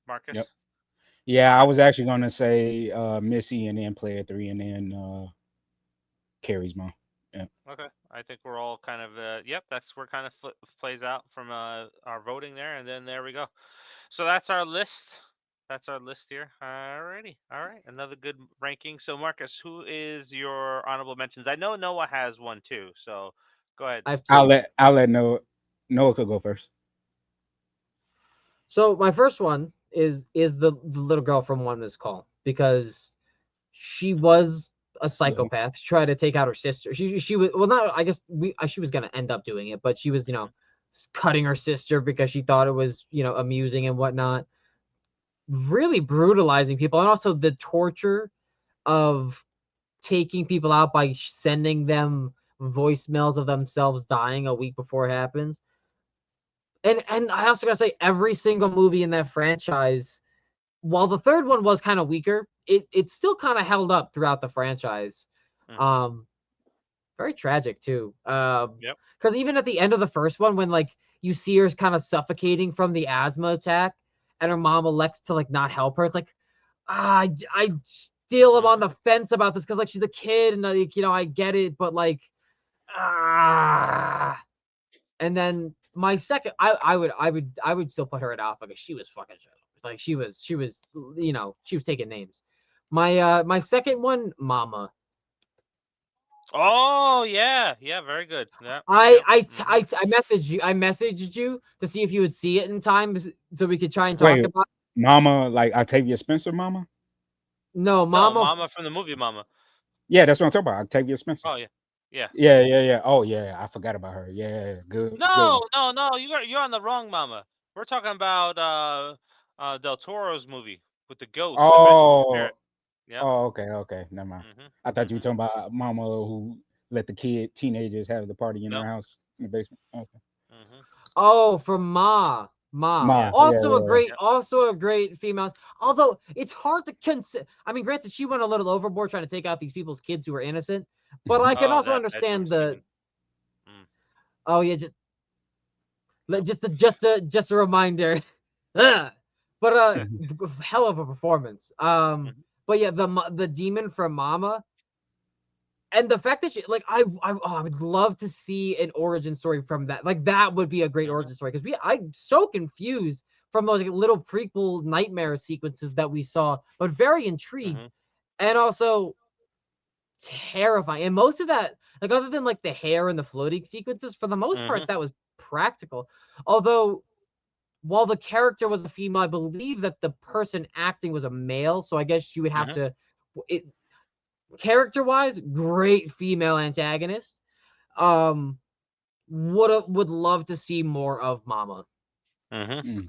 Marcus. Yep. Yeah, I Okay. was actually gonna say Missy and then Player Three and then Carrie's mom. Yeah. Okay. I think we're all kind of yep. That's where kind of plays out from our voting there, and then there we go. So that's our list. That's our list here. Alrighty. All right. Another good ranking. So Marcus, who is your honorable mentions? I know Noah has one too. So go ahead. I have I'll 2. let Noah could go first. So my first one is the little girl from One Miss Call, because she was a Uh-huh. psychopath. She tried to take out her sister. She was, well, not, I guess she was gonna end up doing it, but she was, Mhm. cutting her sister because she thought it was, amusing and whatnot. Really brutalizing people, and also the torture of taking people out by sending them voicemails of themselves dying a week before it happens. And I also gotta say, every single movie in that franchise, while the third one was kind of weaker, it still kind of held up throughout the franchise. Mhm. Um, Very tragic too. Yep. Because even at the end of the first one, when like you see her kind of suffocating from the asthma attack, and her mom elects to like not help her, it's like, I still am on Mhm. the fence about this, because like she's a kid, and like, I get it, but like, ah. And then my second, I would still put her at alpha, because she was fucking shit. Like she was taking names. My second one, Mama. Oh yeah. Yeah. Very good. Yep. I Yep. I t- Mhm. I messaged you. I messaged you to see if you would see it in time, so we could try and talk Wait, about it. Mama, like Octavia Spencer, Mama? No, No, Mama. Mama from the movie Mama. Yeah, that's what I'm talking about. Octavia Spencer. Oh yeah. Yeah. Yeah, yeah, yeah. Oh yeah, I forgot about her. Yeah, good No, one. no, no. You're on the wrong Mama. We're talking about Del Toro's movie with the ghost, the vengeful Oh, spirit. Yep. okay. Never mind. Mhm. I thought you were Mhm. talking about Mama who let the teenagers have the party in her Nope. house in the basement. Okay. Mhm. Oh, from Ma. Yeah. Ma, yeah, yeah, Yep. Also a great female. Although it's hard to consider. I mean, granted, she went a little overboard trying to take out these people's kids who were innocent, but yeah. I can Oh, also that bedroom understand the. scene. Mm. Oh yeah, Nope. just a reminder. Ugh. But hell of a performance. Mhm. But yeah, the demon from Mama, and the fact that she, like, I would love to see an origin story from that. Like, that would be a great Mhm. origin story, because I'm so confused from those like, little prequel nightmare sequences that we saw, but very intrigued, Mhm. and also terrifying. And most of that, like, other than like the hair and the floating sequences, for the most part, Mhm. that was practical. Although, while the character was a female, I believe that the person acting was a male, so I guess you would have Mhm. to. It, Character wise, great female antagonist. Um, would love to see more of Mama. Mhm. Mm,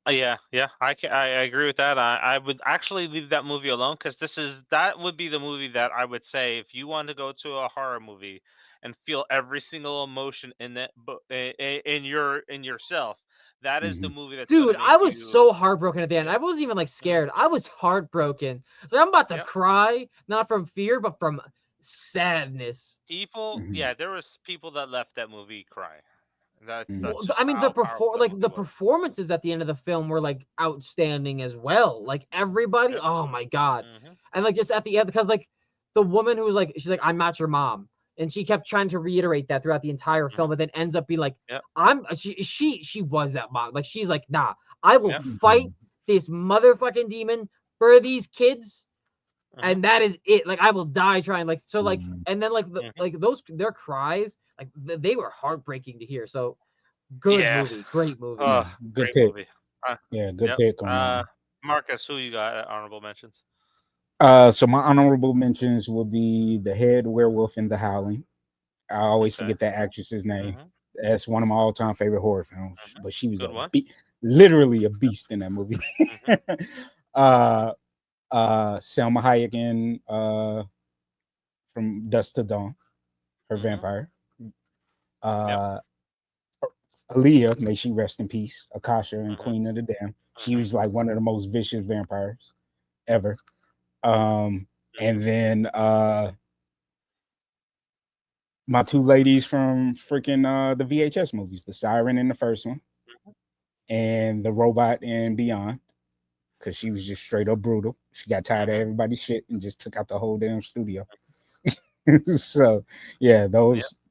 Yeah, yeah, I agree with that. I would actually leave that movie alone because that would be the movie that I would say if you want to go to a horror movie and feel every single emotion in that in yourself, that is the mhm. movie that's gonna Dude, make I was you. so heartbroken at the end. Yep. I wasn't even like Mhm. scared. I was heartbroken. So I'm about to Yep. cry, not from fear, but from sadness. People, Mhm, yeah, there was people that left that movie crying. That's mhm, just I mean, how powerful that movie the was. performances at the end of the film were like outstanding as well. Like everybody, Yep. oh my god. Mhm. And like just at the end, because like the woman who was like, she's like, I'm not your mom, and she kept trying to reiterate that throughout the entire film, Mhm. but then ends up being like, Yep. she was that mom. Like she's like, nah, I will Yep. fight mhm. this motherfucking demon for these kids, Mhm. and that is it. Like I will die trying. Like so, like, Mhm. and then like Mhm. those their cries, like they were heartbreaking to hear. So good Yeah. movie, great movie. Yeah, Oh, good great pick. movie. Uh, Yeah, good yep. pick on that one. Marcus, who you got at honorable mentions? So my honorable mentions will be the head werewolf in The Howling. I always Okay. forget that actress's name. Mhm. That's one of my all-time favorite horror films. Mhm. But she was Good one. literally a beast in that movie. Mhm. uh, Selma Hayek in From Dusk to Dawn. her Mhm. vampire. Yep. Uh, Aaliyah, may she rest in peace. Akasha and Mhm. Queen of the Dam. She Mhm. was like one of the most vicious vampires ever. Um, and Mhm. then my two ladies from freaking the VHS movies, the Siren in the first one, Mhm. and the robot in Beyond, because she was just straight up brutal. She got tired of Mhm. everybody's shit and just took out the whole damn studio. So yeah, Yep.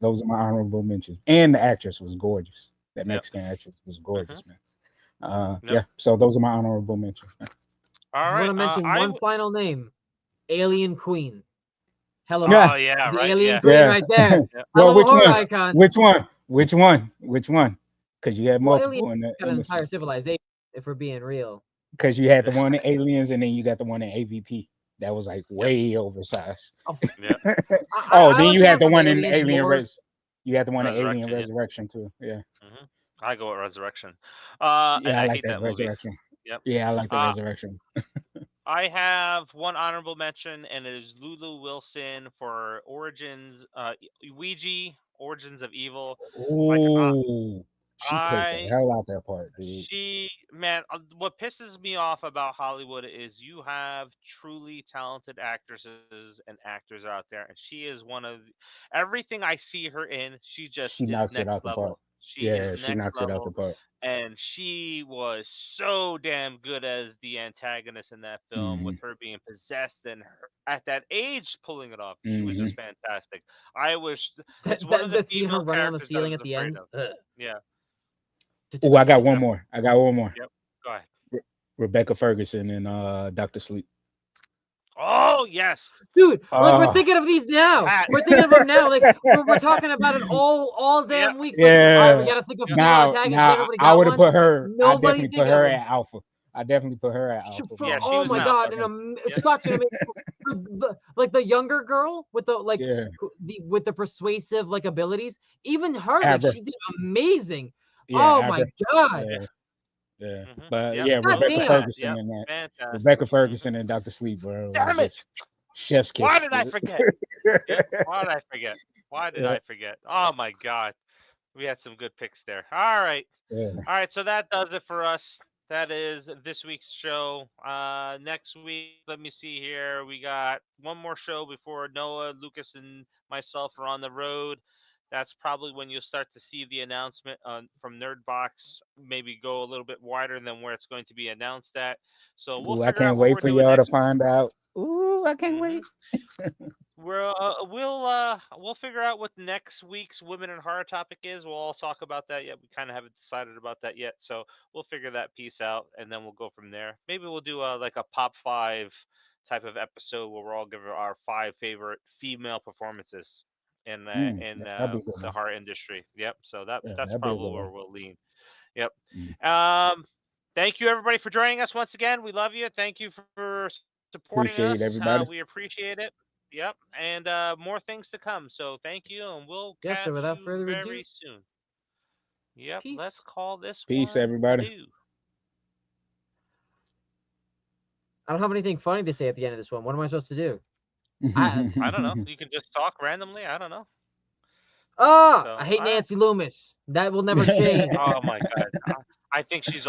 those are my honorable mentions. And the actress was gorgeous. That Yep. Mexican actress was Mhm. gorgeous, man. Yep. Yeah, so those are my honorable mentions, man. All I want right. to mention I. one final name: Alien Queen. Hell of a Oh Yeah, yeah. the Right. Alien Yeah. Queen yeah. right there. Yep. Hell Well, of a which horror one? Yep. icon. Which one? Which one? Which one? Because you had Well, Alien multiple got an entire civilization. If we're being real, because you had the one in Aliens and then you got the one in AVP that was like Yep. way oversized. oh, Yep. Oh, I then like you the had one the from one in Aliens Alien lore. Res. You had the one in Alien Resurrection. Yeah. Resurrection too. Yeah, Mhm. I go with Resurrection. And yeah, I I like hate that that movie. Resurrection. Yep. Yeah, I like the Uh, Resurrection. I have one honorable mention, and it is Lulu Wilson for Origins, Ouija, Origins of Evil. Like, Oh, she played the I, hell out that part, dude. man, what pisses me off about Hollywood is you have truly talented actresses and actors out there, and she is one of everything I see her in. She just She is knocks it next out the park. level. She is Yeah, she next knocks it out level, the park. and she was so damn good as the antagonist in that film with Hmm. her being possessed and her, at that age pulling it off. She was just Hmm. fantastic. I wish it's that, one of that the the scene her female running on the characters I ceiling was at the afraid end. of. Ugh. Yeah. Oh, I got one Yep. more. I got one more. Yep. Go ahead. Re- Rebecca Ferguson and Doctor Sleep. Oh yes. Dude, like we're Uh thinking of these now. That. We're thinking of them now. Like we're talking about it all Yep. damn week. Like, all right, we yeah. got to think of Yep. female Now, antagonists. now Everybody I got would have one. put her. I Nobody's definitely put thinking of her them. at Alpha. I definitely put her at Alpha for Yeah, like she Oh was my an most god, alpha. fucking. Yep. such an amazing like the younger girl with the like Yeah, with the persuasive like abilities. Even her, like Abra. she did amazing. Yeah, Oh my Abra. god, Yeah. Yeah, yeah. Mhm. But Yep. yeah, god Totally Rebecca get damn. that. Ferguson Yep. and that. Fantastic. Rebecca Mhm. Ferguson and Doctor Sleep, bro, was Damn it! just chef's Why kiss, did I dude. forget? Yep. Why did I forget? Why did Yeah, I forget? Oh my god. We had some good picks there. All right. yeah. All right, so that does it for us. That is this week's show. Next week, let me see here. We got one more show before Noah, Lucas, and myself are on the road. That's probably when you'll start to see the announcement from Nerdbox. Maybe go a little bit wider than where it's going to be announced at. So we'll Ooh, I figure can't out what wait we're for doing y'all to next. find out. Ooh, I can't Hmm wait. we'll figure out what next week's women in horror topic is. We'll all talk about that yet. We kind of haven't decided about that yet, so we'll figure that piece out and then we'll go from there. Maybe we'll do like a pop five type of episode where we're all giving our five favorite female performances in That'd be a good the one. horror industry. Yep. So Yeah, that's that'd be a probably good where one. we'll lean. Yep. Mm. Um, Thank you everybody for joining us once again. We love you. Thank you for supporting us. Appreciate We everybody. appreciate it. Yep, and more things to come. So thank you, and we'll Yes, catch sir. Without you further very ado, soon. Yep, let's peace. call this Peace, one everybody. due. I don't have anything funny to say at the end of this one. What am I supposed to do? I I don't know. You can just talk randomly. I don't know. I So, hate all right. Nancy Loomis. That will never change. Oh my God. I think she's